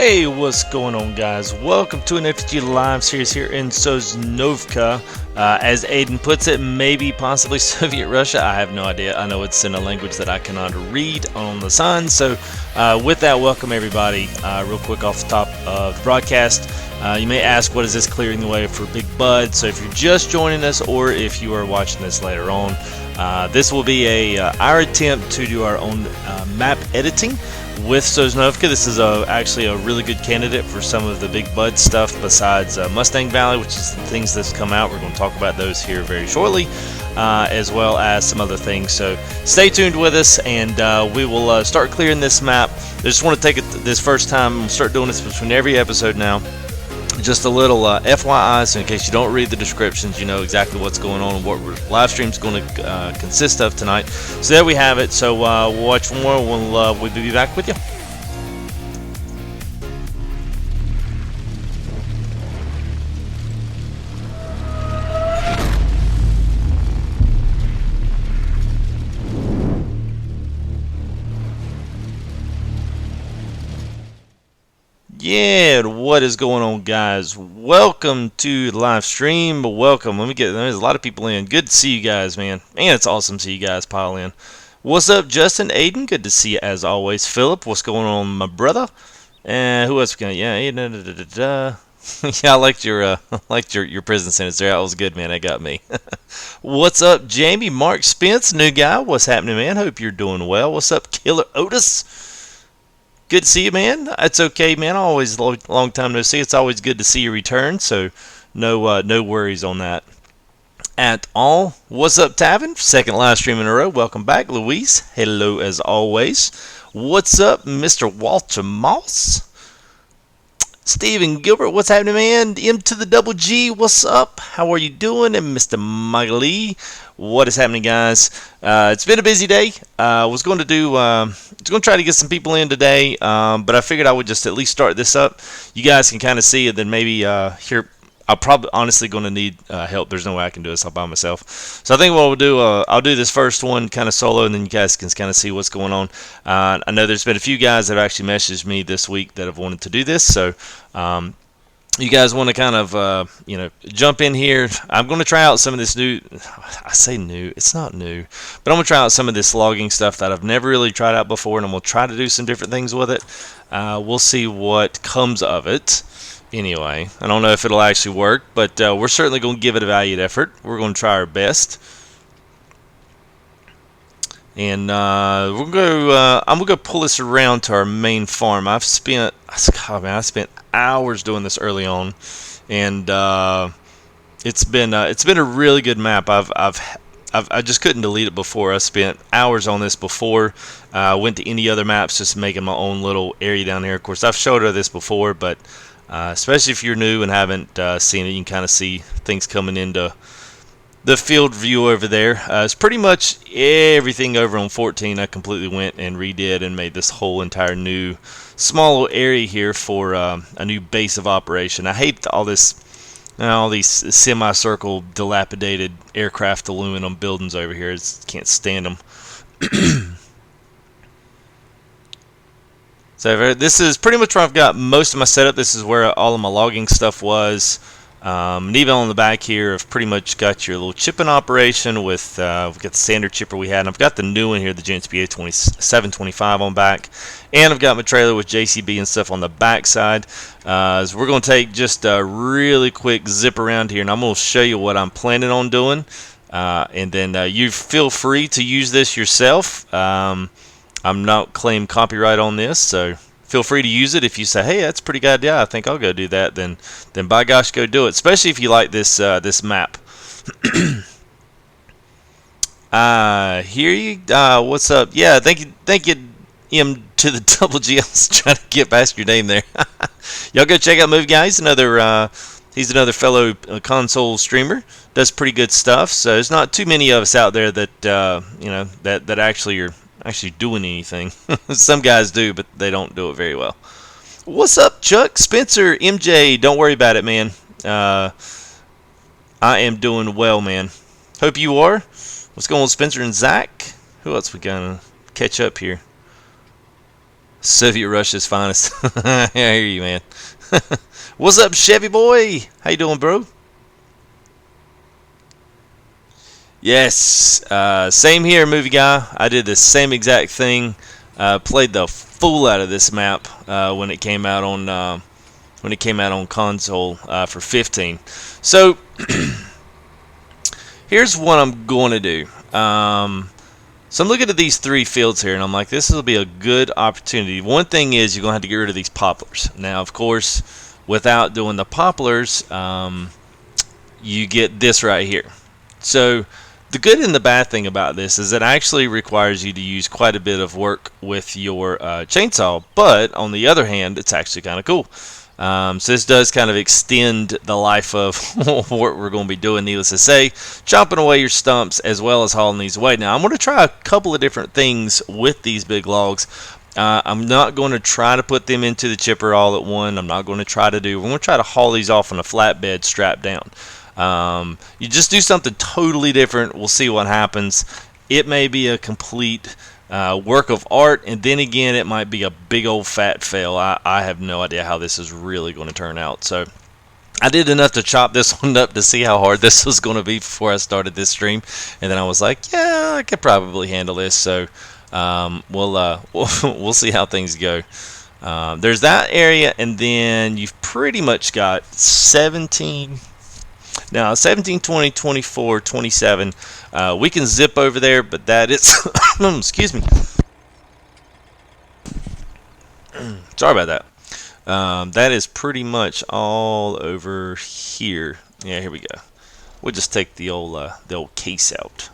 Hey, what's going on, guys? Welcome to an FG Live series here in Sosnovka. As Aiden puts it, maybe possibly Soviet Russia. I have no idea. I know it's in a language that I cannot read on the sign. So with that, welcome everybody. Real quick off the top of the broadcast, you may ask, what is this clearing the way for Big Bud? So if you're just joining us or if you are watching this later on, this will be our attempt to do our own map editing with Sosnovka. This is actually a really good candidate for some of the Big Bud stuff besides Mustang Valley, which is the things that's come out. We're going to talk about those here very shortly, as well as some other things. So stay tuned with us, and we will start clearing this map. I just want to take it this first time. We'll start doing this between every episode now. Just a little FYI, so in case you don't read the descriptions, you know exactly what's going on and what live stream's going to consist of tonight. So there we have it. So we'll watch more. We'll be back with you. Yeah, what is going on, guys? Welcome to the live stream. Welcome. There's a lot of people in. Good to see you guys, man. Man, it's awesome to see you guys pile in. What's up, Justin? Aiden, good to see you as always. Philip, what's going on, my brother? And who else? Yeah, yeah, I liked your prison sentence there. That was good, man. That got me. What's up, Jamie? Mark Spence, new guy. What's happening, man? Hope you're doing well. What's up, Killer Otis? Good to see you, man. It's okay, man. Always long time no see. It's always good to see you return. So no worries on that at all. What's up, Tavin? Second live stream in a row. Welcome back, Louise. Hello as always. What's up, Mr. Walter Moss? Stephen Gilbert, what's happening, man? M to the double G, what's up? How are you doing? And Mr. Michael Lee, what is happening, guys? It's been a busy day. Was going to try to get some people in today, but I figured I would just at least start this up. You guys can kind of see it, then maybe here. I'm probably honestly going to need help. There's no way I can do this all by myself. So I think what we'll do, I'll do this first one kind of solo, and then you guys can kind of see what's going on. I know there's been a few guys that have actually messaged me this week that have wanted to do this. So you guys want to kind of, jump in here. I'm going to try out some of this new, I say new, it's not new, but I'm going to try out some of this logging stuff that I've never really tried out before, and I'm going to try to do some different things with it. We'll see what comes of it. Anyway, I don't know if it'll actually work, but we're certainly going to give it a valued effort. We're going to try our best. And I'm going to go pull this around to our main farm. I spent hours doing this early on, and it's been a really good map. I just couldn't delete it before. I spent hours on this before. I went to any other maps, just making my own little area down here. Of course, I've showed her this before, but especially if you're new and haven't seen it, you can kind of see things coming into the field view over there. It's pretty much everything over on 14. I completely went and redid and made this whole entire new small little area here for a new base of operation. I hate all these semicircle dilapidated aircraft aluminum buildings over here. I just can't stand them. So this is pretty much where I've got most of my setup. This is where all of my logging stuff was. And even on the back here, I've pretty much got your little chipping operation with, we've got the standard chipper we had. And I've got the new one here, the Gents PA725 on back. And I've got my trailer with JCB and stuff on the back side. So we're going to take just a really quick zip around here, and I'm going to show you what I'm planning on doing. And then you feel free to use this yourself. I'm not claiming copyright on this, so feel free to use it. If you say, hey, that's a pretty good idea, I think I'll go do that, then by gosh, go do it, especially if you like this this map. What's up? Yeah, thank you, M to the double G. I was trying to get past your name there. Y'all go check out Movie Guy. He's another fellow console streamer. Does pretty good stuff. So there's not too many of us out there that that actually are doing anything. Some guys do, but they don't do it very well. What's up, Chuck? Spencer, MJ, don't worry about it, man. I am doing well, man. Hope you are. What's going on, Spencer and Zach? Who else we gonna catch up here? Soviet Russia's finest. I hear you, man. What's up, Chevy boy? How you doing, bro? Yes, same here, movie guy. I did the same exact thing. Played the fool out of this map when it came out on console for 15. So here's what I'm going to do. So I'm looking at these three fields here, and I'm like, this will be a good opportunity. One thing is you're going to have to get rid of these poplars. Now, of course, without doing the poplars, you get this right here. So the good and the bad thing about this is it actually requires you to use quite a bit of work with your chainsaw, but on the other hand, it's actually kind of cool. So this does kind of extend the life of what we're going to be doing, needless to say, chopping away your stumps as well as hauling these away. Now, I'm going to try a couple of different things with these big logs. I'm not going to try to put them into the chipper all at one. I'm not going to try to we're going to try to haul these off on a flatbed strapped down. You just do something totally different. We'll see what happens. It may be a complete work of art, and then again, it might be a big old fat fail. I have no idea how this is really going to turn out. So I did enough to chop this one up to see how hard this was going to be before I started this stream, and then I was like, yeah, I could probably handle this. So we'll see how things go. There's that area, and then you've pretty much got 17. Now, 17, 20, 24, 27, we can zip over there, but that is, excuse me. Sorry about that. That is pretty much all over here. Yeah, here we go. We'll just take the old case out.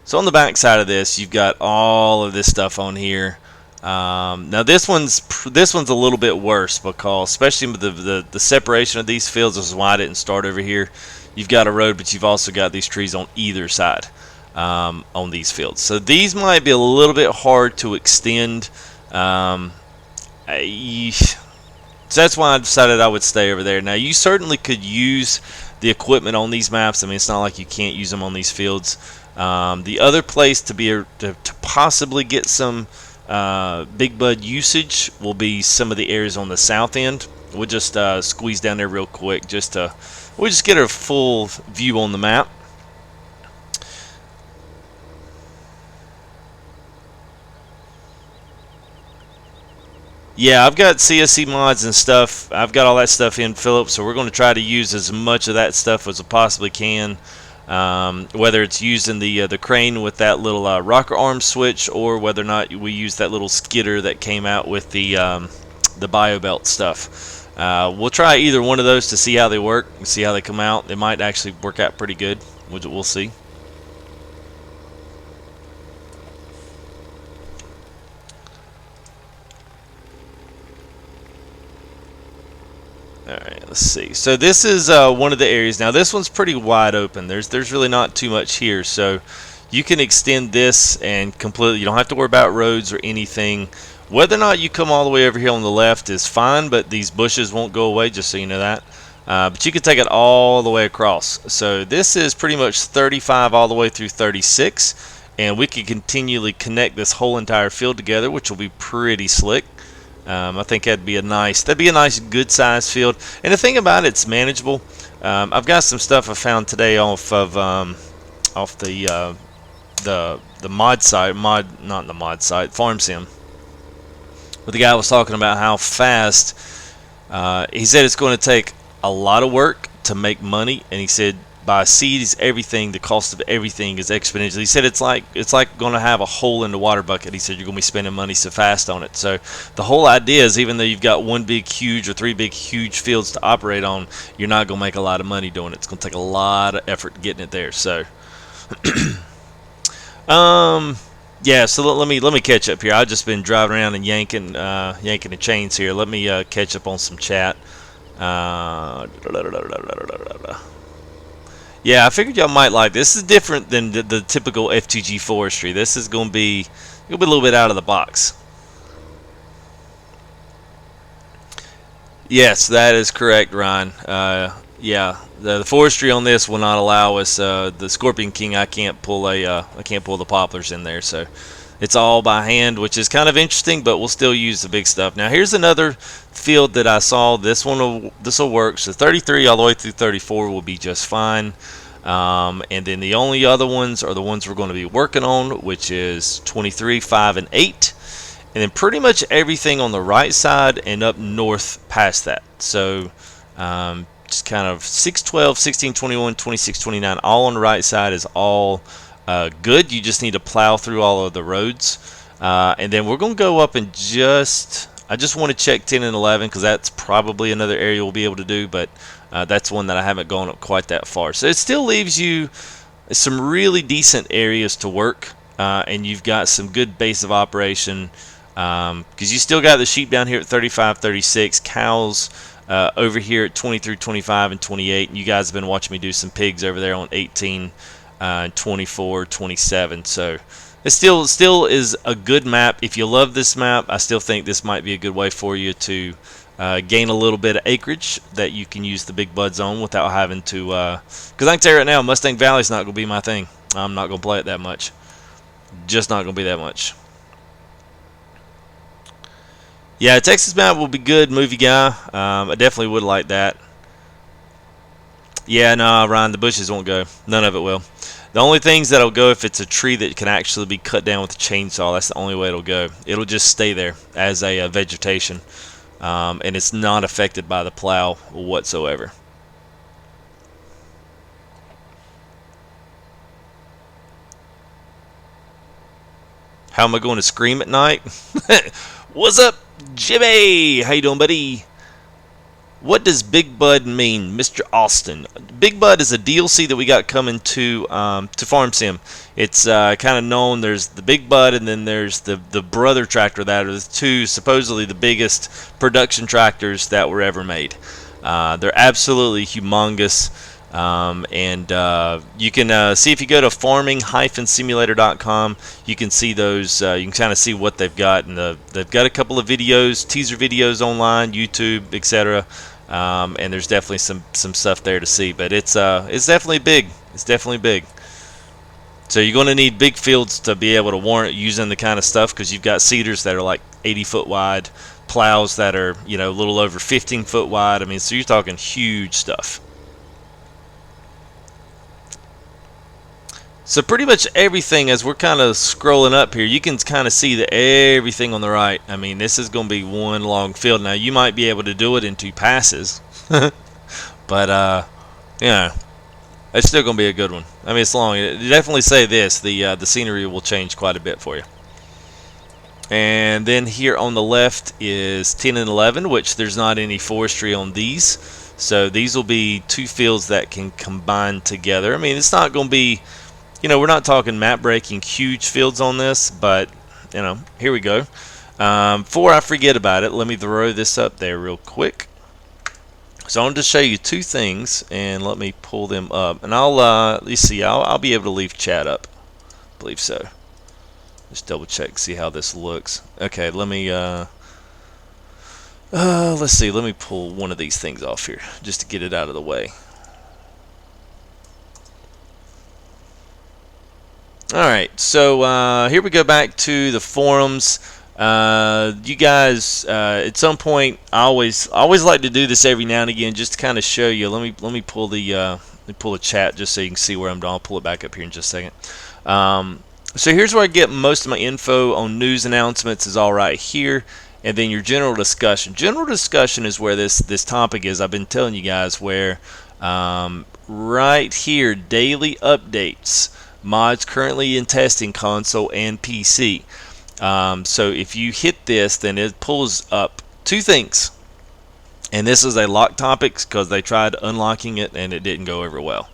So on the back side of this, you've got all of this stuff on here. Now this one's a little bit worse because, especially with the separation of these fields, this is why I didn't start over here. You've got a road, but you've also got these trees on either side on these fields. So these might be a little bit hard to extend. So that's why I decided I would stay over there. Now you certainly could use the equipment on these maps. I mean, it's not like you can't use them on these fields. The other place to possibly get some big bud usage will be some of the areas on the south end. We'll just squeeze down there real quick we'll just get a full view on the map. Yeah, I've got CSC mods and stuff. I've got all that stuff in Philip, so we're going to try to use as much of that stuff as we possibly can. Whether it's using the crane with that little rocker arm switch, or whether or not we use that little skidder that came out with the bio belt stuff. We'll try either one of those to see how they work and see how they come out. They might actually work out pretty good. We'll see. Alright, let's see. So this is one of the areas. Now this one's pretty wide open. There's really not too much here. So you can extend this and completely, you don't have to worry about roads or anything. Whether or not you come all the way over here on the left is fine, but these bushes won't go away, just so you know that. But you can take it all the way across. So this is pretty much 35 all the way through 36. And we can continually connect this whole entire field together, which will be pretty slick. I think that'd be a nice good sized field, and the thing about it's manageable. I've got some stuff I found today off of the mod site, not the mod site, Farm Sim. But the guy was talking about how fast. He said it's going to take a lot of work to make money, and he said by seeds, everything, the cost of everything is exponential. He said it's like going to have a hole in the water bucket. He said you're going to be spending money so fast on it. So the whole idea is, even though you've got one big huge or three big huge fields to operate on, you're not going to make a lot of money doing it. It's going to take a lot of effort getting it there. So yeah, so let me catch up here. I've just been driving around and yanking the chains here. Let me catch up on some chat. Yeah, I figured y'all might like this. This is different than the typical FTG Forestry. This is going to be a little bit out of the box. Yes, that is correct, Ryan. Yeah, the forestry on this will not allow us. The Scorpion King, I can't pull the poplars in there, so it's all by hand, which is kind of interesting. But we'll still use the big stuff. Now here's another field that I saw. This will work. So 33 all the way through 34 will be just fine. And then the only other ones are the ones we're going to be working on, which is 23, 5, and 8. And then pretty much everything on the right side and up north past that. So just kind of 6, 12, 16, 21, 26, 29, all on the right side is all good. You just need to plow through all of the roads. And then we're going to go up and I just want to check 10 and 11 because that's probably another area we'll be able to do, but that's one that I haven't gone up quite that far. So it still leaves you some really decent areas to work, and you've got some good base of operation because you still got the sheep down here at 35, 36, cows over here at 20 through 25 and 28, and you guys have been watching me do some pigs over there on 18, 24, 27. So it still is a good map. If you love this map, I still think this might be a good way for you to gain a little bit of acreage that you can use the big buds on without having to. Because I can tell you right now, Mustang Valley's not going to be my thing. I'm not going to play it that much. Just not going to be that much. Yeah, Texas map will be good, movie guy. I definitely would like that. Yeah, no, Ryan, the bushes won't go. None of it will. The only things that'll go if it's a tree that can actually be cut down with a chainsaw. That's the only way it'll go. It'll just stay there as a vegetation, and it's not affected by the plow whatsoever. How am I going to scream at night? What's up, Jimmy? How you doing, buddy? What does Big Bud mean, Mr. Austin? Big Bud is a DLC that we got coming to Farm Sim. It's kind of known. There's the Big Bud, and then there's the brother tractor that are the two supposedly the biggest production tractors that were ever made. They're absolutely humongous. And you can see if you go to farming-simulator.com, you can see those. You can kind of see what they've got, and they've got a couple of videos, teaser videos online, YouTube, etc. And there's definitely some stuff there to see. But it's definitely big. It's definitely big. So you're going to need big fields to be able to warrant using the kind of stuff, because you've got seeders that are like 80 foot wide, plows that are a little over 15 foot wide. I mean, so you're talking huge stuff. So pretty much everything, as we're kind of scrolling up here, you can kind of see that everything on the right. I mean, this is going to be one long field. Now, you might be able to do it in 2 passes, but yeah, it's still going to be a good one. I mean, it's long. Definitely say this: the scenery will change quite a bit for you. And then here on the left is 10 and 11, which there's not any forestry on these, so these will be 2 fields that can combine together. I mean, it's not going to be. We're not talking map-breaking huge fields on this, but, here we go. Before I forget about it, let me throw this up there real quick. So I want to show you 2 things, and let me pull them up. And let's see, I'll be able to leave chat up. I believe so. Just double check, see how this looks. Okay, let me, let's see, let me pull one of these things off here, just to get it out of the way. Alright, so here we go back to the forums. You guys, at some point, I always like to do this every now and again, just to kind of show you. Let me pull the chat just so you can see where I'm doing. I'll pull it back up here in just a second. So here's where I get most of my info on news announcements. Is all right here, and then your general discussion. General discussion is where this topic is. I've been telling you guys where right here, daily updates. Mods currently in testing console and PC. So if you hit this, then it pulls up 2 things. And this is a locked topic because they tried unlocking it and it didn't go over well.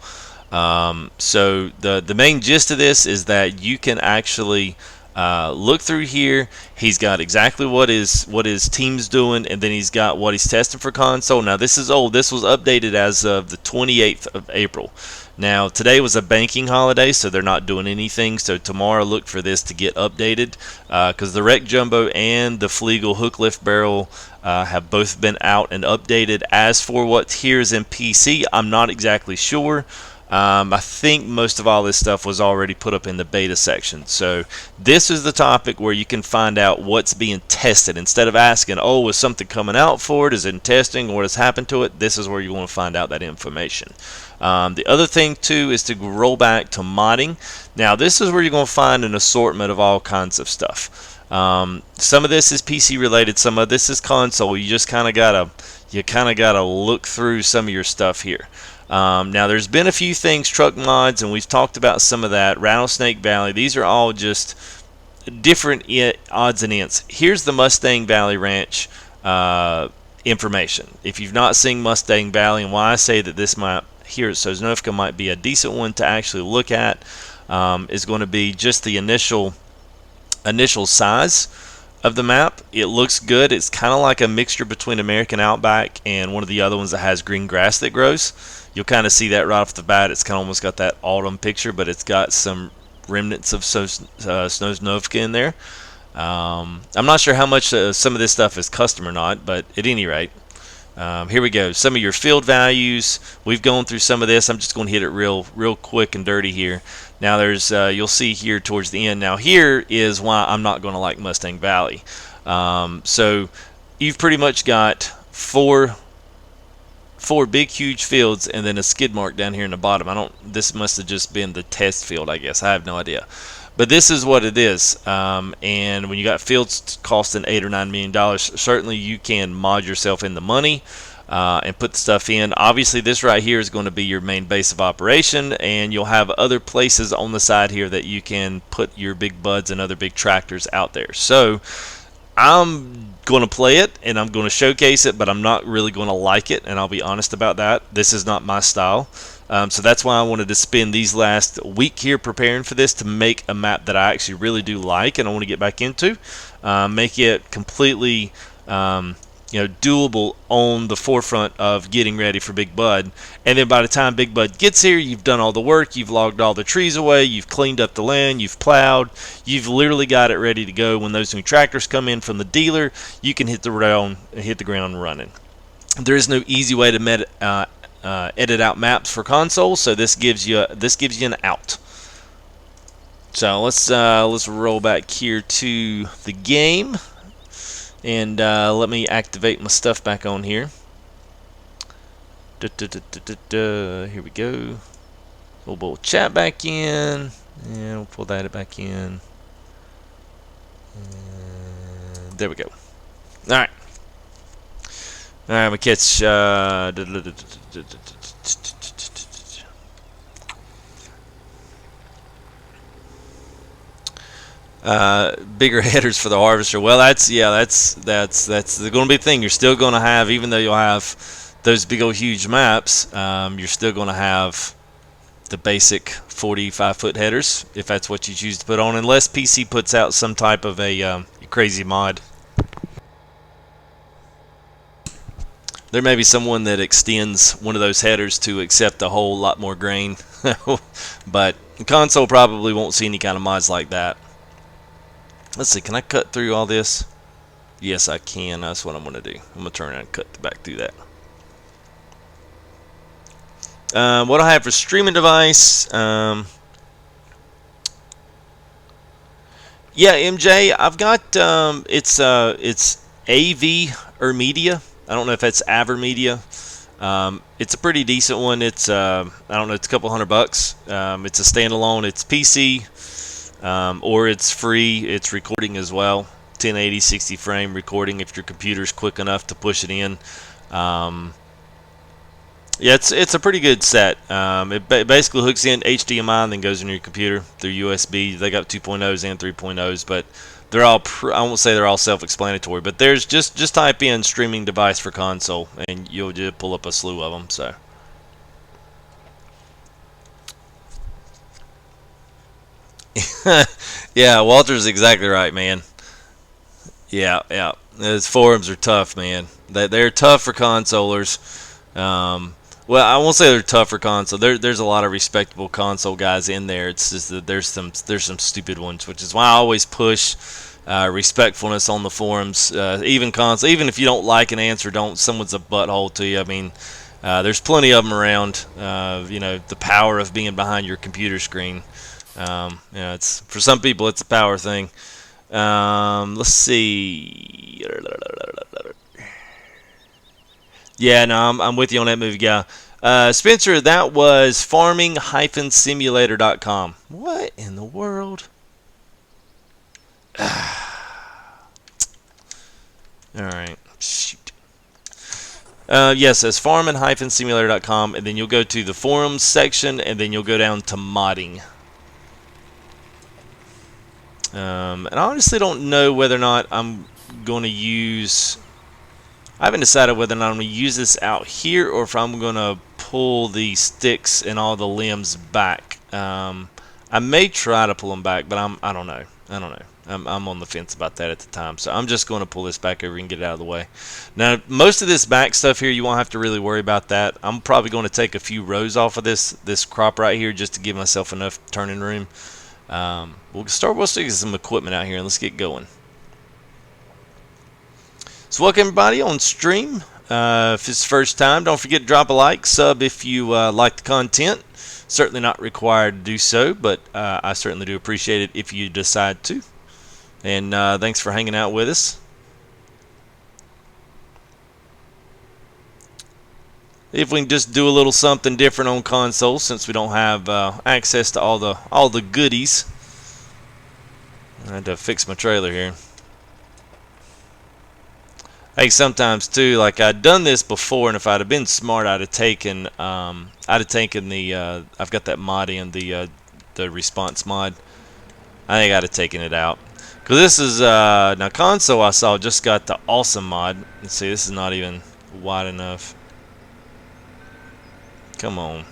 So the main gist of this is that you can actually look through here. He's got exactly what his team's doing, and then he's got what he's testing for console. Now this is old. This was updated as of the 28th of April. Now, today was a banking holiday, so they're not doing anything. So tomorrow, look for this to get updated, because the Rec Jumbo and the Flegel hook lift barrel have both been out and updated. As for what here is in PC, I'm not exactly sure. I think most of all this stuff was already put up in the beta section. So this is the topic where you can find out what's being tested. Instead of asking, oh, is something coming out for it? Is it in testing? What has happened to it? This is where you want to find out that information. The other thing, too, is to roll back to modding. Now, this is where you're going to find an assortment of all kinds of stuff. Some of this is PC related. Some of this is console. You just kind of gotta look through some of your stuff here. Now, there's been a few things, truck mods, and we've talked about some of that. Rattlesnake Valley, these are all just different odds and ends. Here's the Mustang Valley Ranch information. If you've not seen Mustang Valley, and why I say that this map here at Sosnovka might be a decent one to actually look at, is going to be just the initial size of the map. It looks good. It's kind of like a mixture between American Outback and one of the other ones that has green grass that grows. You'll kind of see that right off the bat. It's kind of almost got that autumn picture, but it's got some remnants of Sosnovka in there. I'm not sure how much some of this stuff is custom or not, but at any rate, here we go. Some of your field values. We've gone through some of this. I'm just going to hit it real quick and dirty here. Now there's you'll see here towards the end. Now here is why I'm not going to like Mustang Valley. So you've pretty much got four big huge fields and then a skid mark down here in the bottom. This must have just been the test field, I guess. I have no idea. But this is what it is. And when you got fields costing $8 or $9 million, certainly you can mod yourself in the money and put the stuff in. Obviously, this right here is going to be your main base of operation, and you'll have other places on the side here that you can put your big buds and other big tractors out there. So I'm going to play it and I'm going to showcase it, but I'm not really going to like it, and I'll be honest about that. This is not my style. So that's why I wanted to spend these last week here preparing for this to make a map that I actually really do like and I want to get back into. Make it completely doable on the forefront of getting ready for Big Bud. And then by the time Big Bud gets here, you've done all the work, you've logged all the trees away, you've cleaned up the land, you've plowed, you've literally got it ready to go. When those new tractors come in from the dealer, you can hit the ground running. There is no easy way to edit out maps for console, so this gives you an out. So let's roll back here to the game, and let me activate my stuff back on here. Here we go. We'll pull chat back in, and we'll pull that back in. And there we go. All right. All right, we catch. Bigger headers for the harvester. Well, that's going to be the thing. You're still going to have, even though you'll have those big old huge maps, you're still going to have the basic 45-foot headers if that's what you choose to put on, unless PC puts out some type of a crazy mod. There may be someone that extends one of those headers to accept a whole lot more grain, but the console probably won't see any kind of mods like that. Let's see, can I cut through all this? Yes, I can. That's what I'm going to do. I'm going to turn around and cut back through that. What I have for streaming device, yeah, MJ, I've got it's AV or Media. I don't know if that's Avermedia. It's a pretty decent one. It's I don't know, it's a couple $100. It's a standalone. It's PC, or it's free. It's recording as well. 1080 60 frame recording if your computer's quick enough to push it in. Yeah, it's a pretty good set. It basically hooks in HDMI and then goes in your computer through USB. They got 2.0s and 3.0s, but they're all I won't say they're all self-explanatory, but there's just type in streaming device for console and you'll just pull up a slew of them. So yeah, Walter's exactly right, man. Yeah, those forums are tough, man. They're tough for consolers. Well, I won't say they're tough for console. There's a lot of respectable console guys in there. It's just that there's some stupid ones, which is why I always push respectfulness on the forums. Even console, even if you don't like an answer, don't someone's a butthole to you. I mean, there's plenty of them around. The power of being behind your computer screen. It's for some people it's a power thing. Let's see. Yeah, no, I'm with you on that movie, guy. Spencer, that was farming-simulator.com. What in the world? All right, shoot. Yes, it's farming-simulator.com, and then you'll go to the forums section, and then you'll go down to modding. And I honestly don't know whether or not I'm going to use... I haven't decided whether or not I'm going to use this out here or if I'm going to pull the sticks and all the limbs back. I may try to pull them back, but I don't know. I'm on the fence about that at the time. So I'm just going to pull this back over and get it out of the way. Now, most of this back stuff here, you won't have to really worry about that. I'm probably going to take a few rows off of this crop right here just to give myself enough turning room. We'll get some equipment out here and let's get going. So welcome everybody on stream. If it's the first time, don't forget to drop a like, sub if you like the content. Certainly not required to do so, but I certainly do appreciate it if you decide to. And thanks for hanging out with us. If we can just do a little something different on console, since we don't have access to all the goodies. I had to fix my trailer here. Hey, sometimes too, like I'd done this before, and if I'd have been smart, I'd have taken the I've got that mod in the response mod. I think I'd have taken it out because this is now console. I saw just got the awesome mod. Let's see, this is not even wide enough. Come on.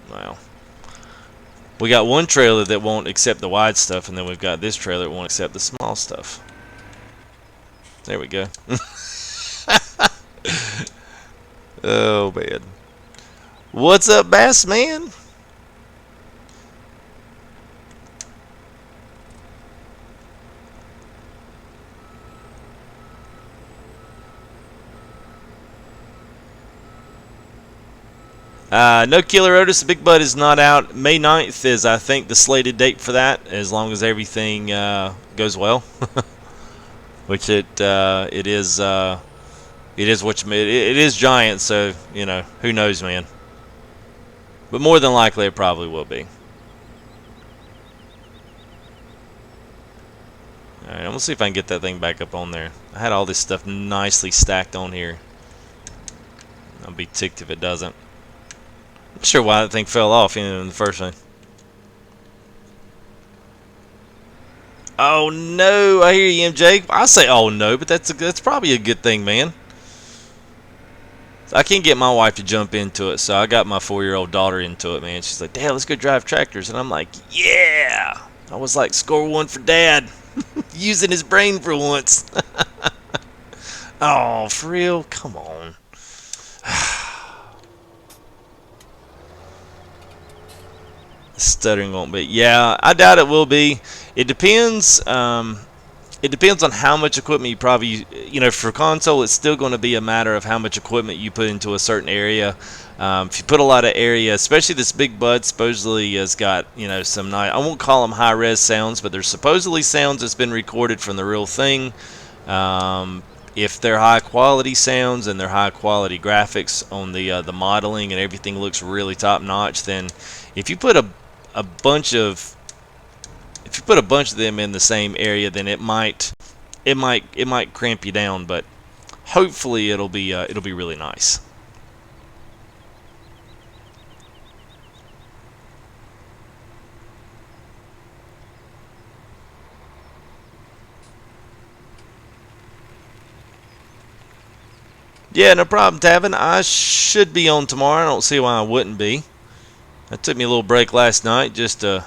Wow. We got one trailer that won't accept the wide stuff, and then we've got this trailer that won't accept the small stuff. There we go. Oh, man. What's up, Bass Man? No Killer Otis, the Big Bud is not out. May 9th is, I think, the slated date for that, as long as everything goes well. Which it is what it is giant, so who knows, man. But more than likely it probably will be. All right, I'm gonna see if I can get that thing back up on there. I had all this stuff nicely stacked on here. I'll be ticked if it doesn't. I'm not sure why that thing fell off in the first one. Oh no, I hear you, MJ. I say oh no, but that's probably a good thing, man. I can't get my wife to jump into it, so I got my 4-year-old daughter into it, man. She's like, Dad, let's go drive tractors. And I'm like, yeah. I was like, score one for Dad. Using his brain for once. Oh, for real? Come on. Stuttering won't be. Yeah, I doubt it will be. It depends. It depends on how much equipment you probably, for console, it's still going to be a matter of how much equipment you put into a certain area. If you put a lot of area, especially this Big Bud supposedly has got, some nice, I won't call them high-res sounds, but there's supposedly sounds that's been recorded from the real thing. If they're high-quality sounds and they're high-quality graphics on the modeling and everything looks really top-notch, then if you put a bunch of them in the same area, then it might cramp you down, but hopefully it'll be really nice. Yeah, no problem, Tavin. I should be on tomorrow. I don't see why I wouldn't be. I took me a little break last night just to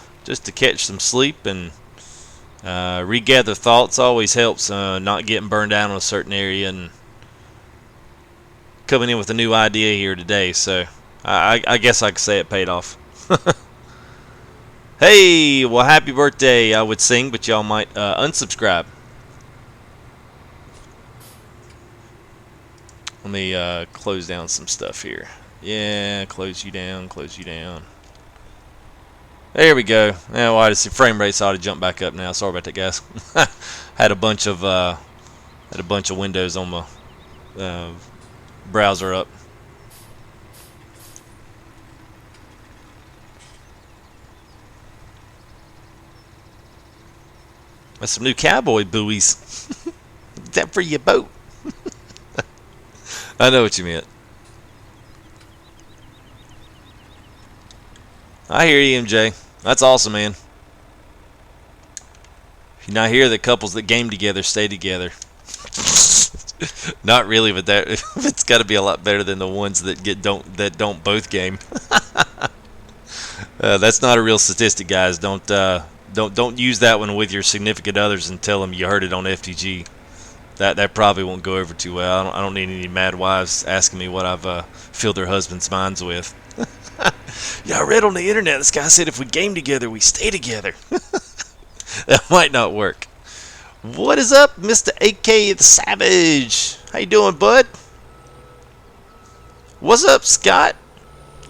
catch some sleep and regather thoughts. Always helps not getting burned down on a certain area. And coming in with a new idea here today, so I guess I could say it paid off. Hey, well, happy birthday, I would sing, but y'all might unsubscribe. Let me close down some stuff here. Yeah, close you down, close you down. There we go. Yeah, well, I just see frame rate's ought to jump back up now. Sorry about that, guys. had a bunch of windows on my browser up. That's some new cowboy buoys. Is that for your boat? I know what you meant. I hear you, MJ. That's awesome, man. If you're not here, the couples that game together stay together. Not really, but that it's got to be a lot better than the ones that don't both game. That's not a real statistic, guys. Don't use that one with your significant others and tell them you heard it on FTG. That probably won't go over too well. I don't need any mad wives asking me what I've filled their husbands' minds with. Yeah, I read on the internet this guy said if we game together, we stay together. That might not work. What is up, Mr. AK the Savage? How you doing, bud? What's up, Scott?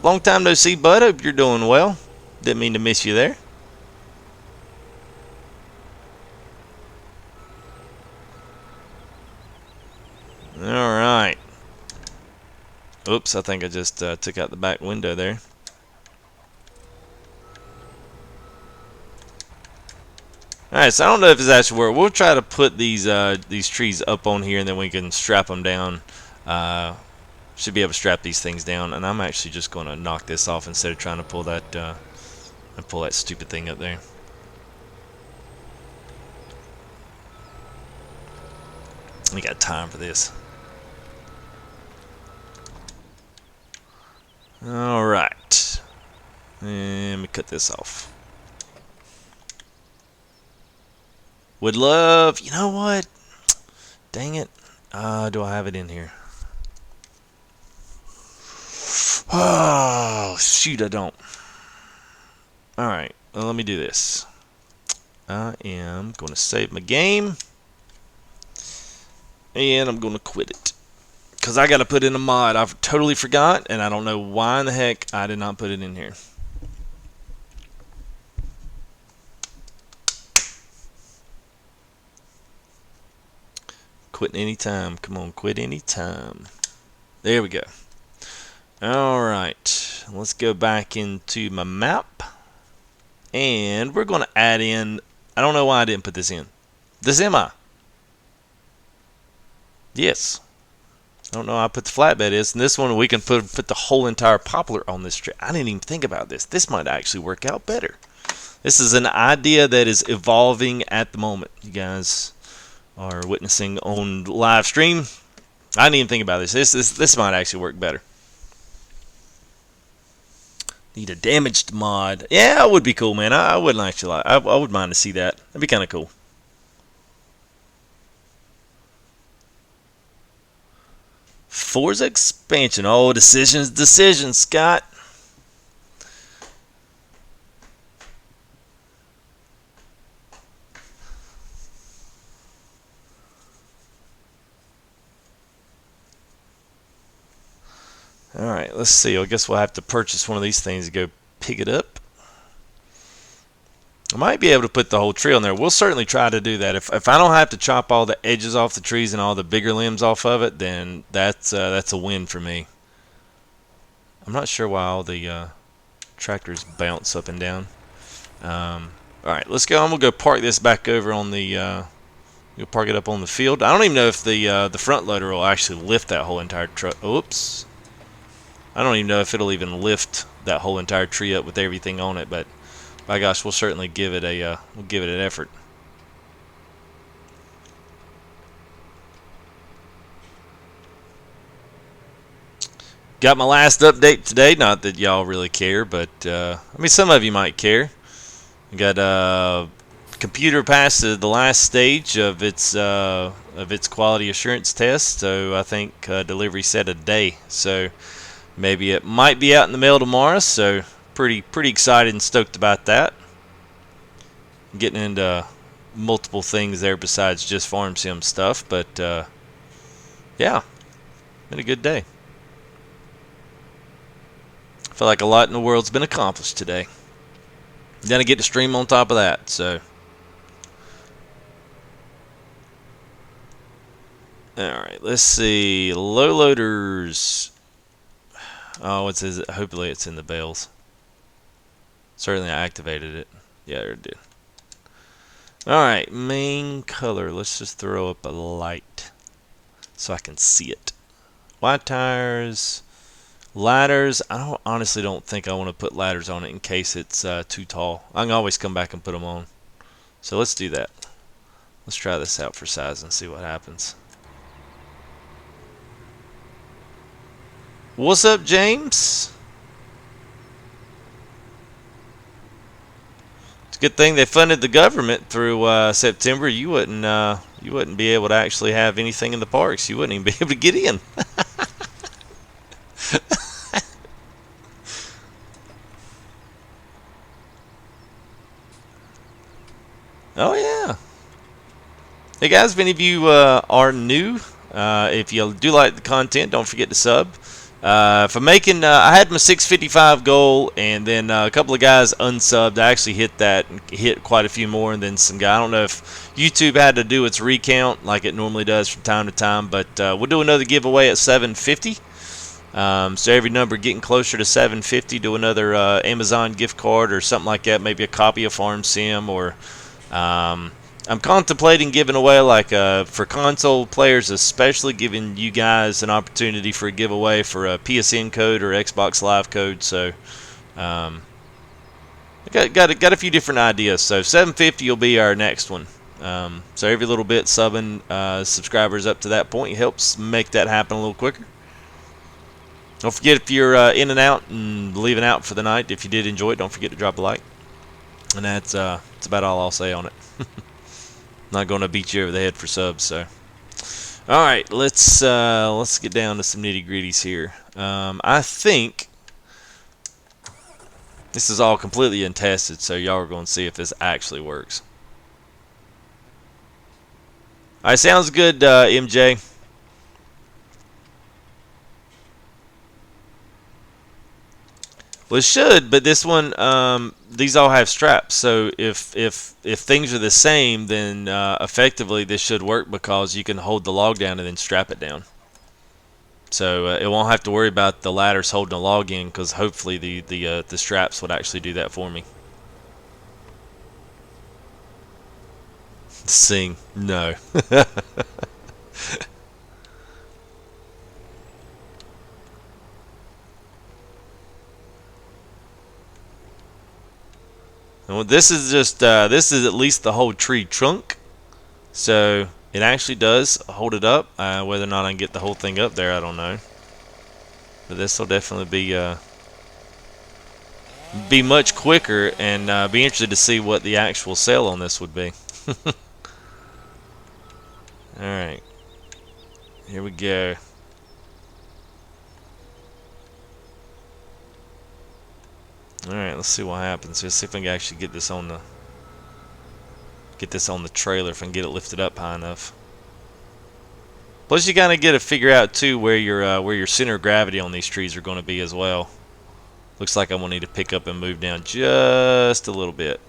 Long time no see, bud. Hope you're doing well. Didn't mean to miss you there. Alright. Oops, I think I just took out the back window there. Alright, so I don't know if this actually works. We'll try to put these trees up on here and then we can strap them down. Should be able to strap these things down, and I'm actually just going to knock this off instead of trying to pull that stupid thing up there. We got time for this. Alright. And let me cut this off. Would love, you know what? Dang it. Do I have it in here? Oh, shoot, I don't. Alright, well, let me do this. I am going to save my game. And I'm going to quit it. Because I got to put in a mod. I've totally forgot, and I don't know why in the heck I did not put it in here. Quit anytime. Come on, quit anytime. There we go. Alright, let's go back into my map. And we're going to add in, I don't know why I didn't put this in. This am I? Yes. I don't know how I put the flatbed is. And this one we can put the whole entire poplar on this tree. I didn't even think about this. This might actually work out better. This is an idea that is evolving at the moment. You guys are witnessing on live stream. I didn't even think about this. This might actually work better. Need a damaged mod. Yeah, it would be cool, man. I wouldn't actually like. I would mind to see that. That'd be kind of cool. Forza expansion. Oh, decisions, Scott. Alright, let's see. I guess we'll have to purchase one of these things to go pick it up. I might be able to put the whole tree on there. We'll certainly try to do that. If I don't have to chop all the edges off the trees and all the bigger limbs off of it, then that's a win for me. I'm not sure why all the tractors bounce up and down. Alright, let's go. I'm going to go park this back over on the... You'll park it up on the field. I don't even know if the front loader will actually lift that whole entire truck. Oops. I don't even know if it'll even lift that whole entire tree up with everything on it, but by gosh, we'll certainly give it an effort. Got my last update today. Not that y'all really care, but I mean, some of you might care. We got computer passed the last stage of its quality assurance test, so I think delivery said a day. So maybe it might be out in the mail tomorrow. So pretty excited and stoked about that. Getting into multiple things there besides just farm sim stuff, but yeah, been a good day. I feel like a lot in the world's been accomplished today. Then I get to stream on top of that, so. Alright, let's see. Low loaders. Oh, it says, hopefully it's in the bales. Certainly I activated it. Yeah, it did. Alright, main color. Let's just throw up a light so I can see it. White tires. Ladders. I honestly don't think I want to put ladders on it in case it's too tall. I can always come back and put them on. So let's do that. Let's try this out for size and see what happens. What's up, James? It's a good thing they funded the government through September. You wouldn't be able to actually have anything in the parks. You wouldn't even be able to get in. Oh yeah. Hey guys, if any of you are new, if you do like the content, don't forget to sub. For making, I had my 655 goal, and then a couple of guys unsubbed. I actually hit that, and hit quite a few more, and then some guy. I don't know if YouTube had to do its recount like it normally does from time to time, but we'll do another giveaway at 750. So every number getting closer to 750, do another Amazon gift card or something like that. Maybe a copy of Farm Sim, or I'm contemplating giving away, like, for console players especially, giving you guys an opportunity for a giveaway for a PSN code or Xbox Live code. So I got a few different ideas. So 750 will be our next one. So every little bit subbing subscribers up to that point helps make that happen a little quicker. Don't forget, if you're in and out and leaving out for the night, if you did enjoy it, don't forget to drop a like. And that's about all I'll say on it. Not going to beat you over the head for subs. So, all right, let's get down to some nitty gritties here. I think this is all completely untested, so y'all are going to see if this actually works. All right, sounds good, MJ. Well, it should, but this one, these all have straps. So if things are the same, then effectively this should work, because you can hold the log down and then strap it down. So it won't have to worry about the ladders holding the log in, because hopefully the straps would actually do that for me. Sing, no. Well, this is just this is at least the whole tree trunk, so it actually does hold it up. Whether or not I can get the whole thing up there, I don't know. But this will definitely be much quicker, and be interested to see what the actual sale on this would be. All right, here we go. Alright, let's see what happens. Let's see if I can actually get this on the trailer, if I can get it lifted up high enough. Plus, you gotta get to figure out too where your center of gravity on these trees are going to be as well. Looks like I'm gonna need to pick up and move down just a little bit.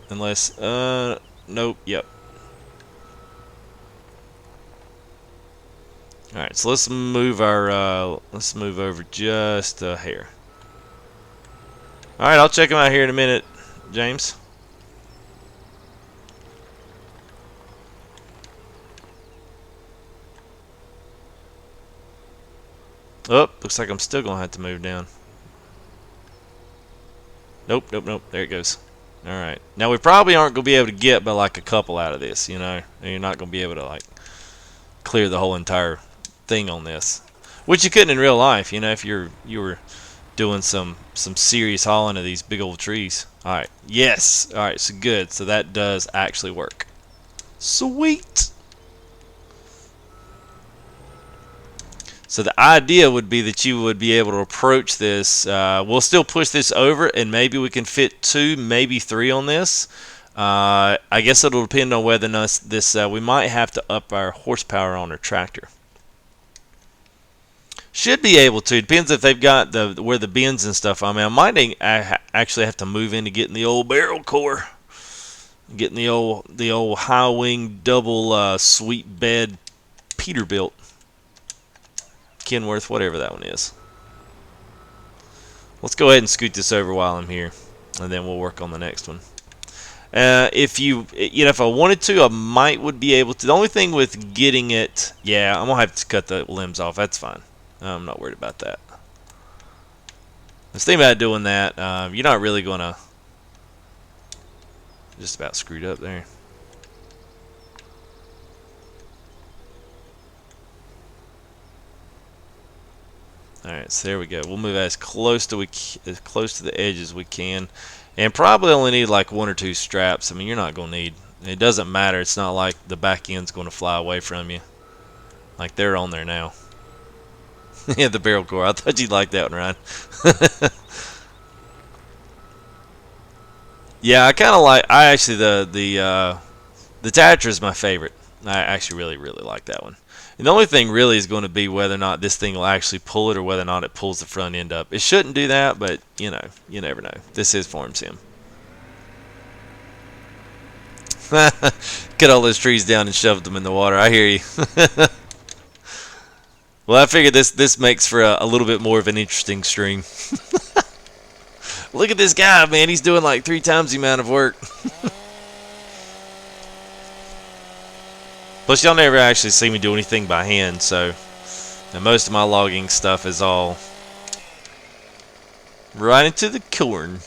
Unless, nope, yep. Alright, so let's move over just a hair. Alright, I'll check them out here in a minute, James. Oh, looks like I'm still going to have to move down. Nope, nope, nope. There it goes. Alright. Now, we probably aren't going to be able to get but like a couple out of this, you know. And you're not going to be able to, like, clear the whole entire thing on this. Which you couldn't in real life, you know, if you were doing some serious hauling of these big old trees. All right, yes. All right, so good. So that does actually work. Sweet. So the idea would be that you would be able to approach this. We'll still push this over, and maybe we can fit 2, maybe 3 on this. I guess it'll depend on whether or not this. We might have to up our horsepower on our tractor. Should be able to. Depends if they've got where the bins and stuff. I mean, I might actually have to move into getting the old barrel core, getting the old high wing double sweet bed Peterbilt, Kenworth, whatever that one is. Let's go ahead and scoot this over while I'm here, and then we'll work on the next one. If I wanted to, I would be able to. The only thing with getting it, yeah, I'm gonna have to cut the limbs off. That's fine. I'm not worried about that. Let's think about doing that. You're not really gonna. Just about screwed up there. All right, so there we go. We'll move as close to the edge as we can, and probably only need like 1 or 2 straps. I mean, you're not gonna need. It doesn't matter. It's not like the back end's gonna fly away from you. Like they're on there now. Yeah, the barrel core. I thought you'd like that one, Ryan. Yeah, I kind of like. I actually the Tatra is my favorite. I actually really like that one. And the only thing really is going to be whether or not this thing will actually pull it, or whether or not it pulls the front end up. It shouldn't do that, but you know, you never know. This is Farm Sim. Cut all those trees down and shoved them in the water. I hear you. Well, I figured this makes for a little bit more of an interesting stream. Look at this guy, man. He's doing like 3 times the amount of work. Plus, y'all never actually see me do anything by hand, so most of my logging stuff is all right into the corn.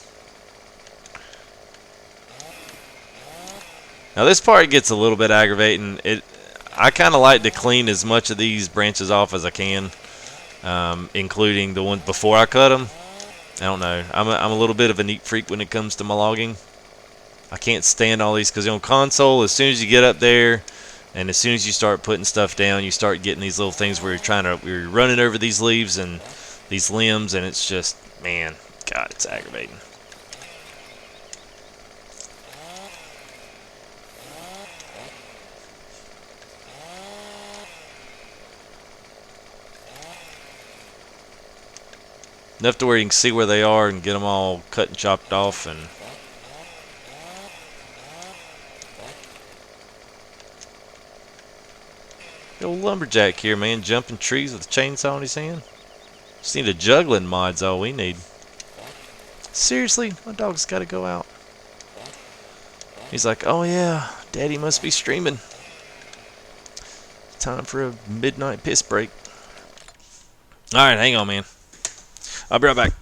Now, this part gets a little bit aggravating. I kind of like to clean as much of these branches off as I can, including the ones before I cut them. I don't know. I'm a little bit of a neat freak when it comes to my logging. I can't stand all these because on console, as soon as you get up there, and as soon as you start putting stuff down, you start getting these little things where you're running over these leaves and these limbs, and it's just, man, God, it's aggravating. Enough to where you can see where they are and get them all cut and chopped off. And the old lumberjack here, man, jumping trees with a chainsaw in his hand. Just need a juggling mod's all we need. Seriously, my dog's got to go out. He's like, oh yeah, Daddy must be streaming. Time for a midnight piss break. All right, hang on, man. I'll be right back.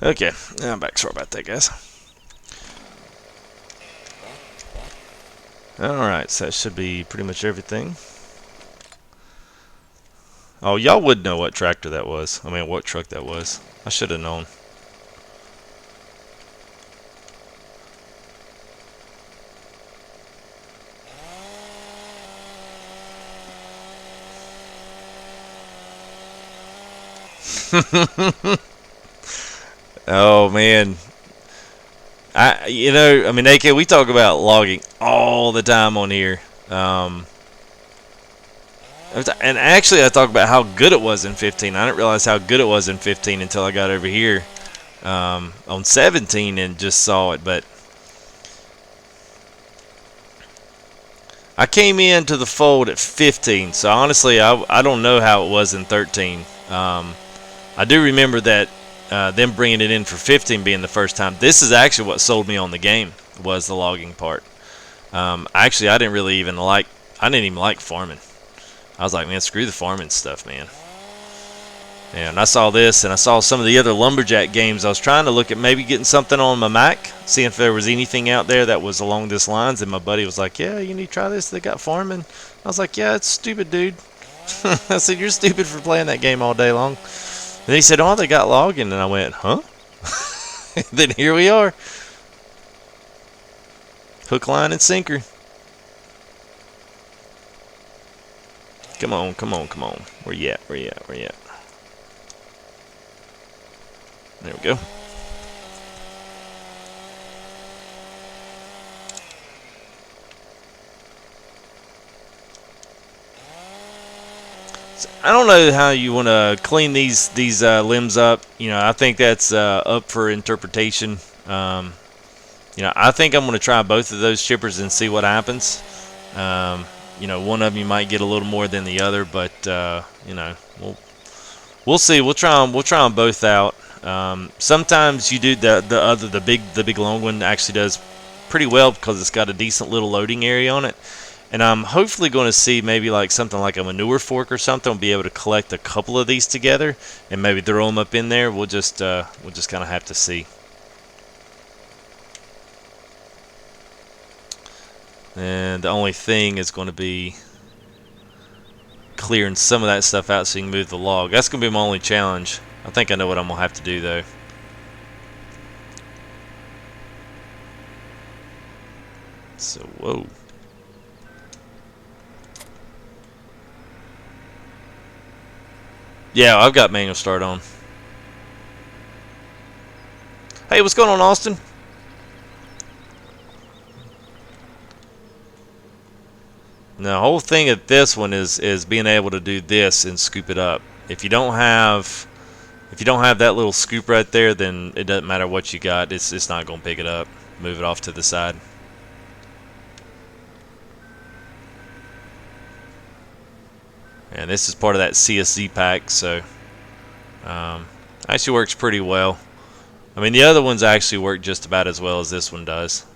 Okay, I'm back. Sorry about that, guys. Alright, so that should be pretty much everything. Oh, y'all would know what tractor that was. I mean, what truck that was. I should have known. Oh man, I mean, AK, we talk about logging all the time on here. And actually, I talked about how good it was in 15. I didn't realize how good it was in 15 until I got over here on 17 and just saw it. But I came into the fold at 15, so honestly, I don't know how it was in 13. I do remember that them bringing it in for 15 being the first time. This is actually what sold me on the game, was the logging part. Actually, I didn't even like farming. I was like, man, screw the farming stuff, man. And I saw this, and I saw some of the other lumberjack games. I was trying to look at maybe getting something on my Mac, seeing if there was anything out there that was along this lines. And my buddy was like, yeah, you need to try this. They got farming. I was like, yeah, it's stupid, dude. I said, you're stupid for playing that game all day long. And he said, oh, they got logging. And I went, huh? Then here we are. Hook, line, and sinker. Come on, come on, come on. Where you at? Where you at? Where you at? There we go. So I don't know how you want to clean these limbs up. You know, I think that's up for interpretation. You know, I think I'm going to try both of those chippers and see what happens. You know, one of them you might get a little more than the other, but you know, we'll see. We'll try them both out. Sometimes you do the big long one actually does pretty well because it's got a decent little loading area on it. And I'm hopefully going to see maybe like something like a manure fork or something. We'll be able to collect a couple of these together and maybe throw them up in there. We'll just kind of have to see. And the only thing is going to be clearing some of that stuff out so you can move the log. That's going to be my only challenge. I think I know what I'm going to have to do, though. So, whoa. Yeah, I've got manual start on. Hey, what's going on, Austin? And the whole thing of this one is being able to do this and scoop it up. If you don't have that little scoop right there, then it doesn't matter what you got. It's not going to pick it up. Move it off to the side. And this is part of that CSZ pack, so actually works pretty well. I mean, the other ones actually work just about as well as this one does.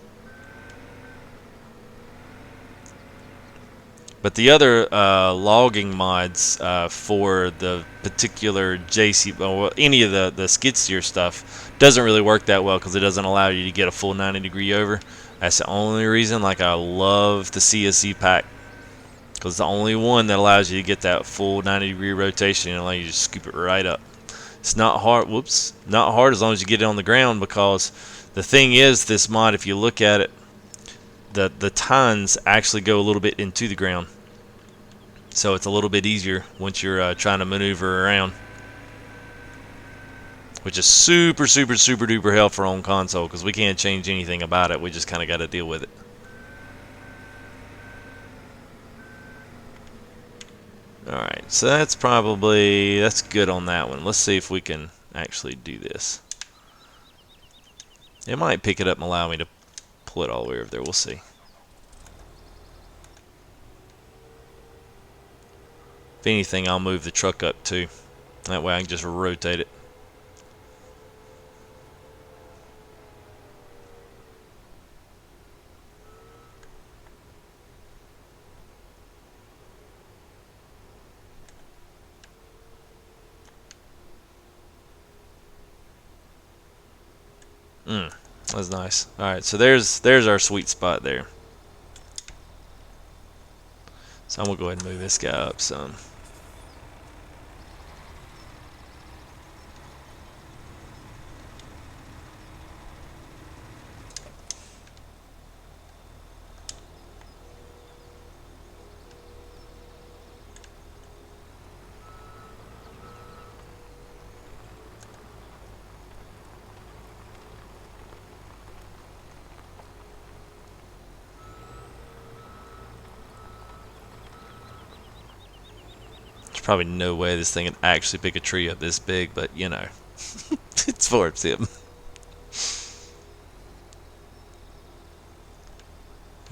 But the other logging mods for the particular JC, or any of the skid steer stuff, doesn't really work that well because it doesn't allow you to get a full 90-degree over. That's the only reason. Like, I love the CSZ pack because it's the only one that allows you to get that full 90-degree rotation and allow you to scoop it right up. It's not hard. Whoops, not hard as long as you get it on the ground, because the thing is, this mod, if you look at it, the tines actually go a little bit into the ground. So it's a little bit easier once you're trying to maneuver around, which is super, super, super duper helpful on console because we can't change anything about it. We just kind of got to deal with it. Alright, so that's good on that one. Let's see if we can actually do this. It might pick it up and allow me to pull it all the way over there. We'll see. If anything, I'll move the truck up too. That way I can just rotate it. That's nice. Alright, so there's our sweet spot there. So I'm going to go ahead and move this guy up some. probably no way this thing can actually pick a tree up this big, but you know, it's Forest Sim.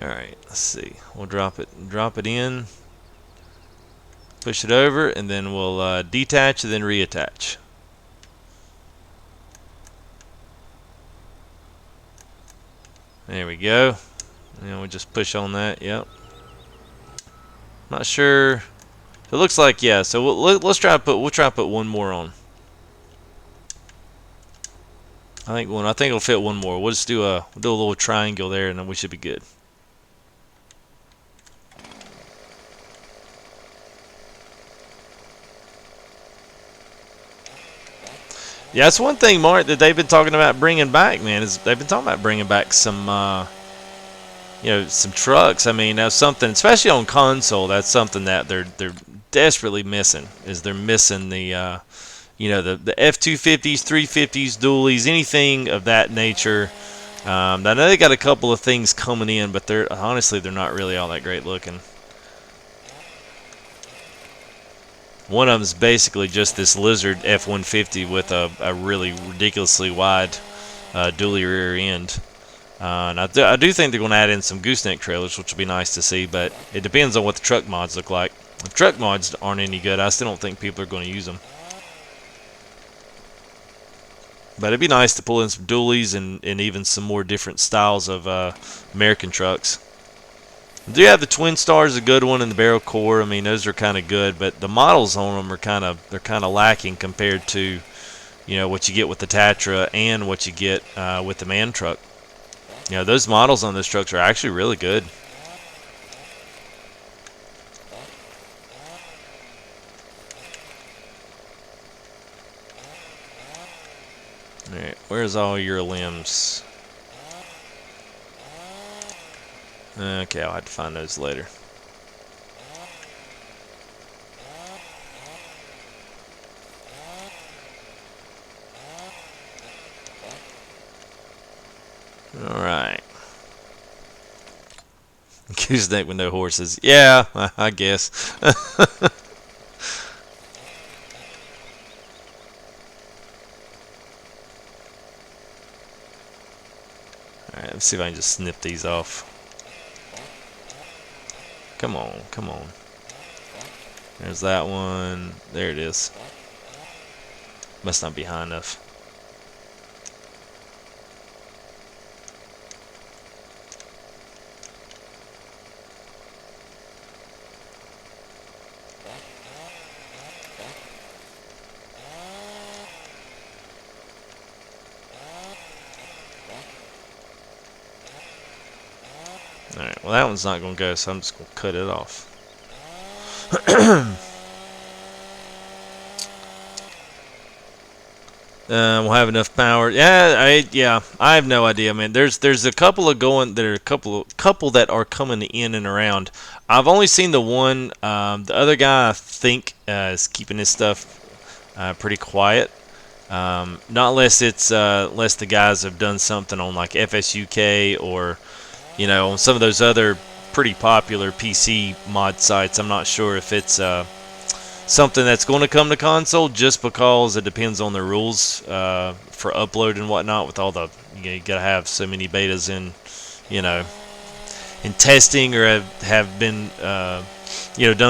All right, let's see. We'll drop it in, push it over, and then we'll detach and then reattach. There we go. And we'll just push on that. Yep. Not sure. It looks like, yeah. So let's try to put one more on. I think it'll fit one more. We'll just do a little triangle there, and then we should be good. Yeah, that's one thing, Mark, that they've been talking about bringing back, man. Is they've been talking about bringing back some, some trucks. I mean, that's something, especially on console. That's something that they're desperately missing. Is they're missing the, the F250s, 350s, dualies, anything of that nature. I know they got a couple of things coming in, but they're not really all that great looking. One of them is basically just this Lizard F150 with a really ridiculously wide dually rear end. And I do think they're going to add in some gooseneck trailers, which will be nice to see, but it depends on what the truck mods look like. If truck mods aren't any good, I still don't think people are going to use them. But it'd be nice to pull in some dualies and even some more different styles of American trucks. Do you have the Twin Stars, a good one, and the Barrel Core? I mean, those are kind of good, but the models on them are kind of lacking compared to, what you get with the Tatra and what you get with the Man truck. Those models on those trucks are actually really good. All right, where's all your limbs? Okay, I'll have to find those later. Alright. Gooseneck with no horses. Yeah, I guess. Alright, let's see if I can just snip these off. Come on, come on. There's that one. There it is. Must not be high enough. Alright, well that one's not going to go, so I'm just going to cut it off. We'll have enough power. Yeah, I have no idea, man. There's a couple of couple that are coming in and around. I've only seen the one. The other guy, I think, is keeping his stuff pretty quiet. Not unless unless the guys have done something on like FSUK or on some of those other pretty popular PC mod sites. I'm not sure if it's something that's going to come to console, just because it depends on the rules for upload and whatnot. With all the you gotta have so many betas in testing or have been done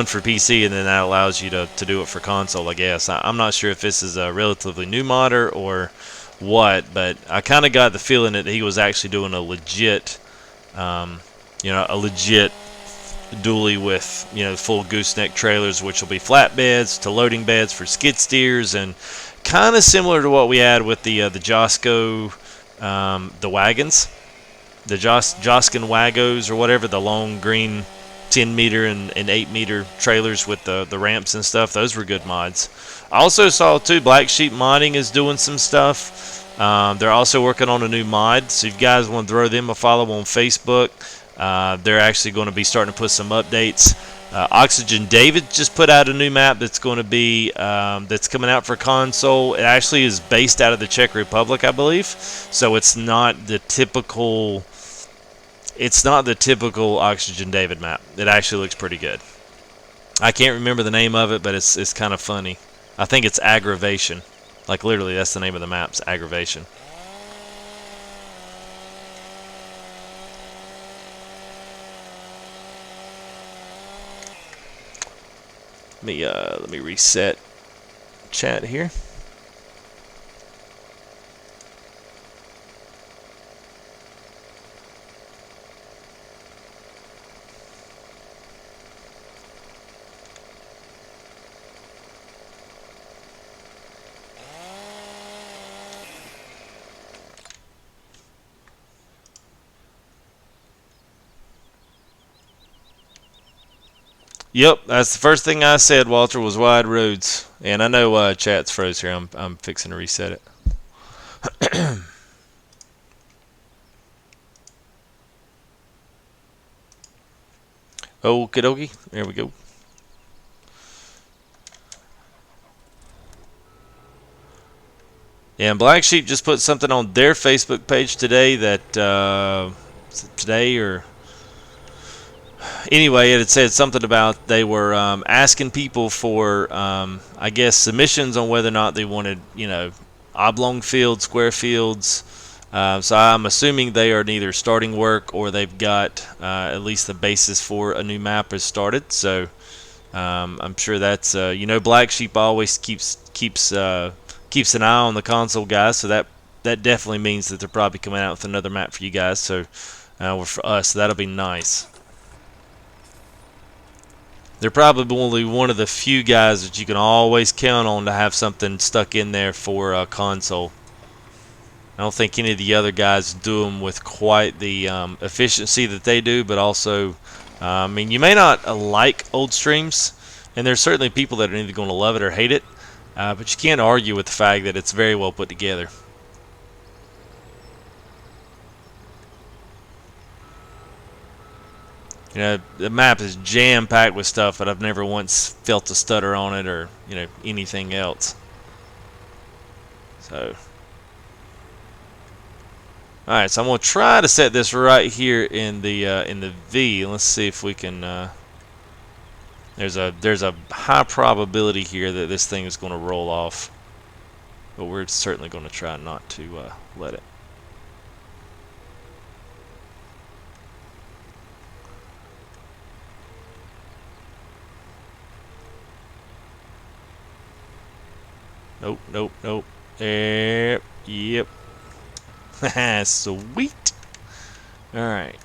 for PC, and then that allows you to do it for console. I guess I'm not sure if this is a relatively new modder or what, but I kind of got the feeling that he was actually doing a legit dually with full gooseneck trailers, which will be flatbeds to loading beds for skid steers, and kind of similar to what we had with the Josco, the wagons, the Joskin Wagos or whatever, the long green 10-meter and 8-meter trailers with the ramps and stuff. Those were good mods. I also saw too Black Sheep Modding is doing some stuff. They're also working on a new mod, so if you guys want to throw them a follow on Facebook. They're actually going to be starting to put some updates. Oxygen David just put out a new map that's going to be that's coming out for console. It actually is based out of the Czech Republic, I believe. So it's not the typical. It's not the typical Oxygen David map. It actually looks pretty good. I can't remember the name of it, but it's kind of funny. I think it's Aggravation. Like literally, that's the name of the map's Aggravation. Let me reset chat here. Yep, that's the first thing I said, Walter, was wide roads. And I know chat's froze here. I'm fixing to reset it. Okie dokie. There we go. Yeah, and Black Sheep just put something on their Facebook page today that today or anyway, it had said something about they were asking people for, I guess, submissions on whether or not they wanted, oblong fields, square fields. So I'm assuming they are neither starting work or they've got at least the basis for a new map has started. So I'm sure that's, Black Sheep always keeps an eye on the console guys. So that definitely means that they're probably coming out with another map for you guys. So for us, that'll be nice. They're probably one of the few guys that you can always count on to have something stuck in there for a console. I don't think any of the other guys do them with quite the efficiency that they do, but also, you may not like old streams, and there's certainly people that are either going to love it or hate it, but you can't argue with the fact that it's very well put together. The map is jam-packed with stuff, but I've never once felt a stutter on it or, anything else. So, all right. So I'm gonna try to set this right here in the V. Let's see if we can. There's a high probability here that this thing is going to roll off, but we're certainly going to try not to let it. Nope, nope, nope. Yep. Sweet. All right.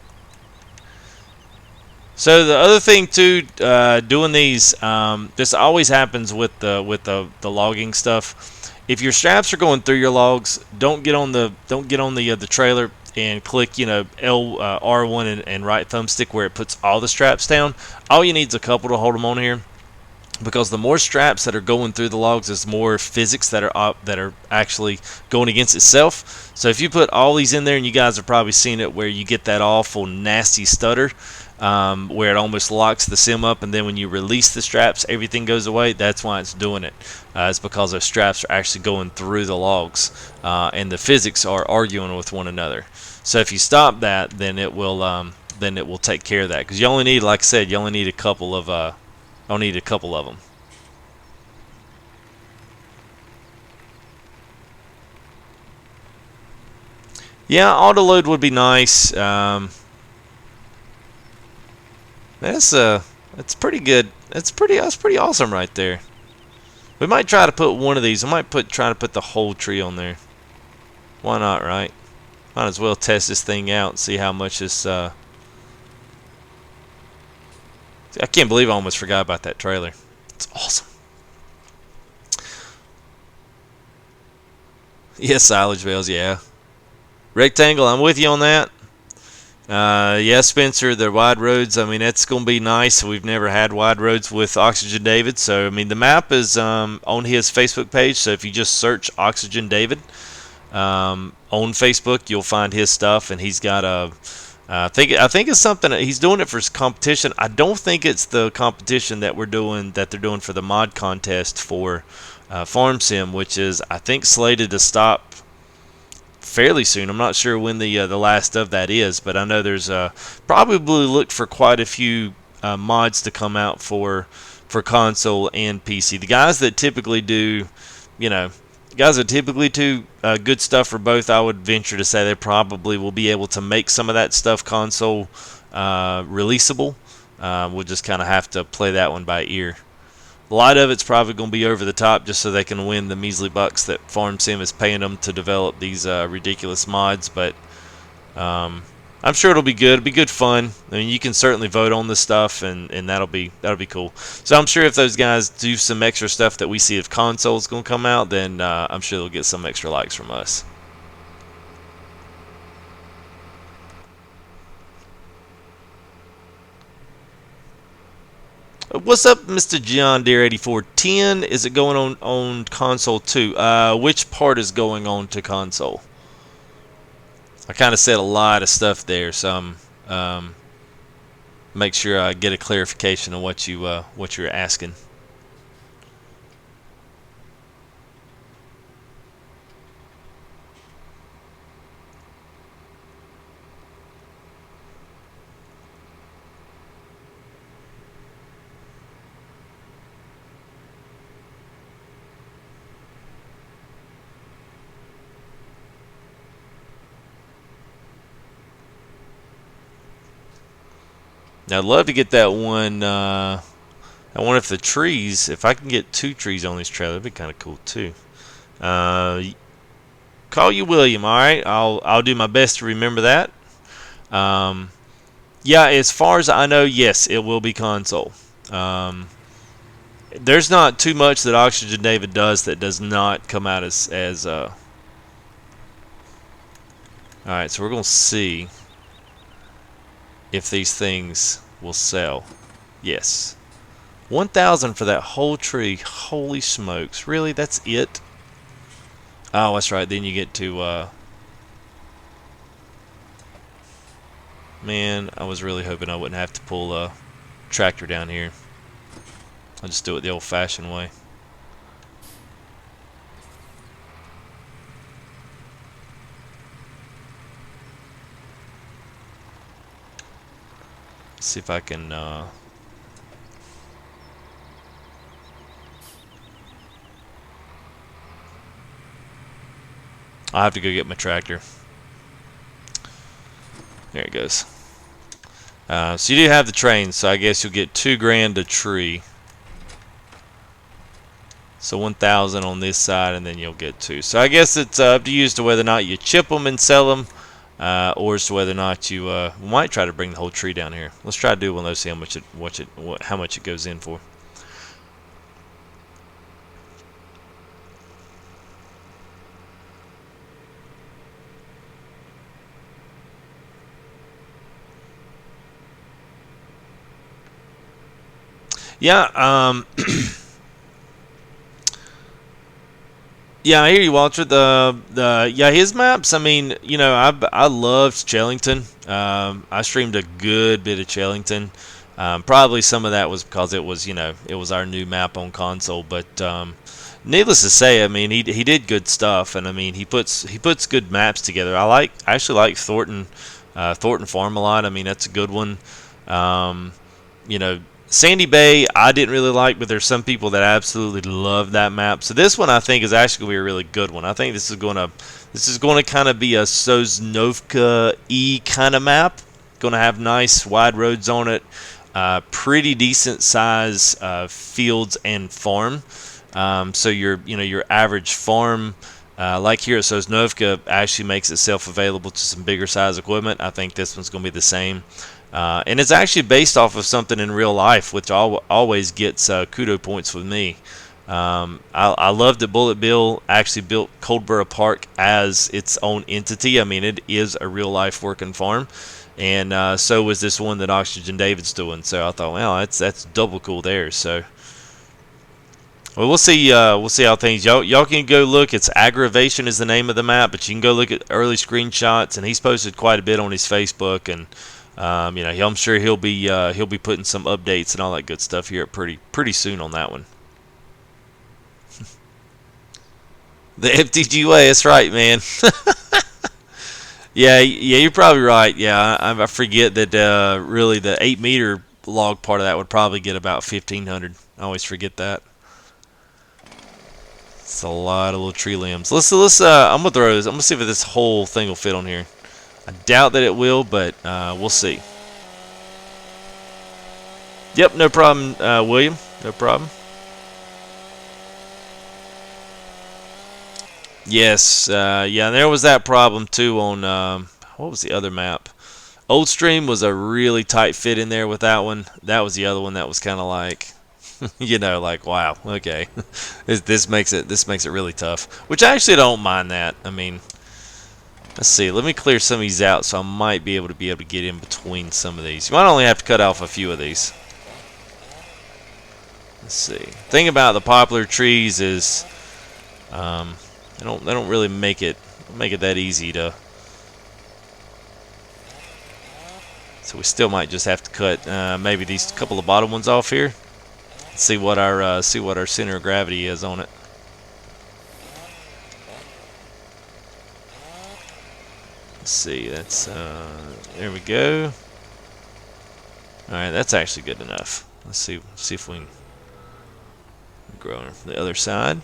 So the other thing too, doing these, this always happens with the logging stuff. If your straps are going through your logs, don't get on the trailer and click R1 and right thumbstick where it puts all the straps down. All you need is a couple to hold them on here. Because the more straps that are going through the logs, is more physics that are actually going against itself. So if you put all these in there, and you guys have probably seen it, where you get that awful nasty stutter, where it almost locks the sim up, and then when you release the straps, everything goes away. That's why it's doing it. It's because those straps are actually going through the logs, and the physics are arguing with one another. So if you stop that, then it will take care of that. Because you only need, like I said, you only need a couple of I'll need a couple of them. Yeah, auto load would be nice. That's pretty good. That's pretty awesome right there. We might try to put one of these. I might try to put the whole tree on there. Why not, right? Might as well test this thing out and see how much this. I can't believe I almost forgot about that trailer. It's awesome. Yes, silage bales, yeah. Rectangle, I'm with you on that. Yeah, Spencer, the wide roads, I mean, that's going to be nice. We've never had wide roads with Oxygen David. So, I mean, the map is on his Facebook page. So, if you just search Oxygen David on Facebook, you'll find his stuff. And he's got a... I think it's something he's doing it for competition. I don't think it's the competition that they're doing for the mod contest for Farm Sim, which is I think slated to stop fairly soon. I'm not sure when the last of that is, but I know there's probably looked for quite a few mods to come out for for console and PC. The guys that typically do, you know, guys that typically do good stuff for both, I would venture to say they probably will be able to make some of that stuff console releasable. We'll just kind of have to play that one by ear. A lot of it's probably going to be over the top just so they can win the measly bucks that FarmSim is paying them to develop these ridiculous mods. But I'm sure it'll be good. It'll be good fun. I mean, you can certainly vote on this stuff, and that'll be cool. So I'm sure if those guys do some extra stuff that we see if console's going to come out, then I'm sure they'll get some extra likes from us. What's up, Mr. John Deere 8410? Is it going on console too? Which part is going on to console? I kind of said a lot of stuff there, so I'm make sure I get a clarification on what you're asking. Now, I'd love to get that one. I wonder if the trees, if I can get 2 trees on this trailer, that'd be kind of cool too. Call you William, all right? I'll do my best to remember that. Yeah, as far as I know, yes, it will be console. There's not too much that Oxygen David does that does not come out as all right, so we're gonna see if these things will sell. Yes. 1,000 for that whole tree. Holy smokes. Really? That's it? Oh, that's right. Then you get to man, I was really hoping I wouldn't have to pull a tractor down here. I'll just do it the old-fashioned way. See if I can I'll have to go get my tractor. There it goes. So you do have the train, so I guess you'll get $2,000 a tree. So 1,000 on this side, and then you'll get 2. So I guess it's up to you as to whether or not you chip them and sell them, or as to whether or not you might try to bring the whole tree down here. Let's try to do one of those, see how much it goes in for. Yeah, yeah, I hear you, Walter. Yeah, his maps. I mean, you know, I loved Chellington. I streamed a good bit of Chellington. Probably some of that was because it was, you know, it was our new map on console. But needless to say, I mean, he did good stuff, and I mean, he puts good maps together. I actually like Thornton Farm a lot. I mean, that's a good one. You know, Sandy Bay, I didn't really like, but there's some people that absolutely love that map. So this one, I think, is actually going to be a really good one. I think this is going to kind of be a Sosnovka-y kind of map. Going to have nice wide roads on it, pretty decent size fields and farm. So your average farm, like here at Sosnovka, actually makes itself available to some bigger size equipment. I think this one's going to be the same. And it's actually based off of something in real life, which always gets kudo points with me. I love that Bullet Bill actually built Coldborough Park as its own entity. I mean, it is a real life working farm, and so was this one that Oxygen David's doing. So I thought, well, that's double cool there. So, well, we'll see how things. Y'all can go look. It's Aggravation is the name of the map, but you can go look at early screenshots, and he's posted quite a bit on his Facebook and. You know, I'm sure he'll be putting some updates and all that good stuff here pretty soon on that one. The FTG way, that's right, man. Yeah, you're probably right. Yeah, I forget that really the 8-meter log part of that would probably get about 1,500. I always forget that. It's a lot of little tree limbs. I'm gonna throw this. I'm gonna see if this whole thing will fit on here. I doubt that it will, but we'll see. Yep, no problem, William. No problem. Yes, yeah, and there was that problem too on what was the other map? Old Stream was a really tight fit in there with that one. That was the other one that was kind of like, you know, like wow, okay, this makes it really tough. Which I actually don't mind that. I mean, let's see. Let me clear some of these out, so I might be able to get in between some of these. You might only have to cut off a few of these. Let's see. Thing about the poplar trees is, they don't really make it that easy to. So we still might just have to cut maybe these couple of bottom ones off here. See what our center of gravity is on it. Let's see. That's there we go. All right, that's actually good enough. Let's see if we can grow on the other side.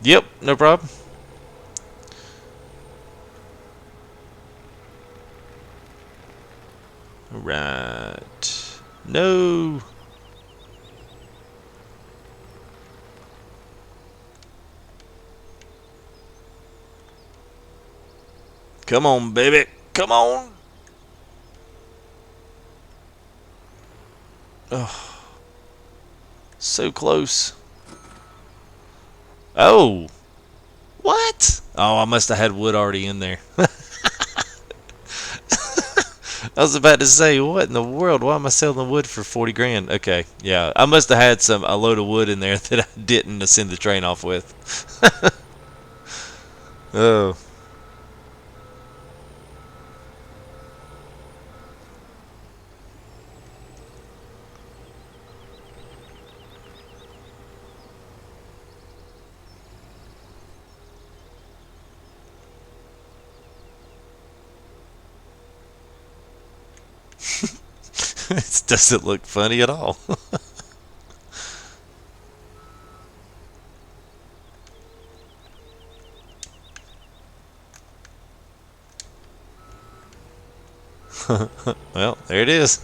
Yep, no problem. All right. No. Come on, baby. Come on. Oh. So close. Oh. What? Oh, I must have had wood already in there. I was about to say, what in the world? Why am I selling the wood for 40 grand? Okay, yeah. I must have had a load of wood in there that I didn't send the train off with. Oh. It doesn't look funny at all. Well, there it is.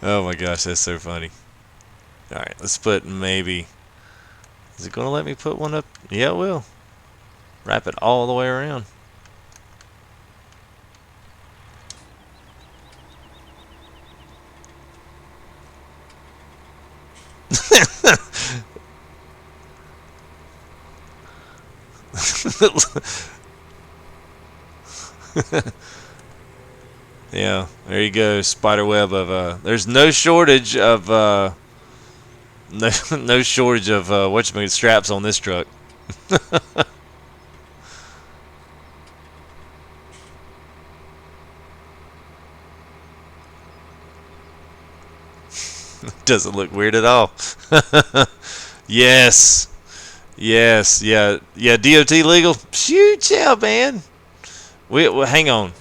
Oh my gosh, that's so funny. Alright, let's put maybe... Is it going to let me put one up? Yeah, it will. Wrap it all the way around. Yeah, there you go. Spider web of there's no shortage of no shortage of whatchamacallit straps on this truck. Doesn't look weird at all. Yes. Yes, yeah, yeah. DOT legal. Shoot, yeah, man. Well, hang on.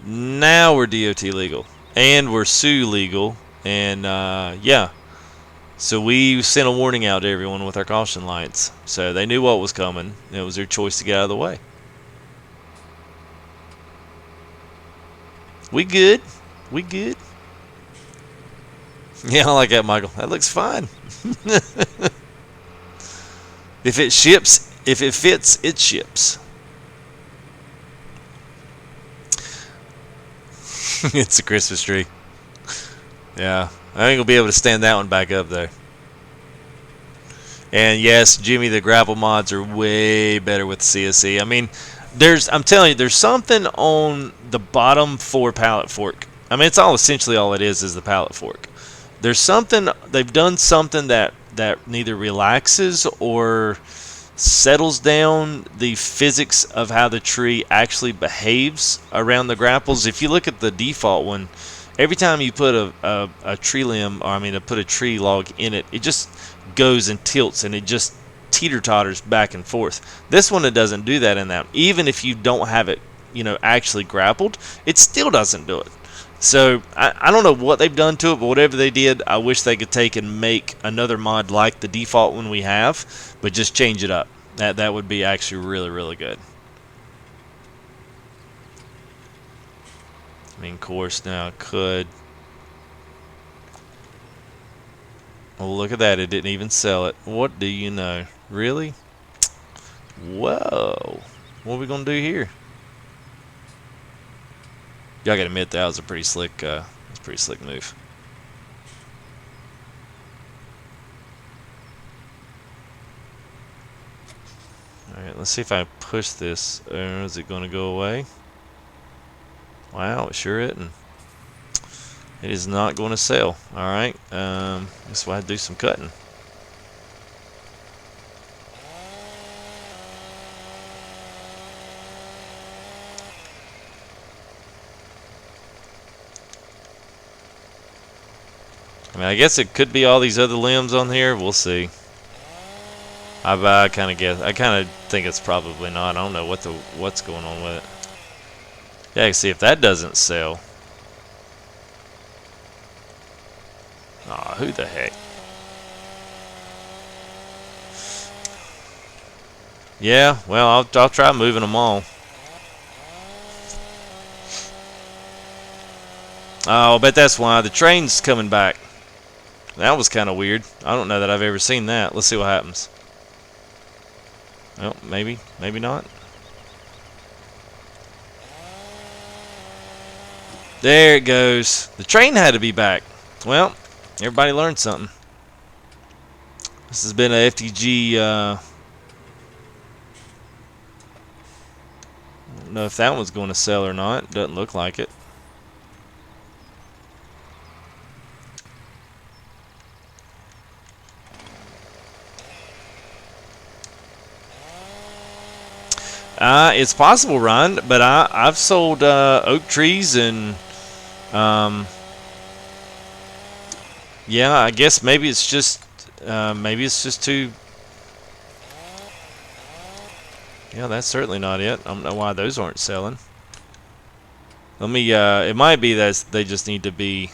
Now we're DOT legal, and we're SUE legal, and yeah. So we sent a warning out to everyone with our caution lights, so they knew what was coming. It was their choice to get out of the way. We good. We good. Yeah, I like that, Michael. That looks fine. If it ships, if it fits, it ships. It's a Christmas tree. Yeah, I ain't gonna be able to stand that one back up though. And yes, Jimmy, the grapple mods are way better with CSC. I mean, I'm telling you, there's something on the bottom 4 pallet fork. I mean, it's essentially all it is the pallet fork. There's something, they've done something that neither relaxes or settles down the physics of how the tree actually behaves around the grapples. If you look at the default one, every time you put a tree limb, or I mean, to put a tree log in it, it just goes and tilts, and it just teeter-totters back and forth. This one, it doesn't do that in that. Even if you don't have it, actually grappled, it still doesn't do it. So I don't know what they've done to it, but whatever they did, I wish they could take and make another mod like the default one we have, but just change it up. That would be actually really, really good. I mean, of course, now I could. Oh, look at that. It didn't even sell it. What do you know? Really? Whoa. What are we going to do here? Y'all got to admit that was a pretty slick, move. Alright, let's see if I push this. Is it going to go away? Wow, it sure isn't. It is not going to sell. Alright, guess we'll have to do some cutting. I mean, I guess it could be all these other limbs on here. We'll see. I kind of guess. I kind of think it's probably not. I don't know what's going on with it. Yeah, see if that doesn't sell. Aw, who the heck? Yeah, well, I'll try moving them all. Oh, I bet that's why the train's coming back. That was kind of weird. I don't know that I've ever seen that. Let's see what happens. Well, maybe not. There it goes. The train had to be back. Well, everybody learned something. This has been a FTG. I don't know if that one's going to sell or not. Doesn't look like it. It's possible, Ryan, but I've sold oak trees and yeah, I guess maybe it's just too. Yeah, that's certainly not it. I don't know why those aren't selling. Let me. It might be that they just need to be.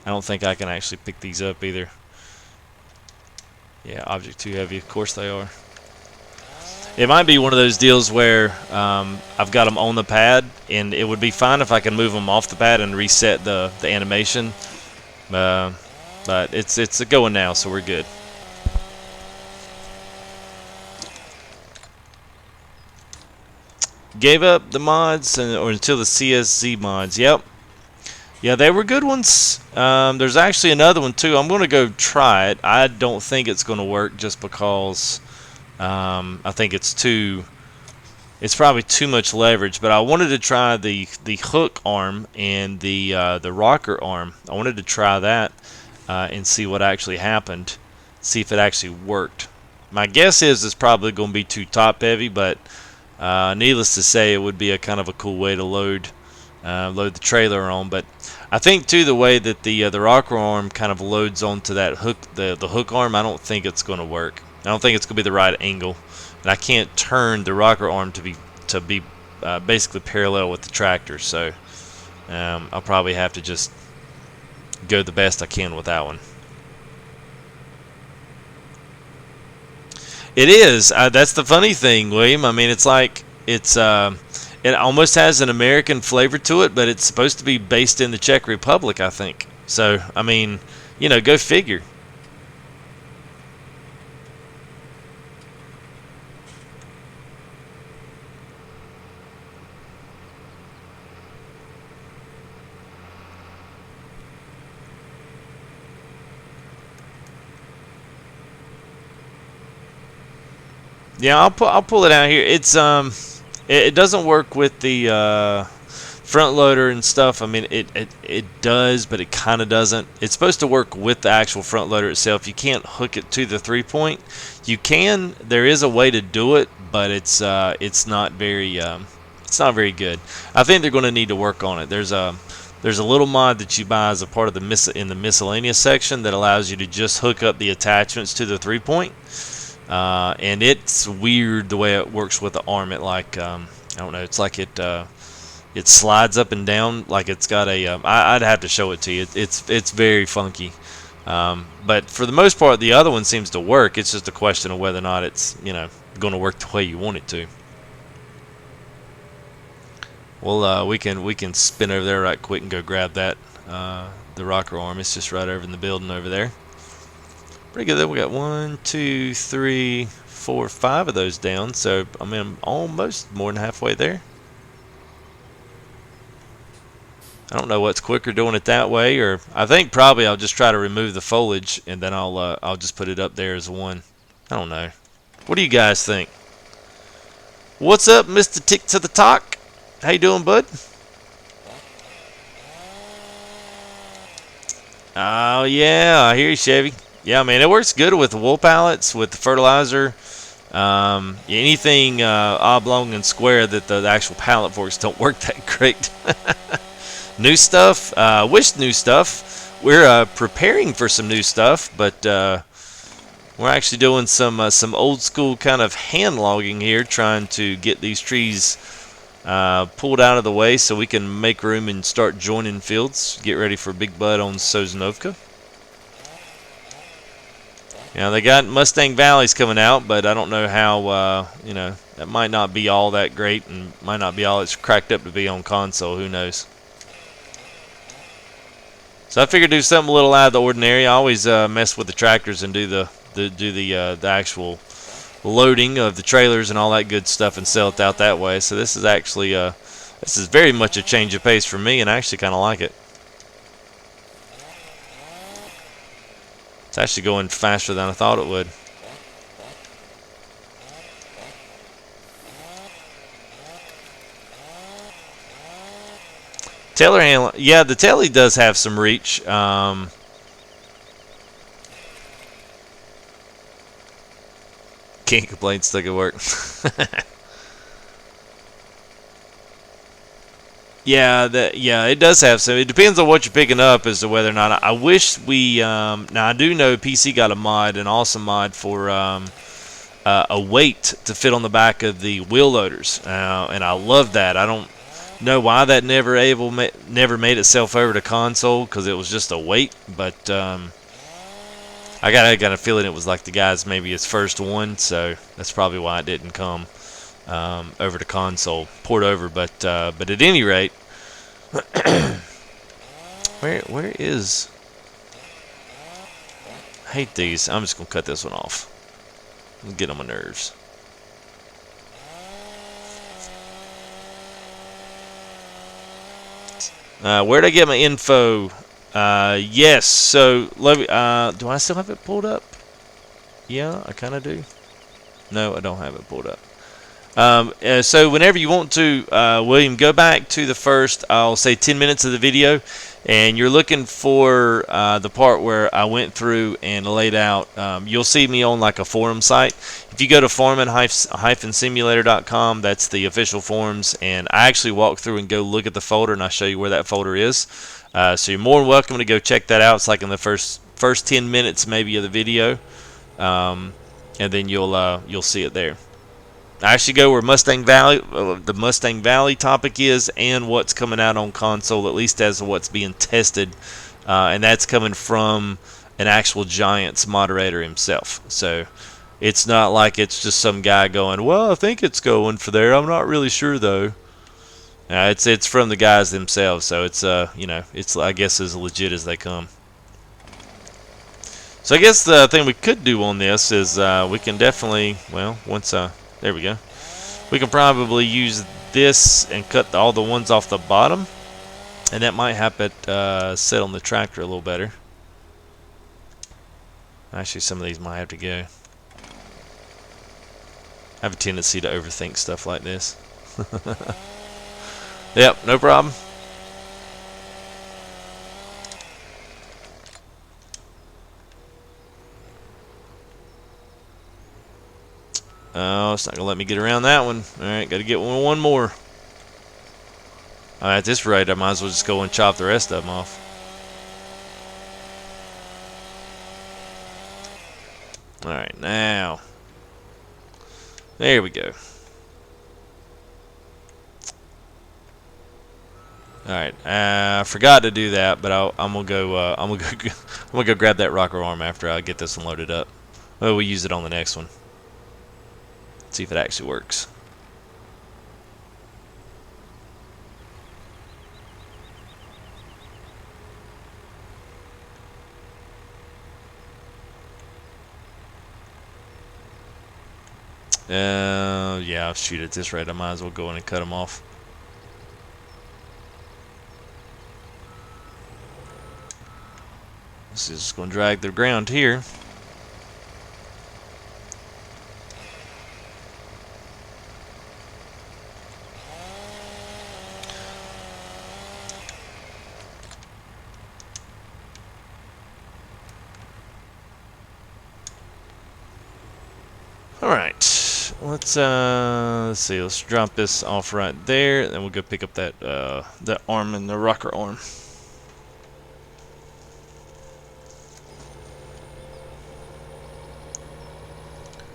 I don't think I can actually pick these up either. Yeah, object too heavy. Of course they are. It might be one of those deals where I've got them on the pad, and it would be fine if I can move them off the pad and reset the animation. But it's going now, so we're good. Gave up the mods or until the CSZ mods. Yep. Yeah, they were good ones. There's actually another one too. I'm going to go try it. I don't think it's going to work just because I think it's probably too much leverage. But I wanted to try the hook arm and the rocker arm. I wanted to try that and see what actually happened. See if it actually worked. My guess is it's probably going to be too top heavy, but needless to say, it would be a kind of a cool way to load the trailer on. But I think too the way that the rocker arm kind of loads onto that hook, the hook arm, I don't think it's going to work. I don't think it's going to be the right angle, and I can't turn the rocker arm to be basically parallel with the tractor. So I'll probably have to just go the best I can with that one. It is. That's the funny thing, William. I mean, it's like it almost has an American flavor to it, but it's supposed to be based in the Czech Republic, I think. So, I mean, go figure. Yeah, I'll pull it out here. It's it doesn't work with the front loader and stuff. I mean, it does, but it kind of doesn't. It's supposed to work with the actual front loader itself. You can't hook it to the 3-point. You can. There is a way to do it, but it's not very good. I think they're going to need to work on it. There's There's a little mod that you buy as a part of in the miscellaneous section that allows you to just hook up the attachments to the 3-point. And it's weird the way it works with the arm. It like I don't know. It's like it slides up and down like it's got a. I'd have to show it to you. It's very funky. But for the most part, the other one seems to work. It's just a question of whether or not it's going to work the way you want it to. Well, we can spin over there right quick and go grab that the rocker arm. It's just right over in the building over there. Pretty good. There we got 1, 2, 3, 4, 5 of those down. So I mean, I'm almost more than halfway there. I don't know what's quicker, doing it that way, or I think probably I'll just try to remove the foliage and then I'll just put it up there as one. I don't know. What do you guys think? What's up, Mr. Tick to the Talk? How you doing, bud? Oh yeah, I hear you, Chevy. Yeah, man, it works good with the wool pallets, with the fertilizer. Anything oblong and square that the actual pallet forks don't work that great. New stuff. Wish new stuff. We're preparing for some new stuff, but we're actually doing some old school kind of hand logging here, trying to get these trees pulled out of the way so we can make room and start joining fields. Get ready for Big Bud on Sosnovka. They got Mustang Valley's coming out, but I don't know how. That might not be all that great, and might not be all it's cracked up to be on console. Who knows? So I figured do something a little out of the ordinary. I always mess with the tractors and do the actual loading of the trailers and all that good stuff and sell it out that way. So this is actually this is very much a change of pace for me, and I actually kind of like it. It's actually going faster than I thought it would. Tailor handle, yeah, the Telly does have some reach. Can't complain, still good work. Yeah, it does have some. It depends on what you're picking up as to whether or not. I wish we. Now I do know PC got a mod, an awesome mod for a weight to fit on the back of the wheel loaders, and I love that. I don't know why that never made itself over to console, because it was just a weight. But I got a feeling it was like the guy's maybe his first one, so that's probably why it didn't come over to console, port over. But at any rate, where is? I hate these. I'm just gonna cut this one off. Get on my nerves. Where'd I get my info? Yes. So do I still have it pulled up? Yeah, I kind of do. No, I don't have it pulled up. So whenever you want to, William, go back to the first, I'll say 10 minutes of the video, and you're looking for the part where I went through and laid out. You'll see me on like a forum site. If you go to farming-simulator.com, that's the official forums, and I actually walk through and go look at the folder, and I show you where that folder is. So you're more than welcome to go check that out. It's like in the first 10 minutes maybe of the video, and then you'll see it there. I actually go where Mustang Valley, the Mustang Valley topic is, and what's coming out on console, at least as of what's being tested, and that's coming from an actual Giants moderator himself. So it's not like it's just some guy going, well, I think it's going for there. I'm not really sure though. It's from the guys themselves, so it's it's, I guess, as legit as they come. So I guess the thing we could do on this is we can definitely, well, there we go. We can probably use this and cut all the ones off the bottom, and that might help it sit on the tractor a little better. Actually, some of these might have to go. I have a tendency to overthink stuff like this. Yep, no problem. Oh, it's not going to let me get around that one. Alright, got to get one more. At this rate, I might as well just go and chop the rest of them off. Alright, now. There we go. Alright, I forgot to do that, but I'm gonna go. I'm gonna go grab that rocker arm after I get this one loaded up. Well, we'll use it on the next one. See if it actually works. Yeah, shoot, at this rate, I might as well go in and cut them off. This is just going to drag the ground here. Alright, let's see, let's drop this off right there, then we'll go pick up that arm and the rocker arm.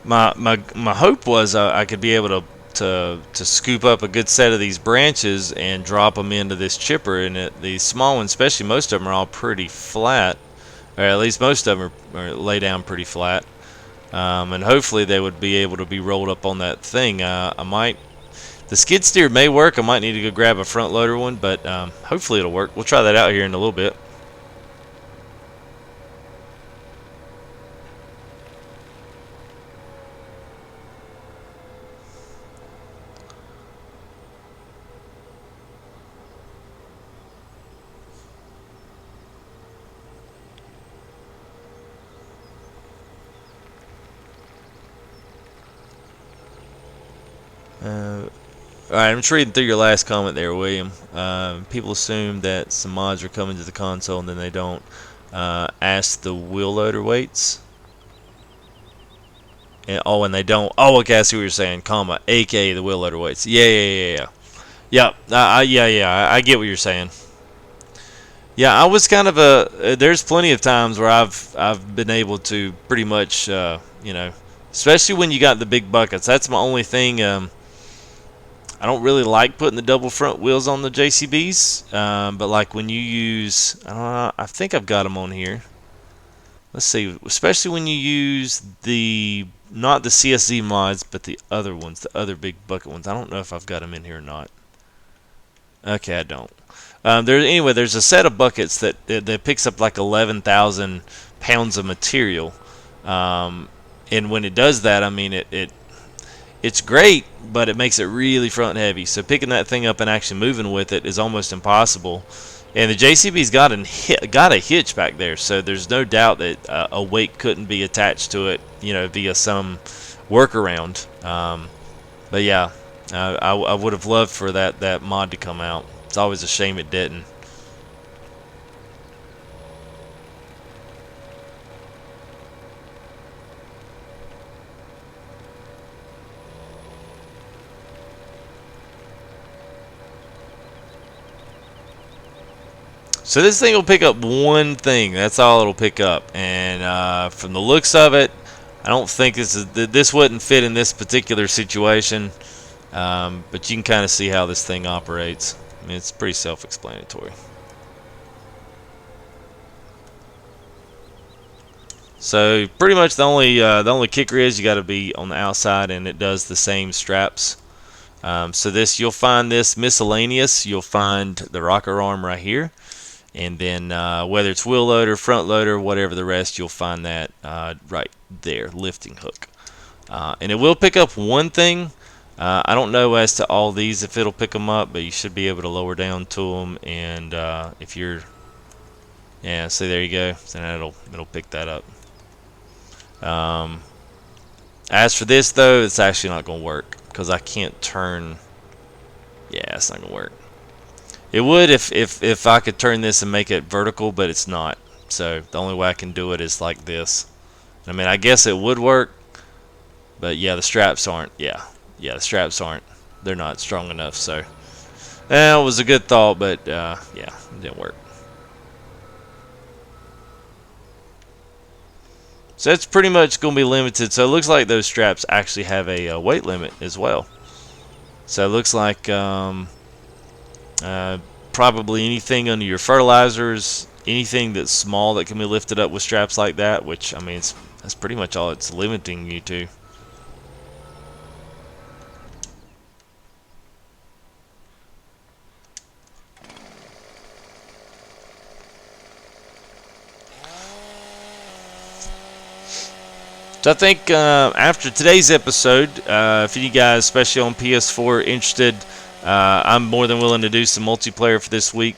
My hope was I could be able to scoop up a good set of these branches and drop them into this chipper, and these small ones, especially, most of them are all pretty flat, or at least most of them are lay down pretty flat. And hopefully they would be able to be rolled up on that thing. The skid steer may work. I might need to go grab a front loader one, but hopefully it'll work. We'll try that out here in a little bit. Alright, I'm just reading through your last comment there, William. People assume that some mods are coming to the console and then they don't. Ask the wheel loader weights. And they don't. Oh, okay, I see what you're saying. Comma, aka the wheel loader weights. Yeah. Yep. I get what you're saying. Yeah, I was kind of there's plenty of times where I've been able to pretty much, especially when you got the big buckets. That's my only thing. I don't really like putting the double front wheels on the JCBs, but like when you use, I think I've got them on here. Let's see, especially when you use not the CSZ mods, but the other ones, the other big bucket ones. I don't know if I've got them in here or not. Okay, I don't. There's a set of buckets that picks up like 11,000 pounds of material, and when it does that, I mean it's great, but it makes it really front heavy. So picking that thing up and actually moving with it is almost impossible. And the JCB's got a hitch back there, so there's no doubt that a weight couldn't be attached to it, via some workaround. But yeah, I would have loved for that mod to come out. It's always a shame it didn't. So this thing will pick up one thing. That's all it'll pick up. And from the looks of it, I don't think this wouldn't fit in this particular situation. But you can kind of see how this thing operates. I mean, it's pretty self-explanatory. So pretty much the only kicker is you got to be on the outside, and it does the same straps. So you'll find this miscellaneous. You'll find the rocker arm right here. And then whether it's wheel loader, front loader, whatever the rest, you'll find that right there, lifting hook. And it will pick up one thing. I don't know as to all these if it'll pick them up, but you should be able to lower down to them. And if you're, yeah, see, there you go. So now it'll pick that up. As for this though, it's actually not going to work because I can't turn. Yeah, it's not going to work. It would if I could turn this and make it vertical, but it's not. So the only way I can do it is like this. I mean, I guess it would work, but yeah, the straps aren't. Yeah, the straps aren't. They're not strong enough. So It was a good thought, but yeah, it didn't work. So that's pretty much going to be limited. So it looks like those straps actually have a weight limit as well. So it looks like uh, probably anything under your fertilizers, anything that's small that can be lifted up with straps like that, which, I mean, that's pretty much all it's limiting you to. So I think after today's episode, if you guys, especially on PS4, are interested, I'm more than willing to do some multiplayer for this week.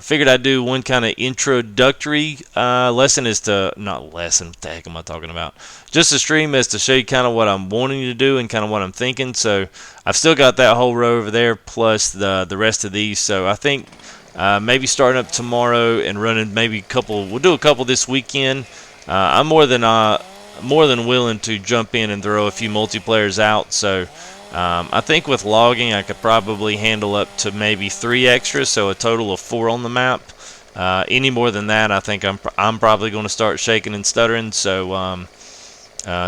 Figured I'd do one kind of introductory lesson as to, not lesson, what the heck am I talking about? Just a stream as to show you kind of what I'm wanting to do and kind of what I'm thinking. So I've still got that whole row over there plus the rest of these. So I think maybe starting up tomorrow and running maybe a couple, we'll do a couple this weekend. I'm more than willing to jump in and throw a few multiplayers out. So I think with logging, I could probably handle up to maybe 3 extras, so a total of 4 on the map. Any more than that, I think I'm probably going to start shaking and stuttering. So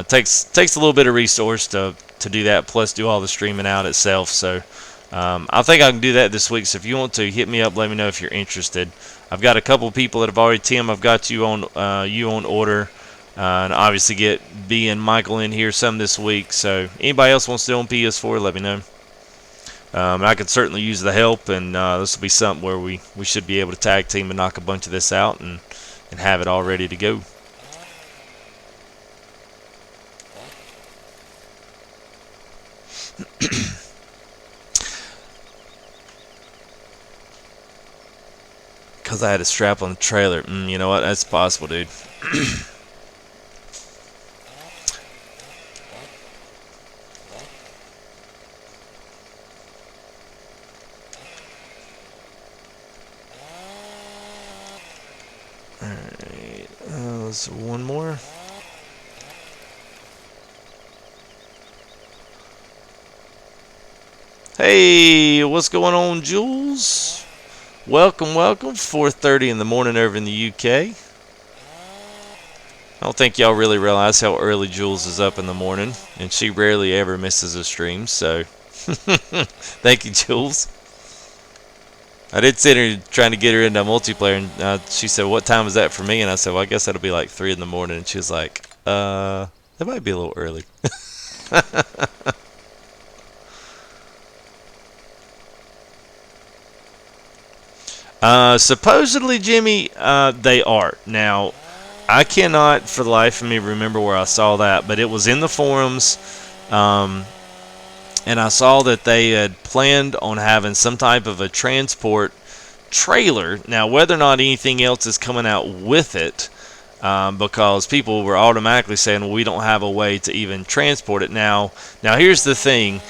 takes a little bit of resource to do that, plus do all the streaming out itself. So I think I can do that this week. So if you want to, hit me up. Let me know if you're interested. I've got a couple people that have already Tim. I've got you on order, and obviously get B and Michael in here some this week. So anybody else wants to do on PS4, let me know. I could certainly use the help, and this will be something where we should be able to tag team and knock a bunch of this out and have it all ready to go. Because I had a strap on the trailer. You know what? That's possible, dude. Alright. Let's one more. Hey, what's going on, Jules? Welcome, welcome. 4:30 in the morning over in the UK. I don't think y'all really realize how early Jules is up in the morning, and she rarely ever misses a stream, so thank you, Jules. I did sit here trying to get her into multiplayer, and she said, "What time is that for me?" And I said, "Well, I guess that'll be like 3 in the morning." And she was like, that might be a little early." Supposedly, Jimmy, they are. Now, I cannot for the life of me remember where I saw that, but it was in the forums, and I saw that they had planned on having some type of a transport trailer. Now, whether or not anything else is coming out with it, because people were automatically saying, well, we don't have a way to even transport it. Now here's the thing.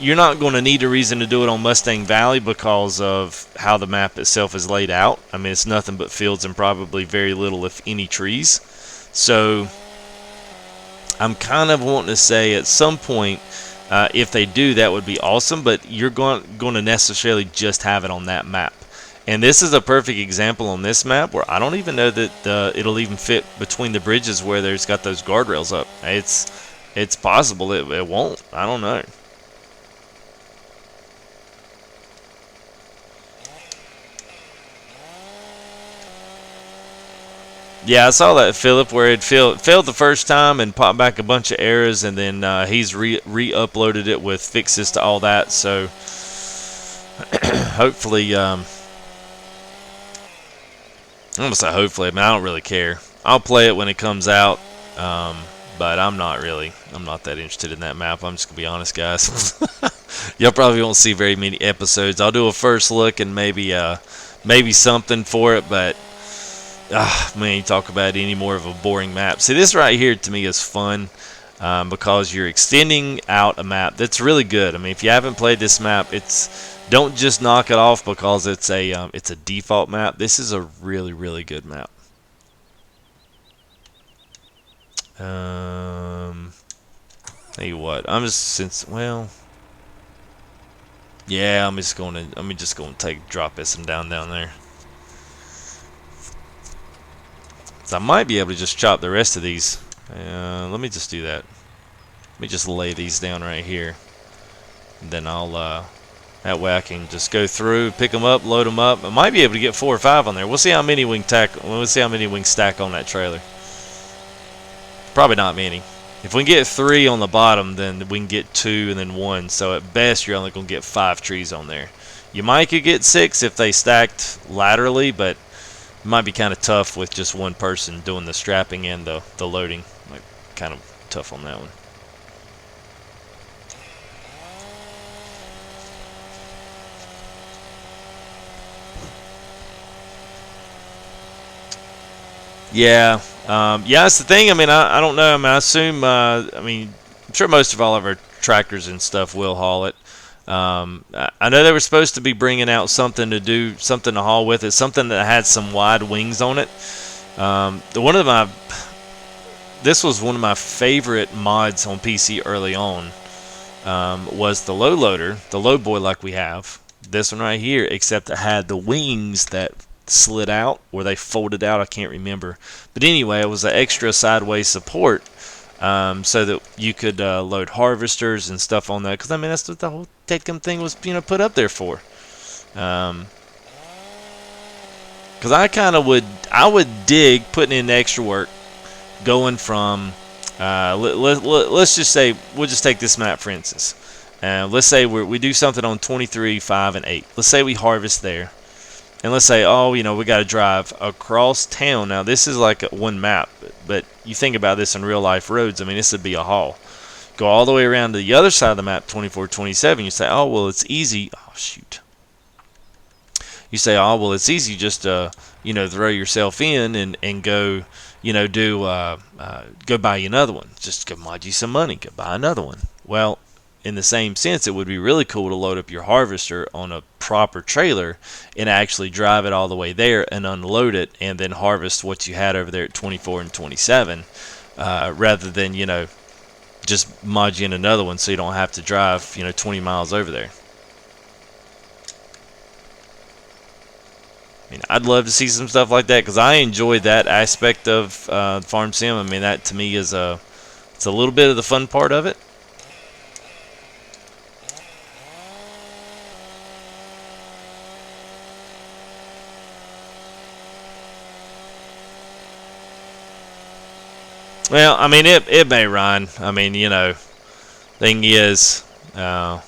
You're not going to need a reason to do it on Mustang Valley because of how the map itself is laid out. I mean, it's nothing but fields and probably very little, if any, trees. So I'm kind of wanting to say at some point, if they do, that would be awesome, but you're going to necessarily just have it on that map. And this is a perfect example on this map where I don't even know that it'll even fit between the bridges where there's got those guardrails up. It's possible it won't. I don't know. Yeah, I saw that, Philip, where it failed the first time and popped back a bunch of errors, and then he's re-uploaded it with fixes to all that. So hopefully, I'm gonna say hopefully. I mean, I don't really care. I'll play it when it comes out, but I'm not that interested in that map. I'm just gonna be honest, guys. Y'all probably won't see very many episodes. I'll do a first look and maybe something for it, but. Man, you talk about any more of a boring map. See, this right here to me is fun because you're extending out a map that's really good. I mean, if you haven't played this map, don't just knock it off because it's a default map. This is a really, really good map. Tell you what, I'm just well. Yeah, I'm just gonna drop this and down there. So I might be able to just chop the rest of these. Let me just do that. Let me just lay these down right here. And then I'll, that way I can just go through, pick them up, load them up. I might be able to get 4 or 5 on there. We'll see how many we can stack on that trailer. Probably not many. If we can get 3 on the bottom, then we can get 2 and then 1. So at best, you're only going to get 5 trees on there. You might could get 6 if they stacked laterally, but it might be kind of tough with just one person doing the strapping and the loading. Like, kind of tough on that one. Yeah, yeah, that's the thing. I mean, I don't know. I mean, I assume. I mean, I'm sure most of all of our tractors and stuff will haul it. I know they were supposed to be bringing out something to haul with it, something that had some wide wings on it. This was one of my favorite mods on PC early on. Was the low loader, the low boy like we have. This one right here, except it had the wings that slid out or they folded out. I can't remember, but anyway, it was an extra sideways support. So that you could load harvesters and stuff on that. Because I mean, that's what the whole Tecum thing was, put up there for. Because I would dig putting in the extra work, going from. Let's just say we'll just take this map for instance. Let's say we do something on 23, 5, and 8. Let's say we harvest there. And let's say, oh, we got to drive across town. Now, this is like one map, but you think about this in real life roads. I mean, this would be a haul. Go all the way around to the other side of the map, 24, 27. You say, oh, well, it's easy. Oh, shoot. You say, oh, well, it's easy just to, throw yourself in and go, go buy you another one. Just go mod you some money. Go buy another one. Well, in the same sense, it would be really cool to load up your harvester on a proper trailer and actually drive it all the way there and unload it and then harvest what you had over there at 24 and 27 rather than, just mod you in another one so you don't have to drive, 20 miles over there. I mean, I'd love to see some stuff like that because I enjoy that aspect of Farm Sim. I mean, that to me is it's a little bit of the fun part of it. Well, I mean, it may run. I mean, thing is, there's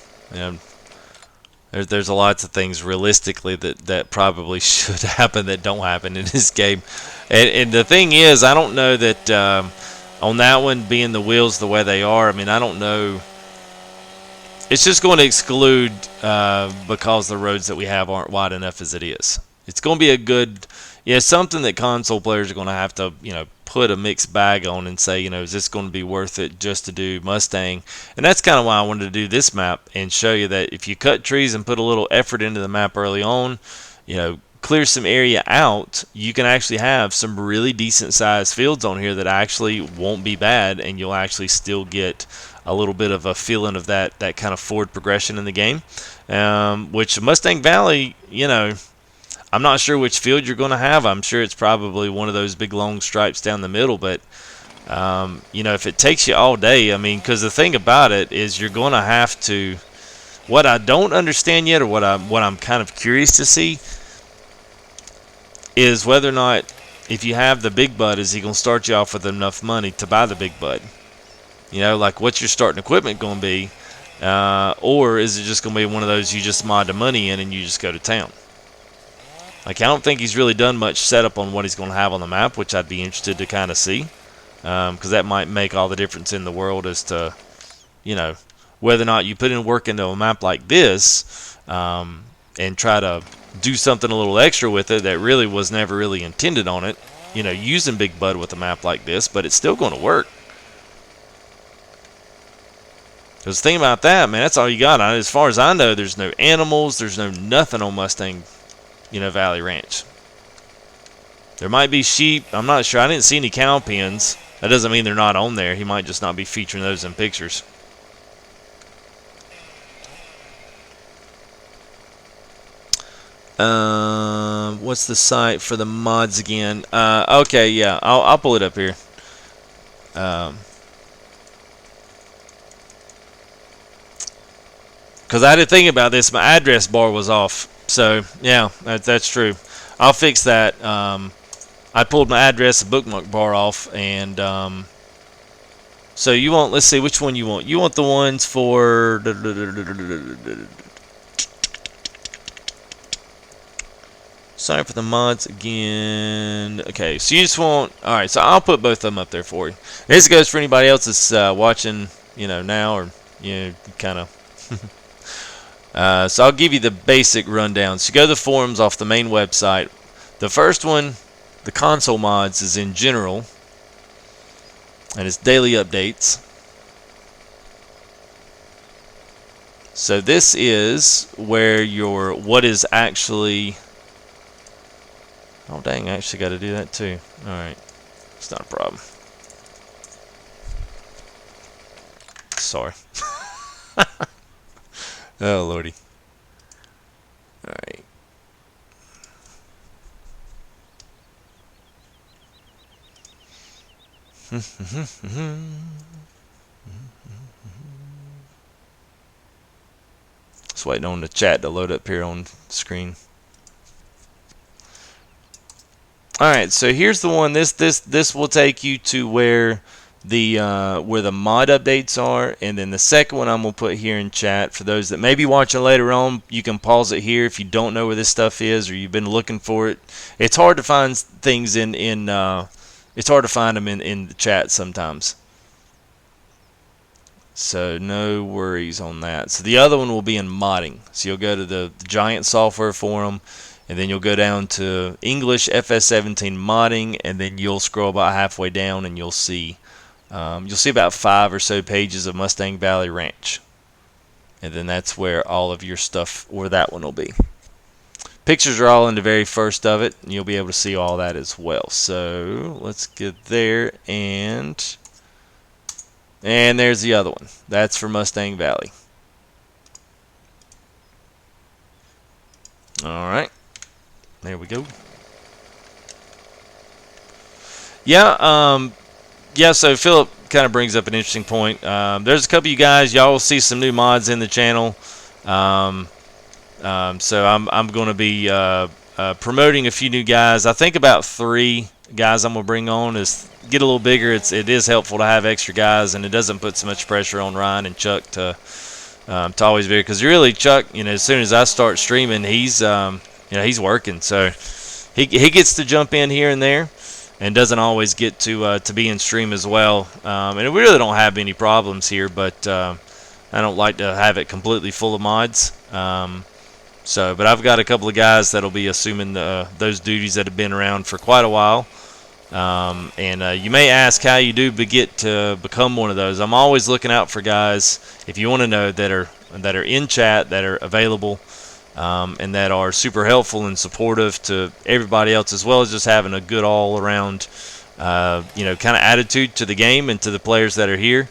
a lots of things realistically that probably should happen that don't happen in this game. And the thing is, I don't know that on that one being the wheels the way they are, I mean, I don't know. It's just going to exclude because the roads that we have aren't wide enough as it is. It's going to be a good, something that console players are going to have to, put a mixed bag on and say, is this going to be worth it just to do Mustang? And that's kind of why I wanted to do this map and show you that if you cut trees and put a little effort into the map early on, clear some area out, you can actually have some really decent sized fields on here that actually won't be bad, and you'll actually still get a little bit of a feeling of that kind of forward progression in the game. Which Mustang Valley, I'm not sure which field you're going to have. I'm sure it's probably one of those big long stripes down the middle. But, if it takes you all day, I mean, because the thing about it is you're going to have to, what I don't understand yet or what I'm kind of curious to see is whether or not if you have the big bud, is he going to start you off with enough money to buy the big bud? Like what's your starting equipment going to be? Or is it just going to be one of those you just mod the money in and you just go to town? Like, I don't think he's really done much setup on what he's going to have on the map, which I'd be interested to kind of see. Because that might make all the difference in the world as to, whether or not you put in work into a map like this and try to do something a little extra with it that really was never really intended on it. Using Big Bud with a map like this, but it's still going to work. Because the thing about that, man, that's all you got. As far as I know, there's no animals, there's no nothing on Mustang Valley Ranch. There might be sheep. I'm not sure. I didn't see any cow pens. That doesn't mean they're not on there. He might just not be featuring those in pictures. What's the site for the mods again? Okay, yeah, I'll pull it up here. Because I didn't think about this, my address bar was off. So yeah, that's true. I'll fix that. I pulled my address and bookmark bar off, and so you want, let's see, which one you want. You want the ones for sign up for the mods again. Okay, so you just want, alright, so I'll put both of them up there for you. This goes for anybody else that's watching, you know, now, or, you know, kind of. So I'll give you the basic rundown. So you go to the forums off the main website. The first one, the console mods, is in general, and it's daily updates. So this is where your what is actually. Oh dang! I actually got to do that too. All right, it's not a problem. Sorry. Oh lordy. All right. Just waiting on the chat to load up here on screen. Alright, so here's the one. This will take you to where the mod updates are, and then the second one I'm gonna put here in chat for those that may be watching later on. You can pause it here if you don't know where this stuff is or you've been looking for it. It's hard to find things it's hard to find them in the chat sometimes. So no worries on that. So the other one will be in modding. So you'll go to the Giant Software forum, and then you'll go down to English FS17 modding, and then you'll scroll about halfway down, and you'll see about 5 or so pages of Mustang Valley Ranch, and then that's where all of your stuff, or that one will be. Pictures are all in the very first of it, and you'll be able to see all that as well. So let's get there, and there's the other one. That's for Mustang Valley. Alright. There we go. Yeah, yeah, so Philip kind of brings up an interesting point. There's a couple of you guys, y'all will see some new mods in the channel. So I'm going to be promoting a few new guys. I think about 3 guys I'm going to bring on. Is get a little bigger. It is helpful to have extra guys, and it doesn't put so much pressure on Ryan and Chuck to always be, because really Chuck, you know, as soon as I start streaming, he's he's working, so he gets to jump in here and there, and doesn't always get to be in stream as well. And we really don't have any problems here, but I don't like to have it completely full of mods. But I've got a couple of guys that'll be assuming those duties that have been around for quite a while. You may ask how you do get to become one of those. I'm always looking out for guys, if you want to know, that are in chat, that are available, and that are super helpful and supportive to everybody else, as well as just having a good all-around, kind of attitude to the game and to the players that are here.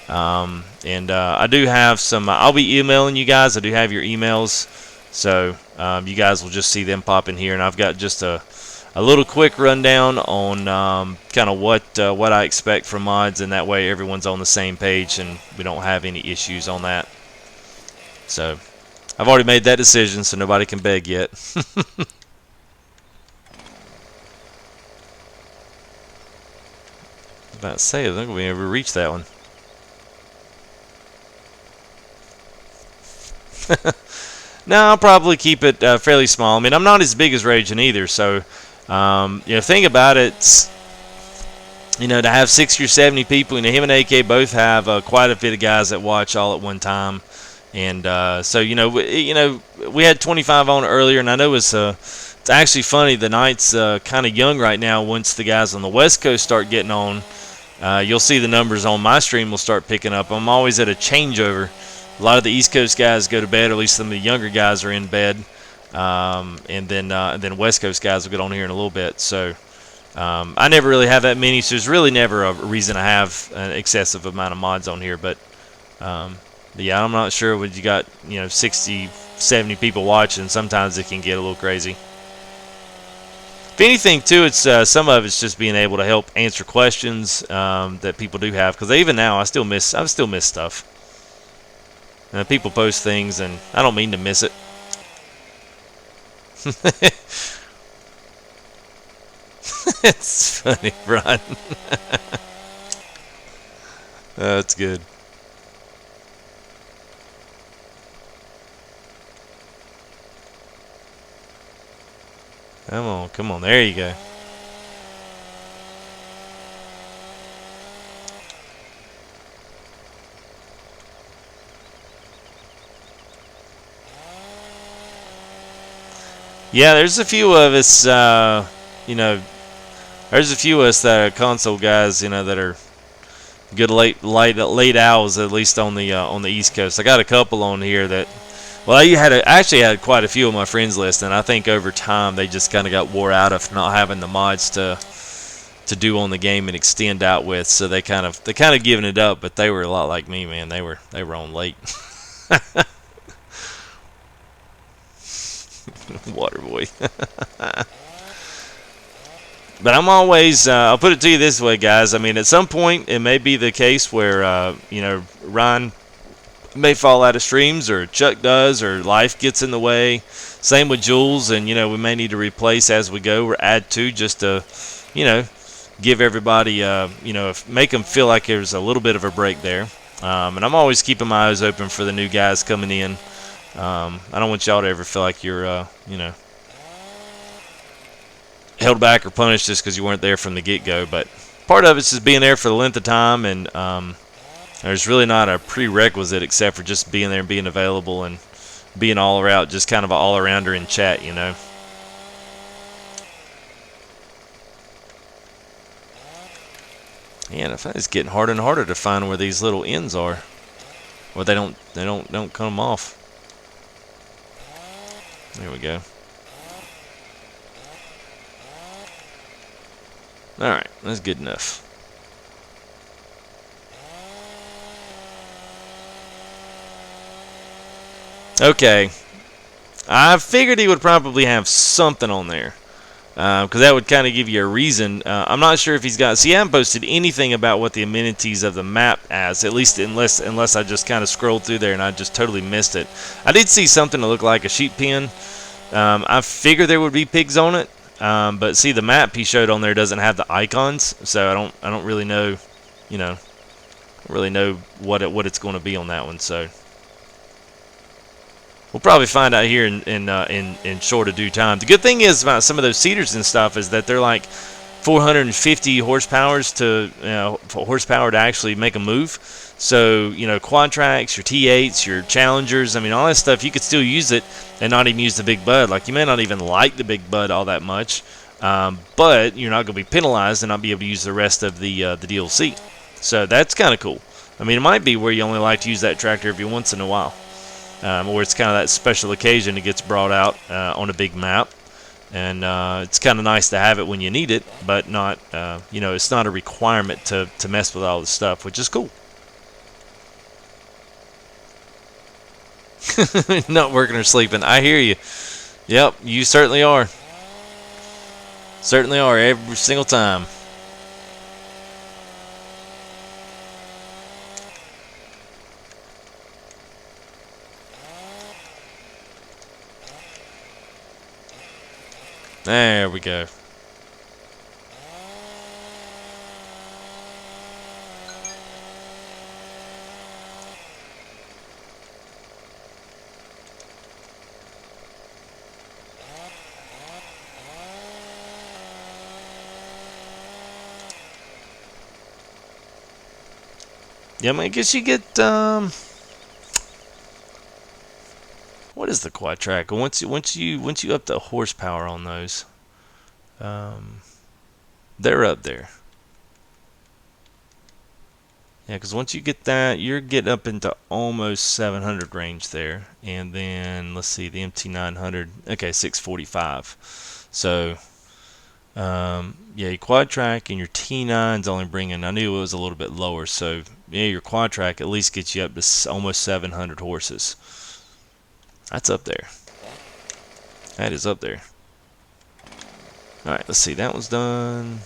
I do have some. I'll be emailing you guys. I do have your emails, so you guys will just see them pop in here, and I've got just a little quick rundown on kind of what I expect from mods, and that way everyone's on the same page and we don't have any issues on that. So I've already made that decision, so nobody can beg yet. About to say, I don't think we ever reached that one. No, I'll probably keep it fairly small. I mean, I'm not as big as Raging either, so think about it. To have 60 or 70 people, him and AK both have quite a bit of guys that watch all at one time, and we had 25 on earlier, and I know it's actually funny. The night's kind of young right now. Once the guys on the West Coast start getting on, you'll see the numbers on my stream will start picking up. I'm always at a changeover. A lot of the East Coast guys go to bed, or at least some of the younger guys are in bed, and then West Coast guys will get on here in a little bit. So I never really have that many, so there's really never a reason to have an excessive amount of mods on here. But yeah, I'm not sure what you got, 60, 70 people watching, sometimes it can get a little crazy. If anything, too, it's some of it's just being able to help answer questions that people do have. Because even now, I still miss stuff. People post things, and I don't mean to miss it. It's funny, Ron. That's good. Come on, there you go. Yeah, there's a few of us, you know, there's a few of us that are console guys, you know, that are good late owls, at least on the East Coast. I got a couple on here that, well, I actually had quite a few on my friends list, and I think over time they just kind of got wore out of not having the mods to do on the game and extend out with. So they kind of given it up, but they were a lot like me, man. They were on late. Waterboy. But I'm always, I'll put it to you this way, guys. I mean, at some point, it may be the case where, you know, Ryan may fall out of streams, or Chuck does, or life gets in the way. Same with Jules, and, you know, we may need to replace as we go or add to, just to, you know, give everybody, you know, make them feel like there's a little bit of a break there. And I'm always keeping my eyes open for the new guys coming in. I don't want y'all to ever feel like you're, you know, held back or punished just because you weren't there from the get-go. But part of it's just being there for the length of time, and there's really not a prerequisite except for just being there and being available and being all around, just kind of an all-arounder in chat, you know. And I find it's getting harder and harder to find where these little ends are, where they don't come off. There we go. Alright, that's good enough. Okay. I figured he would probably have something on there, because that would kind of give you a reason. I'm not sure if he's got... See, I haven't posted anything about what the amenities of the map as, at least unless I just kind of scrolled through there and I just totally missed it. I did see something that looked like a sheep pen. I figured there would be pigs on it. But see, the map he showed on there doesn't have the icons, so I don't really know, you know, what it's going to be on that one. So we'll probably find out here in short of due time. The good thing is about some of those cedars and stuff is that they're like 450 horsepower to actually make a move. So, you know, quad tracks, your T8s, your Challengers, I mean, all that stuff, you could still use it and not even use the big bud. Like, you may not even like the big bud all that much, but you're not going to be penalized and not be able to use the rest of the DLC. So that's kind of cool. I mean, it might be where you only like to use that tractor every once in a while, or it's kind of that special occasion it gets brought out on a big map. And it's kind of nice to have it when you need it, but not, you know, it's not a requirement to mess with all this stuff, which is cool. Not working or sleeping. I hear you. Yep, you certainly are. Certainly are every single time. There we go. Yeah, I guess you get, what is the quad track? Once you up the horsepower on those, they're up there. Yeah, because once you get that, you're getting up into almost 700 range there. And then, let's see, the MT900, okay, 645. So, yeah, your quad track and your T9's only bringing, I knew it was a little bit lower, so yeah, your quad track at least gets you up to almost 700 horses. That's up there. That is up there. Alright, let's see. That one's done.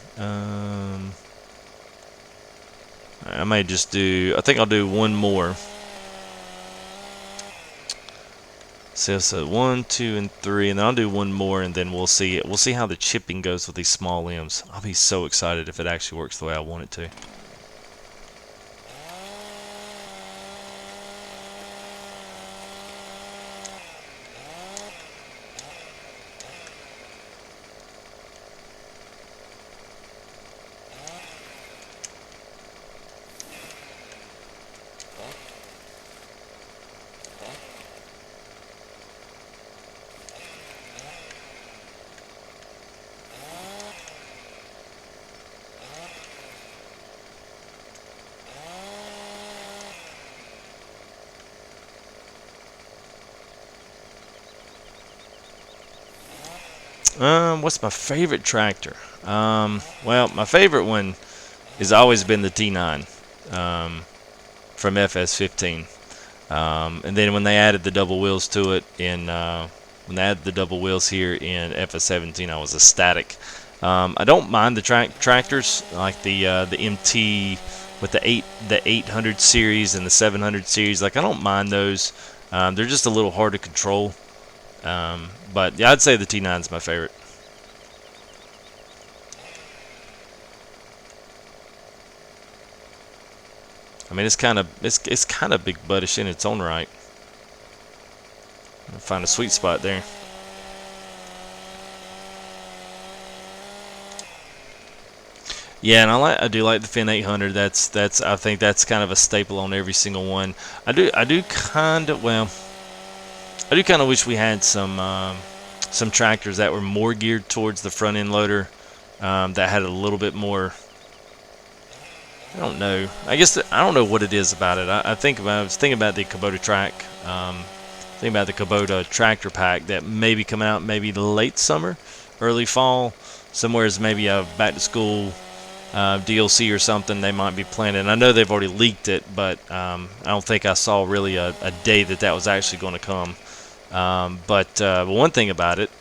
I may just do... I think I'll do one more. So 1, 2, and 3, and then I'll do one more, and then we'll see. We'll see how the chipping goes with these small limbs. I'll be so excited if it actually works the way I want it to. What's my favorite tractor? Well, my favorite one has always been the T9 from FS17. And then when they added the double wheels to it when they added the double wheels here in FS17, I was ecstatic. I don't mind the tractors like the MT with the 800 series and the 700 series. Like, I don't mind those. They're just a little hard to control. But yeah, I'd say the T9 is my favorite. I mean, it's kind of big buttish in its own right. I'll find a sweet spot there. Yeah, and I do like the Fin 800. I think that's kind of a staple on every single one. I do kind of wish we had some tractors that were more geared towards the front end loader, that had a little bit more. I don't know. I guess I don't know what it is about it. I was thinking about the Kubota thinking about the Kubota tractor pack that may be coming out maybe late summer, early fall, somewhere as maybe a back to school DLC or something they might be planning. I know they've already leaked it, but I don't think I saw really a day that was actually going to come. But one thing about it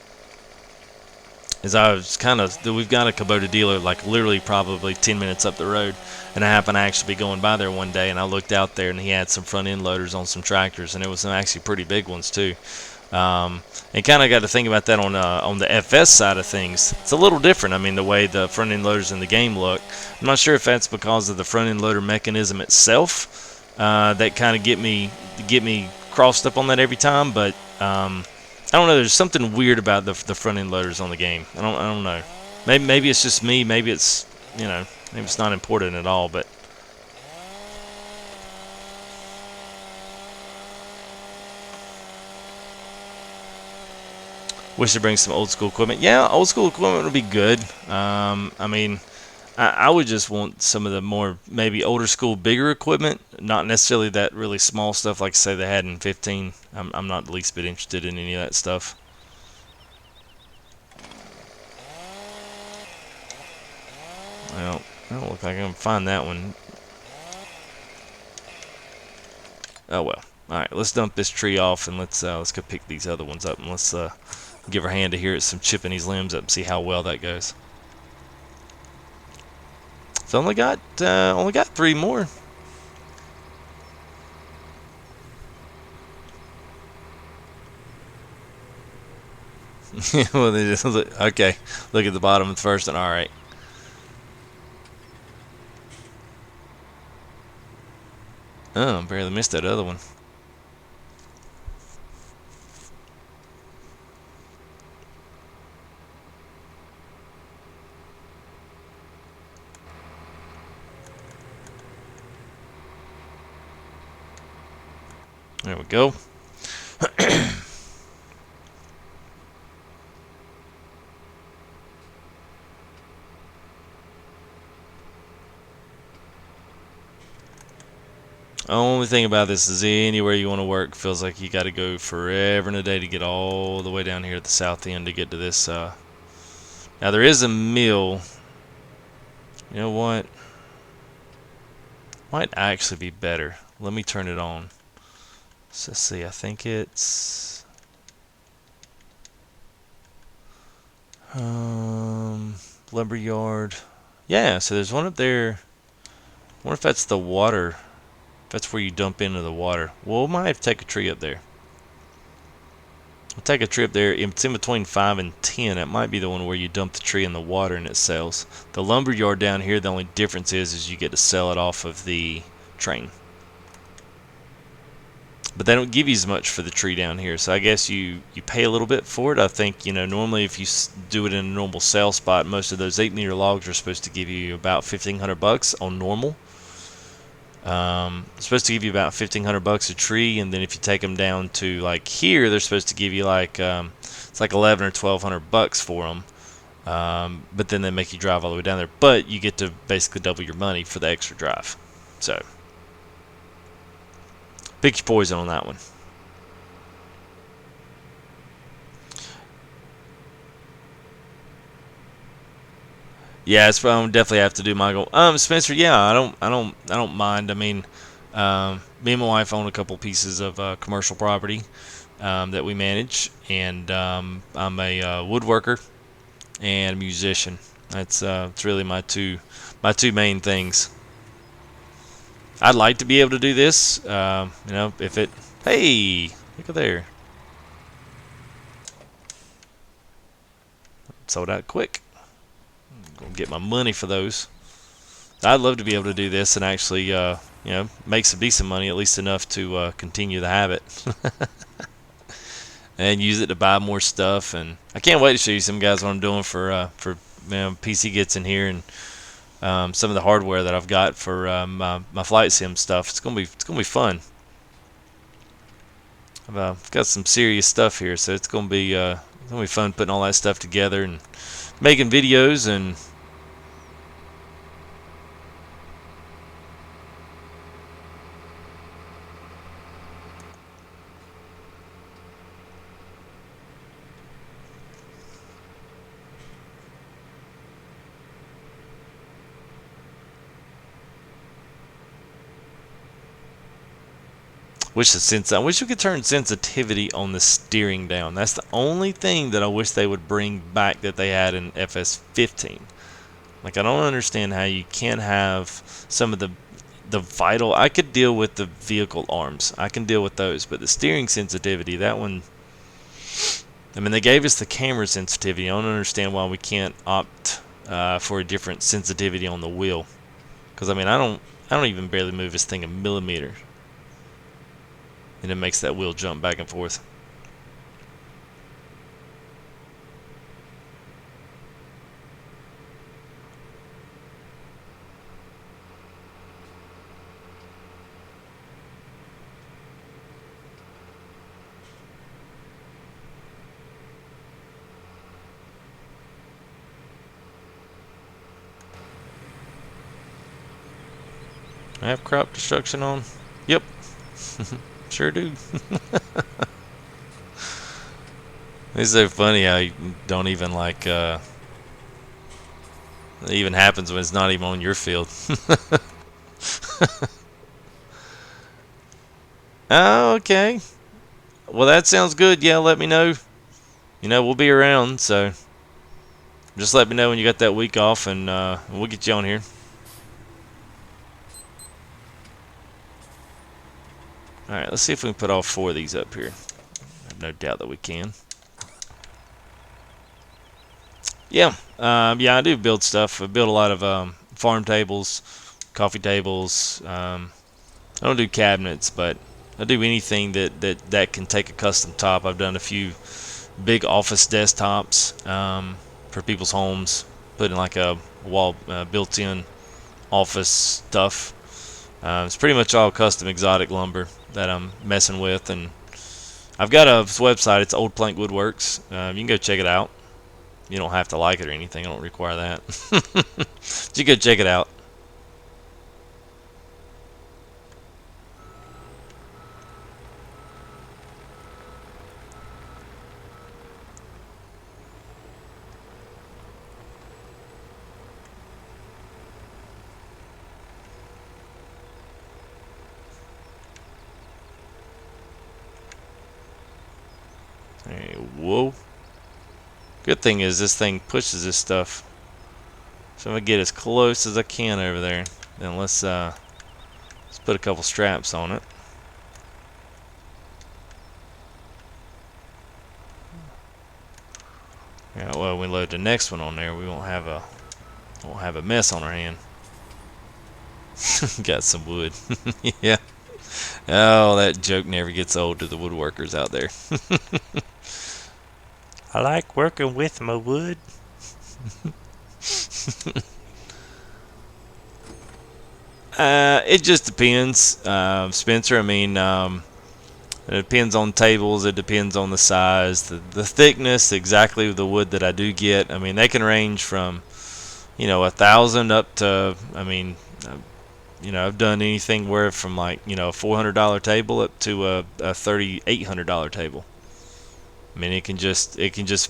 is we've got a Kubota dealer like literally probably 10 minutes up the road, and I happened to actually be going by there one day, and I looked out there and he had some front end loaders on some tractors, and it was some actually pretty big ones too. And kind of got to think about that on the FS side of things. It's a little different. I mean, the way the front end loaders in the game look. I'm not sure if that's because of the front end loader mechanism itself that kind of get me crossed up on that every time, but I don't know. There's something weird about the front end loaders on the game. I don't know. Maybe it's just me. Maybe it's maybe it's not important at all. But wish to bring some old school equipment. Yeah, old school equipment would be good. I mean, I would just want some of the more maybe older school, bigger equipment. Not necessarily that really small stuff like say they had in 15. I'm not the least bit interested in any of that stuff. Well, I don't look like I can find that one. Oh well. All right, let's dump this tree off and let's go pick these other ones up, and let's give our hand to here at some chipping these limbs up and see how well that goes. So only got 3 more. Well, they just okay. Look at the bottom of the first one. All right. Oh, barely missed that other one. There we go. Only thing about this is anywhere you want to work feels like you got to go forever and a day to get all the way down here at the south end to get to this. Now there is a mill. You know what? Might actually be better. Let me turn it on. So let's see. I think it's Lumberyard. Yeah, so there's one up there. I wonder if that's the water. If that's where you dump into the water. Well, we might have to take a tree up there. We'll take a tree up there. It's in between 5 and 10. It might be the one where you dump the tree in the water and it sells. The lumberyard down here, the only difference is you get to sell it off of the train. But they don't give you as much for the tree down here, so I guess you pay a little bit for it. I think, normally if you do it in a normal sale spot, most of those 8-meter logs are supposed to give you about $1,500 on normal. Supposed to give you about $1,500 a tree, and then if you take them down to like here, they're supposed to give you like it's like 11 or 1,200 bucks for them. But then they make you drive all the way down there, but you get to basically double your money for the extra drive. So pick your poison on that one. Yeah, it's probably definitely have to do my goal. Spencer, yeah, I don't mind. I mean, me and my wife own a couple pieces of commercial property that we manage, and I'm a woodworker and a musician. That's it's really my two main things. I'd like to be able to do this. If it. Hey, look at there. Sold out quick. Gonna get my money for those. I'd love to be able to do this and actually, make some decent money, at least enough to continue the habit, and use it to buy more stuff. And I can't wait to show you some guys what I'm doing for PC gets in here, and some of the hardware that I've got for my flight sim stuff. It's gonna be fun. I've got some serious stuff here, so it's gonna be fun putting all that stuff together and making videos and. I wish we could turn sensitivity on the steering down. That's the only thing that I wish they would bring back that they had in FS15. Like, I don't understand how you can't have some of the vital. I could deal with the vehicle arms. I can deal with those, but the steering sensitivity, that one. I mean, they gave us the camera sensitivity. I don't understand why we can't opt for a different sensitivity on the wheel. Because I mean, I don't even barely move this thing a millimeter, and it makes that wheel jump back and forth. I have crop destruction on? Yep. Sure do. It's so funny how you don't even like it even happens when it's not even on your field. Oh, okay. Well, that sounds good. Yeah, let me know. We'll be around, so just let me know when you got that week off, and we'll get you on here. Alright, let's see if we can put all 4 of these up here. I have no doubt that we can. Yeah, I do build stuff. I build a lot of farm tables, coffee tables. I don't do cabinets, but I do anything that can take a custom top. I've done a few big office desktops for people's homes, putting like a wall built-in office stuff. It's pretty much all custom exotic lumber that I'm messing with, and I've got a website. It's Old Plank Woodworks. You can go check it out. You don't have to like it or anything. I don't require that. But you go check it out. Hey, whoa. Good thing is this thing pushes this stuff. So I'm gonna get as close as I can over there. Then let's put a couple straps on it. Yeah, well, when we load the next one on there, we won't have a mess on our hand. Got some wood. Yeah. Oh, that joke never gets old to the woodworkers out there. I like working with my wood. It just depends, Spencer. I mean, it depends on tables. It depends on the size, the thickness, exactly of the wood that I do get. I mean, they can range from, 1,000 up to, I mean, I've done anything where from like, a $400 table up to a $3,800 table. I mean, it can just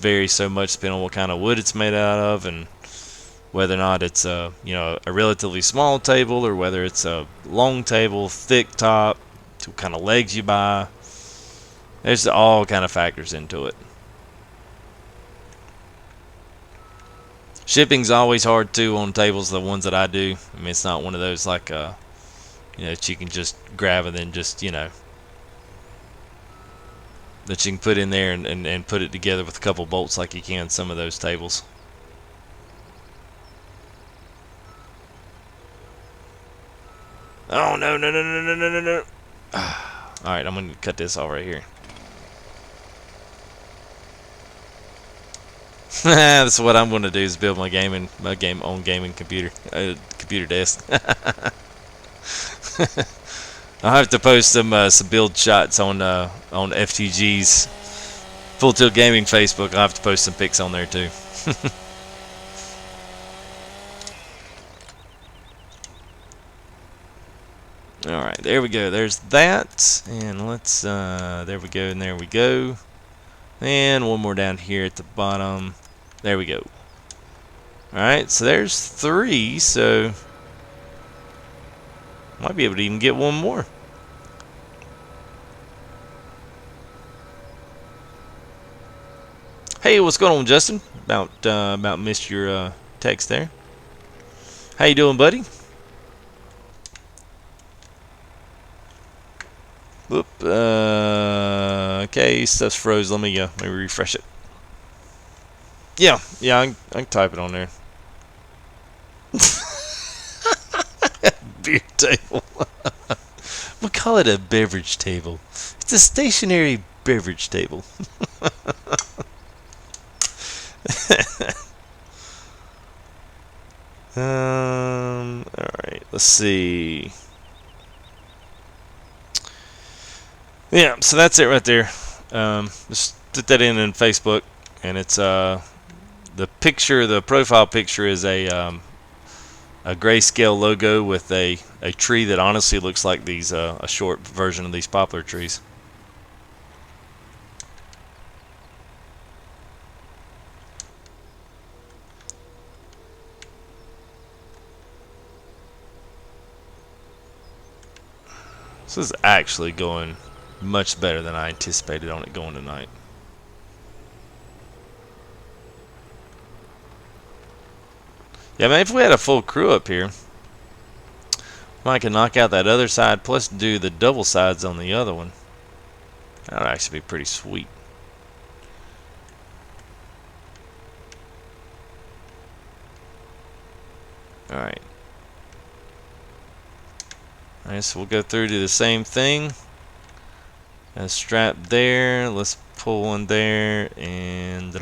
vary so much depending on what kind of wood it's made out of, and whether or not it's a relatively small table, or whether it's a long table, thick top, what kind of legs you buy. There's all kind of factors into it. Shipping's always hard too on tables, the ones that I do. I mean, it's not one of those like that you can just grab and then just that you can put in there and put it together with a couple bolts like you can some of those tables. Oh no no no no no no no no! All right, I'm gonna cut this off right here. That's what I'm gonna do, is build my own gaming computer desk. I'll have to post some build shots on FTG's Full Tilt Gaming Facebook. I'll have to post some pics on there too. Alright, there we go. There's that. And let's, there we go, and there we go. And one more down here at the bottom. There we go. Alright, so there's 3, so might be able to even get one more. Hey, what's going on, Justin? About missed your text there. How you doing, buddy? Whoop. Okay, stuff's froze. Let me refresh it. Yeah, I can type it on there. Beer table. We'll call it a beverage table. It's a stationary beverage table. Alright, let's see. Yeah, so that's it right there. Just put that in Facebook, and it's the picture, the profile picture is a grayscale logo with a tree that honestly looks like these a short version of these poplar trees. This is actually going much better than I anticipated on it going tonight. Yeah, man, if we had a full crew up here, I could knock out that other side plus do the double sides on the other one. That would actually be pretty sweet. Alright. Alright, so we'll go through to the same thing. A strap there. Let's pull one there, and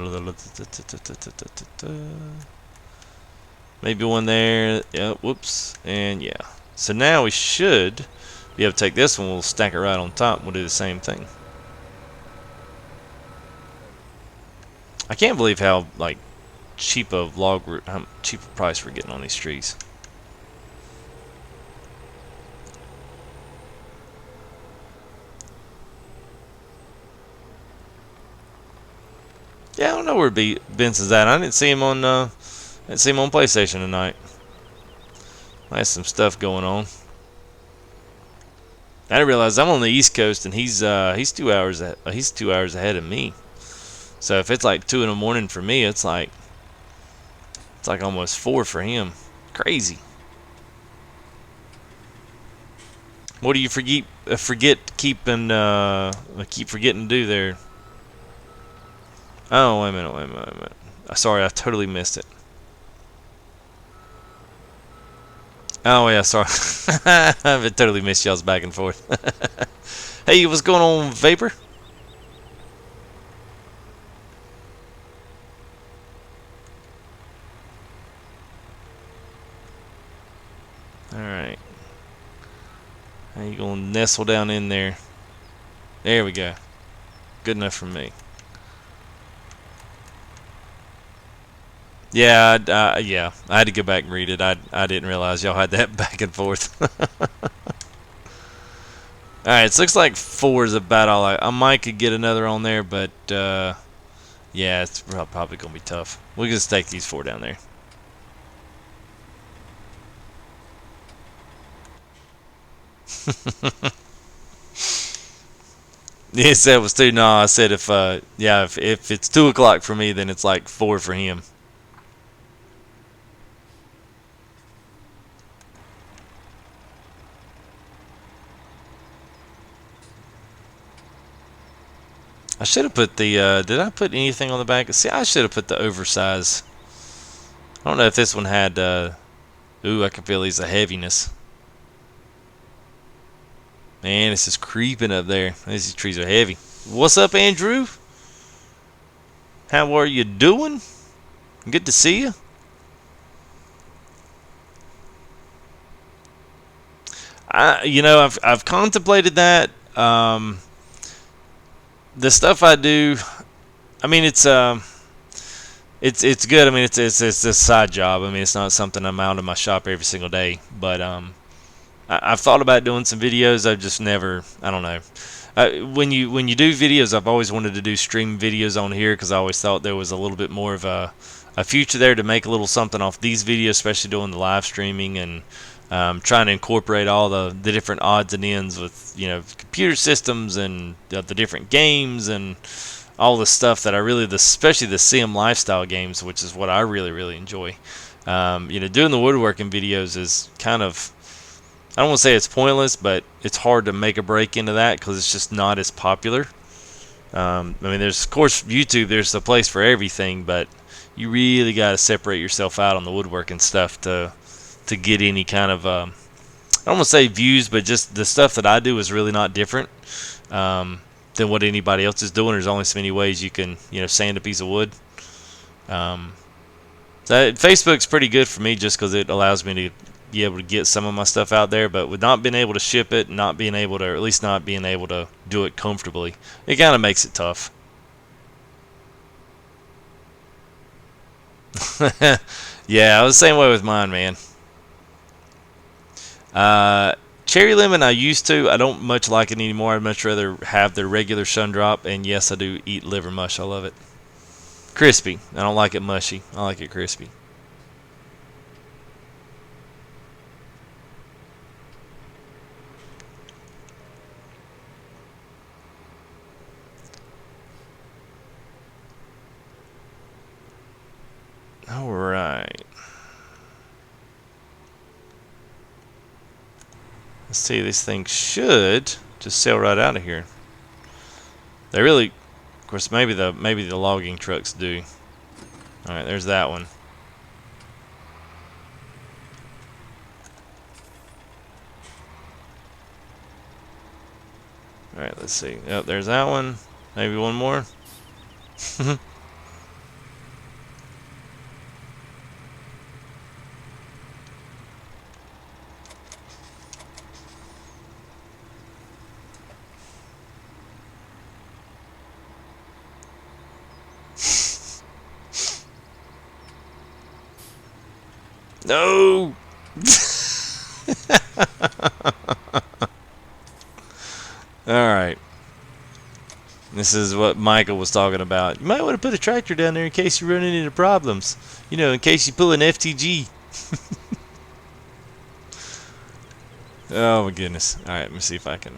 maybe one there. Yep, whoops. And yeah. So now we should be able to take this one. We'll stack it right on top. We'll do the same thing. I can't believe how cheap of how cheap a price we're getting on these trees. Yeah, I don't know where Vince is at. I didn't see him on PlayStation tonight. There's some stuff going on. I didn't realize I'm on the East Coast and he's 2 hours ahead of me. So if it's like 2 in the morning for me, it's like almost 4 for him. Crazy. What do you keep forgetting to do there? Oh, wait a minute, wait a minute, wait a minute. Sorry, I totally missed it. Oh yeah, sorry. I totally missed y'all's back and forth. Hey, what's going on, Vapor? Alright. How you gonna nestle down in there? There we go. Good enough for me. Yeah, yeah. I had to go back and read it. I didn't realize y'all had that back and forth. Alright, so it looks like 4 is about all I might could get another on there, but yeah, it's probably gonna be tough. We'll just take these 4 down there. He said it was 2. No, I said if yeah, if it's 2 o'clock for me, then it's like 4 for him. I should have put the, did I put anything on the back? See, I should have put the oversize. I don't know if this one had, ooh, I can feel these the heaviness. Man, it's just creeping up there. These trees are heavy. What's up, Andrew? How are you doing? Good to see you. I've contemplated that. The stuff I do, I mean, it's good. I mean, it's a side job. I mean, it's not something I'm out in my shop every single day. But I've thought about doing some videos. I've just never. I don't know. When you do videos, I've always wanted to do stream videos on here because I always thought there was a little bit more of a future there to make a little something off these videos, especially doing the live streaming and trying to incorporate all the different odds and ends with computer systems and the different games and all the stuff that I really, especially the sim lifestyle games, which is what I really enjoy. Doing the woodworking videos is kind of, I don't want to say it's pointless, but it's hard to make a break into that because it's just not as popular. I mean, there's, of course, YouTube, there's a place for everything, but you really got to separate yourself out on the woodworking stuff to get any kind of, I don't want to say views, but just the stuff that I do is really not different than what anybody else is doing. There's only so many ways you can, sand a piece of wood. So Facebook's pretty good for me just because it allows me to be able to get some of my stuff out there, but with not being able to ship it, not being able to, or at least not being able to do it comfortably, it kind of makes it tough. Yeah, I was the same way with mine, man. Cherry lemon I used to. I don't much like it anymore. I'd much rather have the regular sun drop, and yes, I do eat liver mush. I love it. Crispy. I don't like it mushy. I like it crispy. Alright. Let's see, this thing should just sail right out of here. They really, of course, maybe the logging trucks do. Alright, there's that one. Alright, let's see. Yep, there's that one. Maybe one more. No! Alright. This is what Michael was talking about. You might want to put a tractor down there in case you run into problems. In case you pull an FTG. Oh my goodness. Alright, let me see if I can.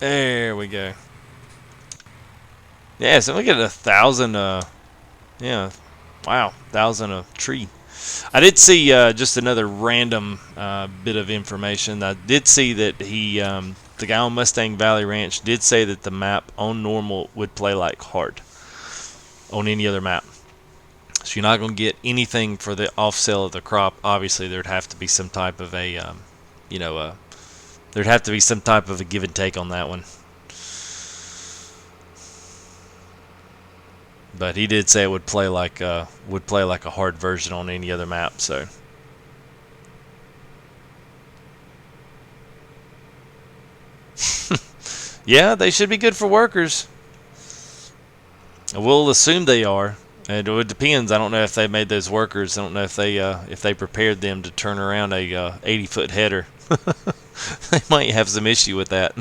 There we go. Yeah, so we get 1,000. Yeah, wow, 1,000 a tree. I did see just another random bit of information. I did see that the guy on Mustang Valley Ranch, did say that the map on normal would play like hard on any other map. So you're not going to get anything for the off sale of the crop. Obviously, there'd have to be some type of a, you know, there'd have to be some type of a give and take on that one. But he did say it would play like a hard version on any other map. So. Yeah, they should be good for workers. We'll assume they are. It depends. I don't know if they made those workers. I don't know if they prepared them to turn around a 80-foot header. They might have some issue with that.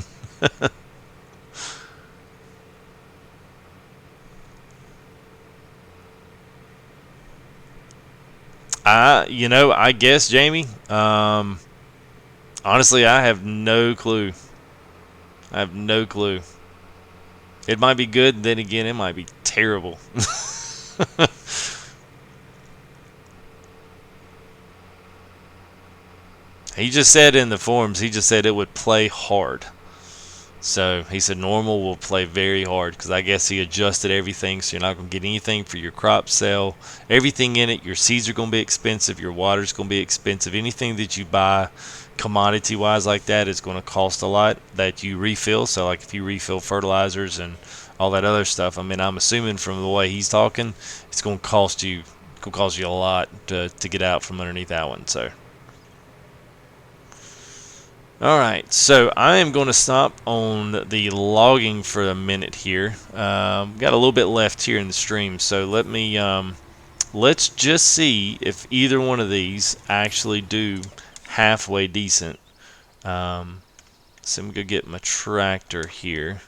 I guess Jamie. Honestly, I have no clue. I have no clue. It might be good, then again, it might be terrible. He just said in the forums, he just said it would play hard. So he said normal will play very hard because I guess he adjusted everything so you're not going to get anything for your crop sale. Everything in it, your seeds are going to be expensive, your water's going to be expensive. Anything that you buy commodity wise like that is going to cost a lot that you refill. So like if you refill fertilizers and all that other stuff, I mean I'm assuming from the way he's talking, it's going to cost you a lot to get out from underneath that one. So alright, so I am going to stop on the logging for a minute here. Got a little bit left here in the stream, so let's just see if either one of these actually do halfway decent. So I'm going to get my tractor here.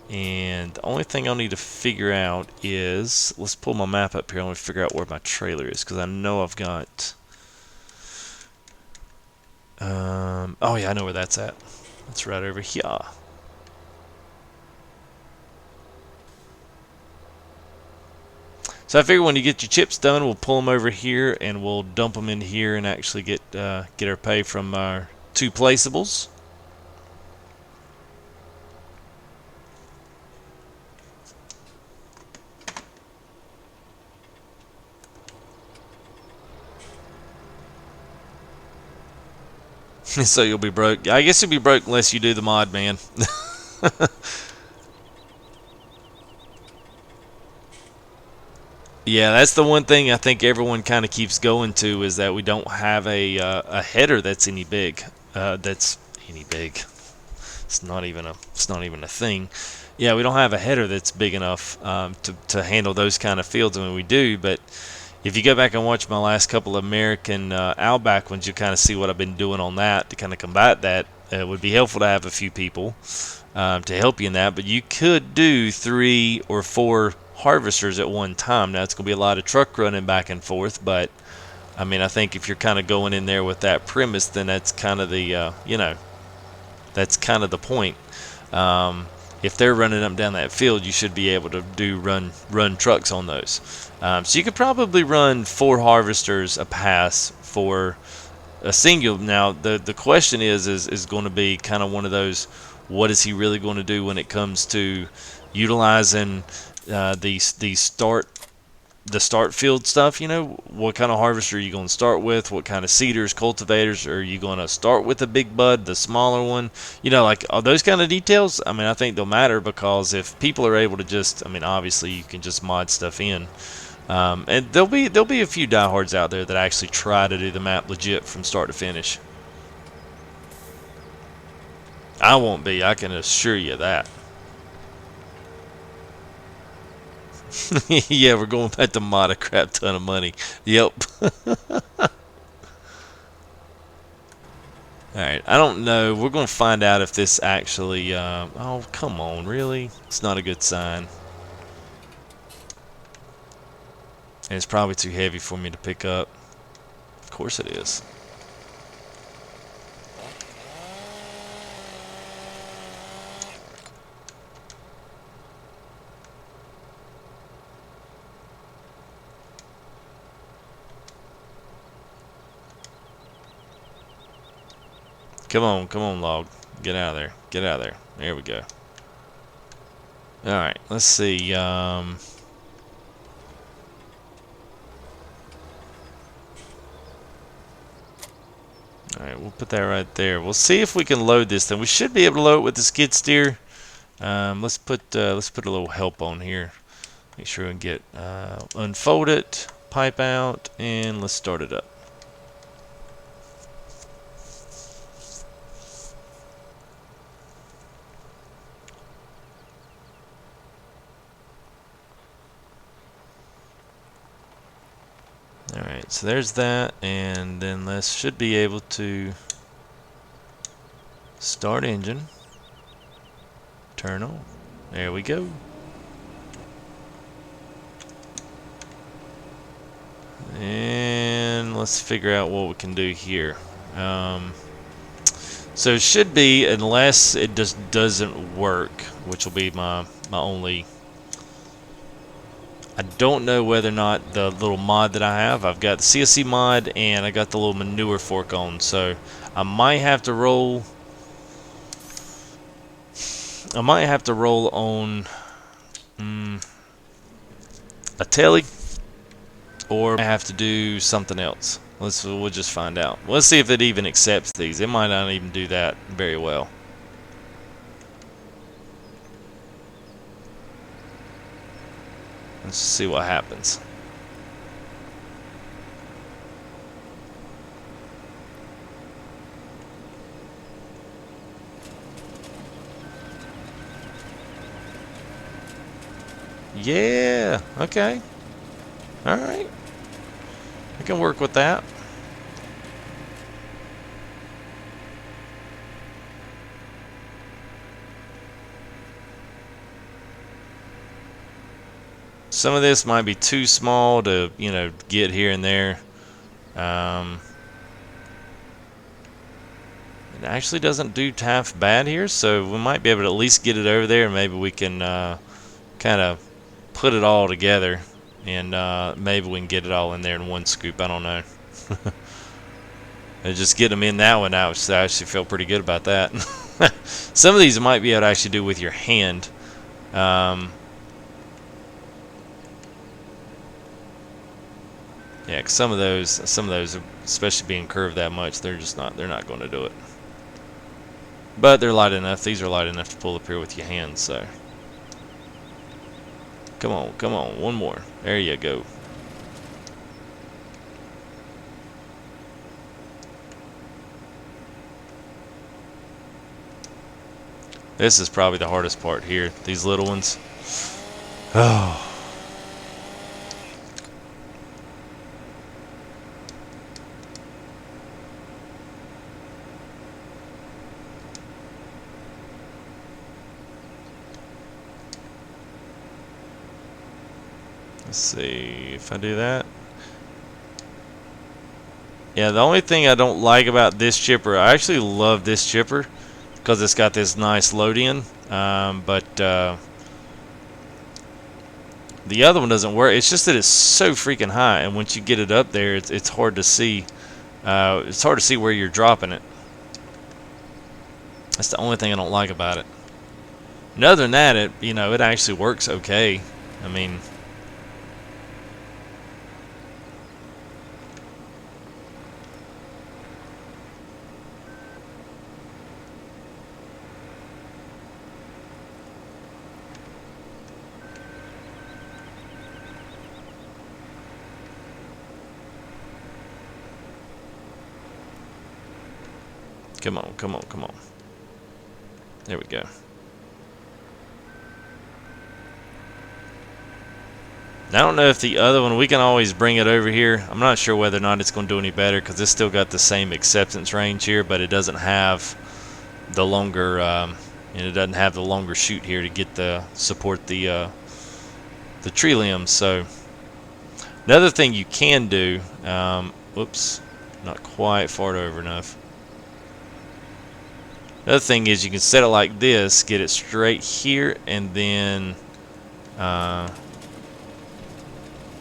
And the only thing I'll need to figure out is, let's pull my map up here. I want to figure out where my trailer is, because I know I've got... oh yeah, I know where that's at. That's right over here. So I figure when you get your chips done, we'll pull them over here and we'll dump them in here and actually get our pay from our 2 placeables. So you'll be broke. I guess you'll be broke unless you do the mod, man. Yeah, that's the one thing I think everyone kind of keeps going to is that we don't have a header that's any big. That's any big. It's not even a thing. Yeah, we don't have a header that's big enough to handle those kind of fields. I mean, we do, but if you go back and watch my last couple of American Outback ones, you'll kind of see what I've been doing on that to kind of combat that. It would be helpful to have a few people to help you in that, but you could do 3 or 4 harvesters at one time. Now, it's going to be a lot of truck running back and forth, but I mean, I think if you're kind of going in there with that premise, then that's kind of the, that's kind of the point. If they're running up and down that field, you should be able to run trucks on those. So you could probably run 4 harvesters a pass for a single. Now the question is going to be kind of one of those, what is he really going to do when it comes to utilizing the start field stuff? What kind of harvester are you going to start with? What kind of seeders, cultivators are you going to start with? The big bud, the smaller one? Like all those kind of details. I mean, I think they'll matter because if people are able to just, I mean, obviously you can just mod stuff in. And there'll be a few diehards out there that actually try to do the map legit from start to finish. I won't be, I can assure you that. Yeah, we're going back to mod a crap ton of money. Yep. Alright, I don't know. We're going to find out if this actually... oh, come on, really? It's not a good sign. And it's probably too heavy for me to pick up. Of course it is. Come on, log. Get out of there. Get out of there. There we go. Alright, let's see. Alright, we'll put that right there. We'll see if we can load this thing. We should be able to load it with the skid steer. Let's put a little help on here. Make sure we can get unfold it, pipe out, and let's start it up. Alright, so there's that, and then let's should be able to start engine, turn on. There we go. And let's figure out what we can do here. So it should be, unless it just doesn't work, which will be my only. I don't know whether or not the little mod that I have. I've got the CSC mod and I got the little manure fork on, so I might have to roll. I might have to roll on a telly, or I have to do something else. We'll just find out. Let's see if it even accepts these. It might not even do that very well. Let's see what happens. Yeah, okay. Alright. I can work with that. Some of this might be too small to, you know, get here and there. It actually doesn't do half bad here, so we might be able to at least get it over there, and maybe we can kind of put it all together, and maybe we can get it all in there in one scoop. I don't know. And just get them in that one. I actually feel pretty good about that. Some of these you might be able to actually do with your hand. Yeah, 'cause some of those, especially being curved that much, they're not going to do it. But they're light enough. These are light enough to pull up here with your hands. So, come on, one more. There you go. This is probably the hardest part here. These little ones. Oh. Let's see if I do that. Yeah, the only thing I don't like about this chipper, I actually love this chipper because it's got this nice load in, but the other one doesn't work. It's just that it's so freaking high, and once you get it up there, it's hard to see. It's hard to see where you're dropping it. That's the only thing I don't like about it. And other than that, it actually works okay. I mean. Come on. There we go. Now, I don't know if the other one, we can always bring it over here. I'm not sure whether or not it's going to do any better because it's still got the same acceptance range here, but it doesn't have the longer, it doesn't have the longer chute here to get support the tree limbs. So another thing you can do, whoops, not quite far over enough. The other thing is you can set it like this, get it straight here, and then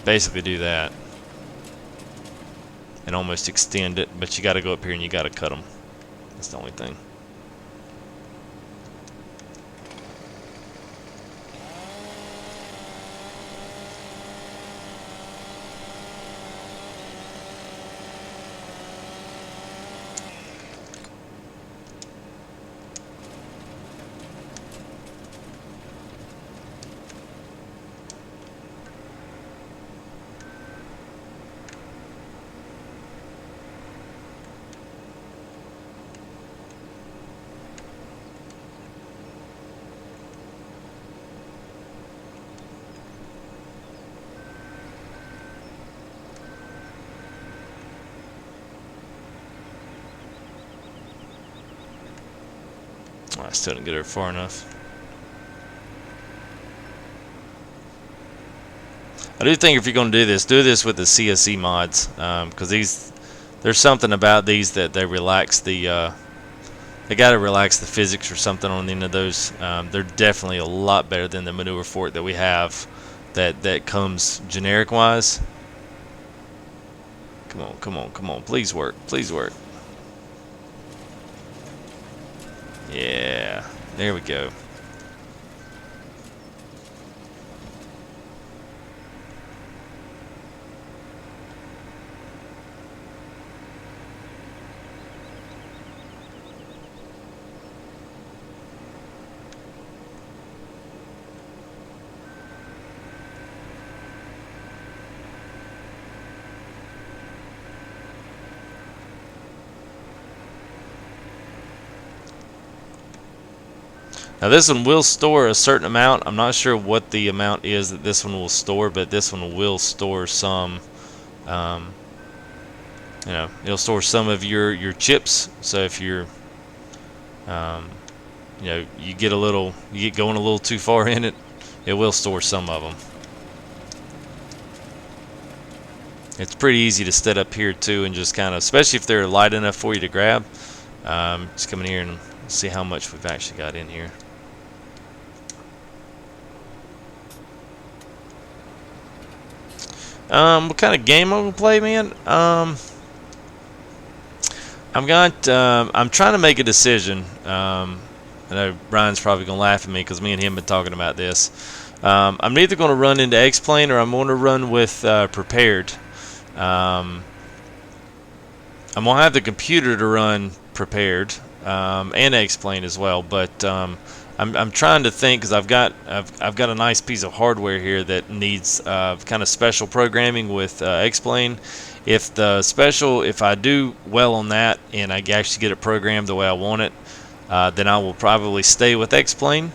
basically do that and almost extend it, but you got to go up here and you got to cut them. That's the only thing. I still didn't get her far enough. I do think if you're going to do this with the CSE mods, because there's something about these that they relax the, they got to relax the physics or something on the end of those. They're definitely a lot better than the maneuver fork that we have, that comes generic wise. Come on, come on, come on! Please work, please work. Yeah, there we go. Now this one will store a certain amount. I'm not sure what the amount is that this one will store, but this one will store some. You know, it'll store some of your chips. So if you're, you know, you get going a little too far in it, it will store some of them. It's pretty easy to set up here too, and just kind of, especially if they're light enough for you to grab. Just come in here and see how much we've actually got in here. What kind of game I'm gonna play, man? I'm trying to make a decision. I know Brian's probably gonna laugh at me because me and him been talking about this. I'm either gonna run into X-Plane or I'm gonna run with Prepared. I'm gonna have the computer to run Prepared and X-Plane as well, but I'm trying to think, because I've got a nice piece of hardware here that needs kind of special programming with X-Plane. If I do well on that and I actually get it programmed the way I want it, then I will probably stay with X-Plane.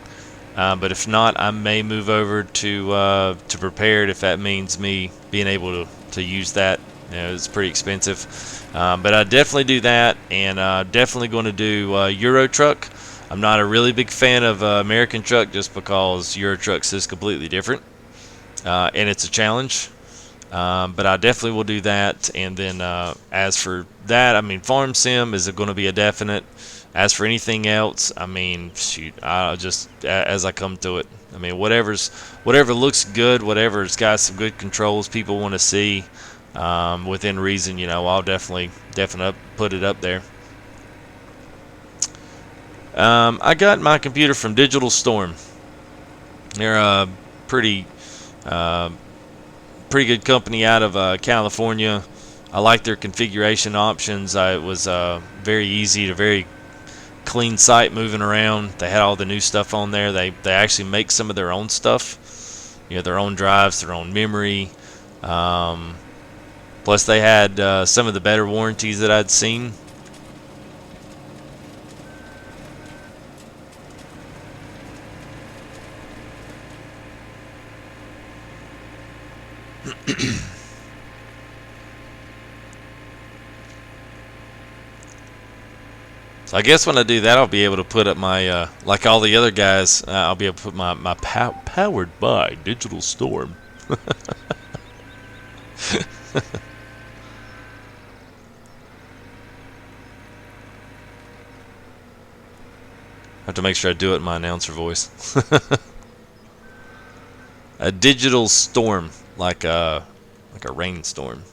But if not, I may move over to Prepared if that means me being able to use that. You know, it's pretty expensive, but I definitely do that, and definitely going to do Euro Truck. I'm not a really big fan of American Truck just because Euro Trucks is completely different, and it's a challenge. But I definitely will do that. And then as for that, I mean, Farm Sim is going to be a definite. As for anything else, I mean, shoot, I'll just as I come to it. I mean, whatever looks good, whatever's got some good controls people want to see within reason, you know, I'll definitely put it up there. I got my computer from Digital Storm. They're a pretty good company out of California. I like their configuration options. It was very easy to very clean site moving around. They had all the new stuff on there. They actually make some of their own stuff. You know, their own drives, their own memory. Plus, they had some of the better warranties that I'd seen. So I guess when I do that, I'll be able to put up my, like all the other guys, I'll be able to put my powered by Digital Storm. I have to make sure I do it in my announcer voice. A digital storm, like a rainstorm.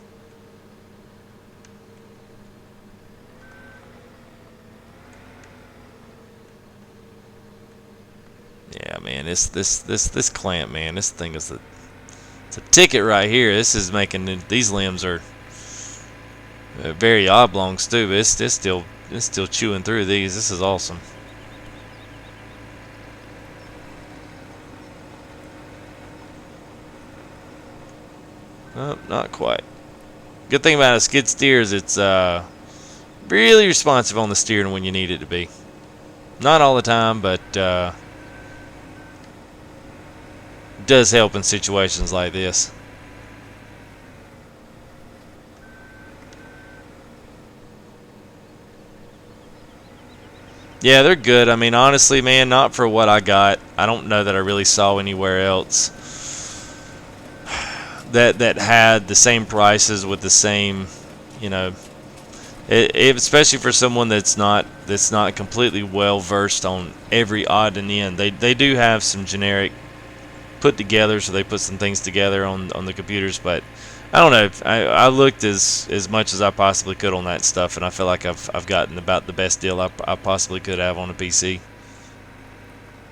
man, this clamp, man, this thing is it's a ticket right here. This is making these limbs are very oblongs too. But it's still chewing through these. This is awesome. Oh, not quite. Good thing about a skid steer is it's really responsive on the steering when you need it to be. Not all the time, but does help in situations like this. Yeah, they're good. I mean, honestly, man, not for what I got. I don't know that I really saw anywhere else that had the same prices with the same, you know, especially for someone that's not completely well versed on every odd and end. They do have some generic put together, so they put some things together on the computers, but I don't know. I looked as much as I possibly could on that stuff, and I feel like I've gotten about the best deal I possibly could have on a PC.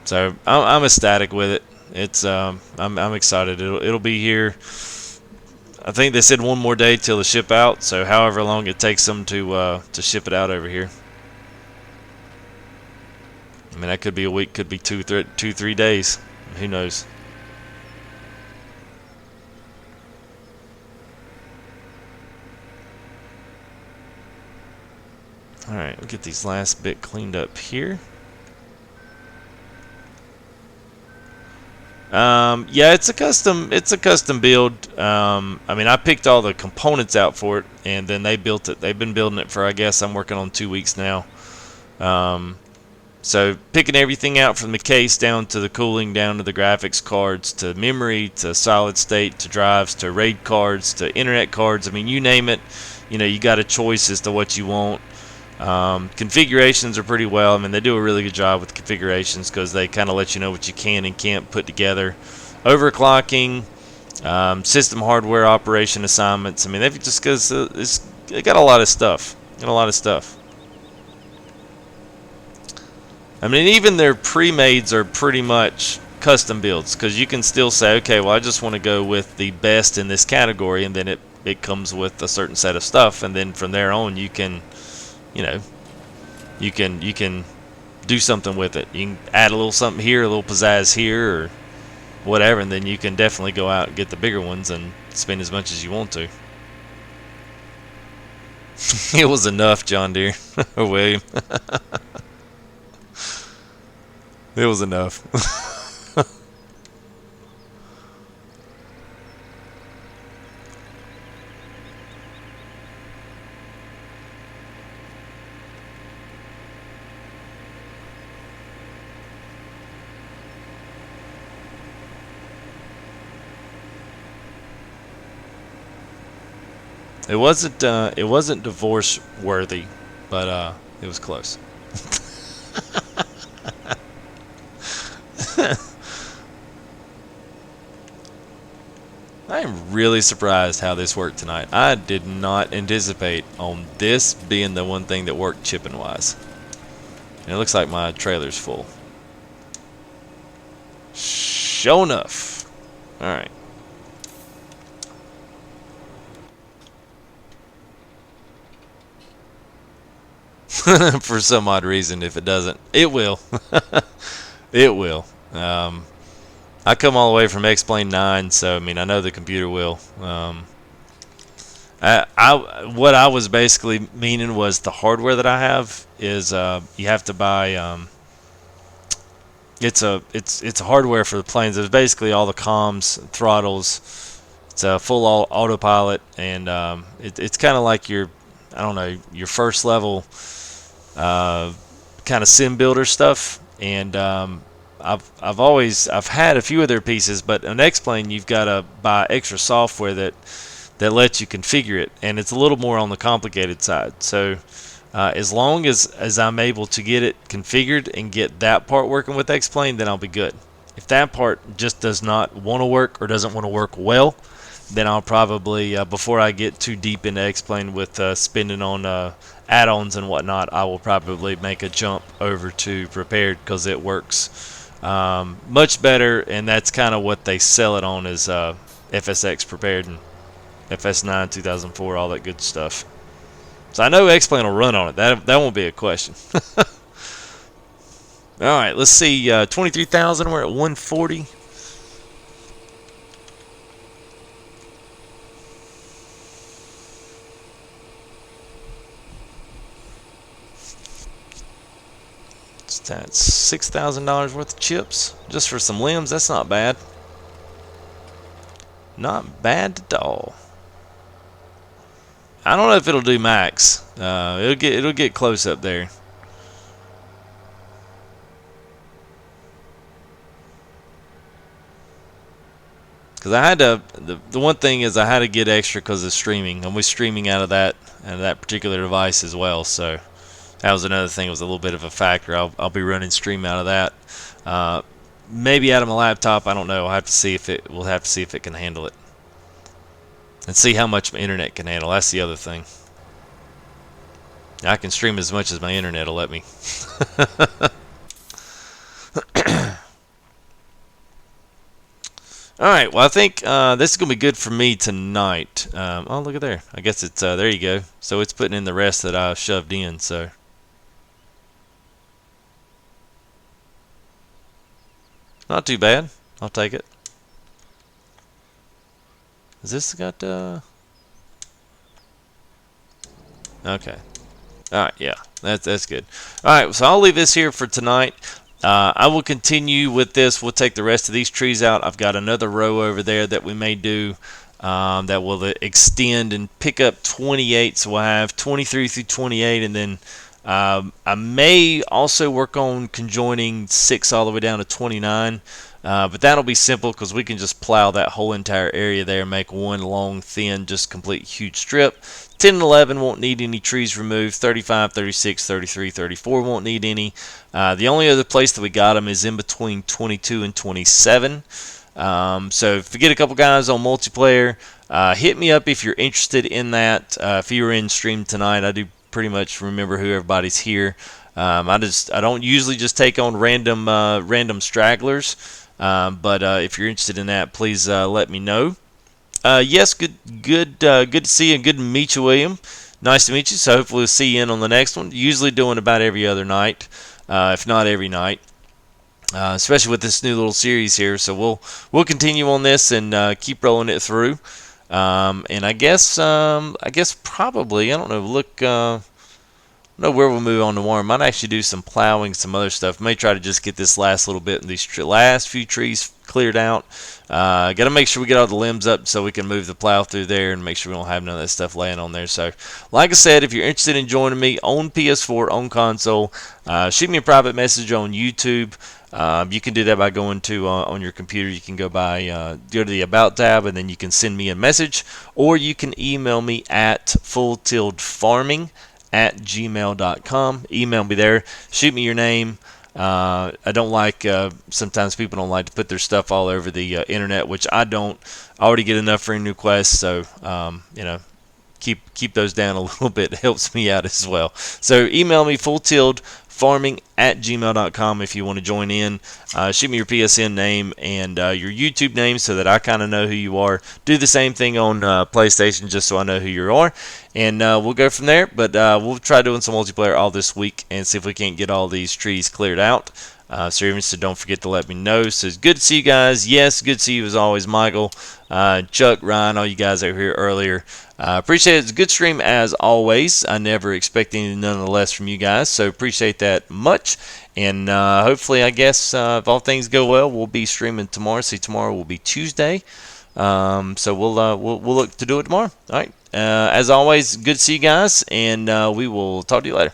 So I'm ecstatic with it. It's I'm excited. It'll be here. I think they said one more day till the ship out. So however long it takes them to ship it out over here. I mean, that could be a week, could be 3 days. Who knows? Alright, we'll get these last bit cleaned up here. Yeah, it's a custom build. I mean, I picked all the components out for it, and then they built it. They've been building it for, I guess, I'm working on 2 weeks now. So picking everything out from the case down to the cooling, down to the graphics cards, to memory, to solid state, to drives, to RAID cards, to internet cards. I mean, you name it. You know, you got a choice as to what you want. Configurations are pretty well. I mean, they do a really good job with configurations because they kind of let you know what you can and can't put together. Overclocking, system hardware operation assignments. I mean, they've just they got a lot of stuff. I mean, even their pre-mades are pretty much custom builds because you can still say, okay, well, I just want to go with the best in this category, and then it comes with a certain set of stuff, and then from there on, you can. You know, you can do something with it. You can add a little something here, a little pizzazz here, or whatever, and then you can definitely go out and get the bigger ones and spend as much as you want to. It was enough, John Deere or William. It was enough. It wasn't divorce worthy, but it was close. I am really surprised how this worked tonight. I did not anticipate on this being the one thing that worked chipping wise. And it looks like my trailer's full. Sure enough. Alright. For some odd reason, if it doesn't, it will. It will. I come all the way from X-Plane 9, so I mean, I know the computer will. What I was basically meaning was the hardware that I have is you have to buy. It's a hardware for the planes. It's basically all the comms, throttles. It's a full autopilot, and it's kind of like your, I don't know, your first level kind of sim builder stuff. And I've had a few of their pieces, but on X-Plane you've got to buy extra software that lets you configure it, and it's a little more on the complicated side. So as long as I'm able to get it configured and get that part working with X-Plane, then I'll be good. If that part just does not want to work or doesn't want to work well, then I'll probably, before I get too deep into X-Plane with spending on add-ons and whatnot, I will probably make a jump over to Prepared because it works Much better, and that's kind of what they sell it on is FSX prepared and FS9 2004, all that good stuff. So I know X-Plane will run on it. That won't be a question. All right, let's see. 23,000. We're at 140. That's $6,000 worth of chips just for some limbs. That's not bad. Not bad at all. I don't know if it'll do max. It'll get close up there. Because I had to. The one thing is I had to get extra because of streaming. And we're streaming out of that particular device as well. So that was another thing. It was a little bit of a factor. I'll be running stream out of that. Maybe out of my laptop. I don't know. We'll have to see if it can handle it. And see how much my internet can handle. That's the other thing. I can stream as much as my internet will let me. Alright, well I think this is going to be good for me tonight. Oh, look at there. I guess it's, there you go. So it's putting in the rest that I shoved in, so. Not too bad. I'll take it. Has this got, okay. Alright, yeah. That's good. Alright, so I'll leave this here for tonight. I will continue with this. We'll take the rest of these trees out. I've got another row over there that we may do that will extend and pick up 28. So we'll have 23 through 28, and then I may also work on conjoining 6 all the way down to 29. But that'll be simple because we can just plow that whole entire area there and make one long, thin, just complete huge strip. 10 and 11 won't need any trees removed. 35, 36, 33, 34 won't need any. The only other place that we got them is in between 22 and 27. So if you get a couple guys on multiplayer, hit me up if you're interested in that. If you were in stream tonight, I do pretty much remember who everybody's here. I don't usually just take on random stragglers. But if you're interested in that, please let me know. Yes, good to see you and good to meet you, William. Nice to meet you. So hopefully we'll see you in on the next one. Usually doing about every other night, if not every night. Especially with this new little series here. So we'll continue on this and keep rolling it through. And I guess probably, I don't know. Look. Know where we'll move on tomorrow. Might actually do some plowing, some other stuff. May try to just get this last little bit and these last few trees cleared out. Got to make sure we get all the limbs up so we can move the plow through there and make sure we don't have none of that stuff laying on there. So, like I said, if you're interested in joining me on PS4, on console, shoot me a private message on YouTube. You can do that by going to on your computer. You can go to the About tab, and then you can send me a message, or you can email me at fulltiltfarming@gmail.com. Email me there. Shoot me your name. I don't like, sometimes people don't like to put their stuff all over the internet, which I don't. I already get enough friend requests, so, keep those down a little bit. It helps me out as well. So email me, fulltiltfarming@gmail.com if you want to join in. Shoot me your PSN name and your YouTube name so that I kind of know who you are. Do the same thing on PlayStation just so I know who you are. And we'll go from there. But we'll try doing some multiplayer all this week and see if we can't get all these trees cleared out. So if you're interested, don't forget to let me know. So it's good to see you guys. Yes, good to see you as always, Michael, Chuck, Ryan, all you guys over here earlier. Appreciate it. It's a good stream as always. I never expect anything none the less from you guys, so appreciate that much. And hopefully, I guess, if all things go well, we'll be streaming tomorrow. See, tomorrow will be Tuesday. So we'll look to do it tomorrow. All right. As always, good to see you guys, and we will talk to you later.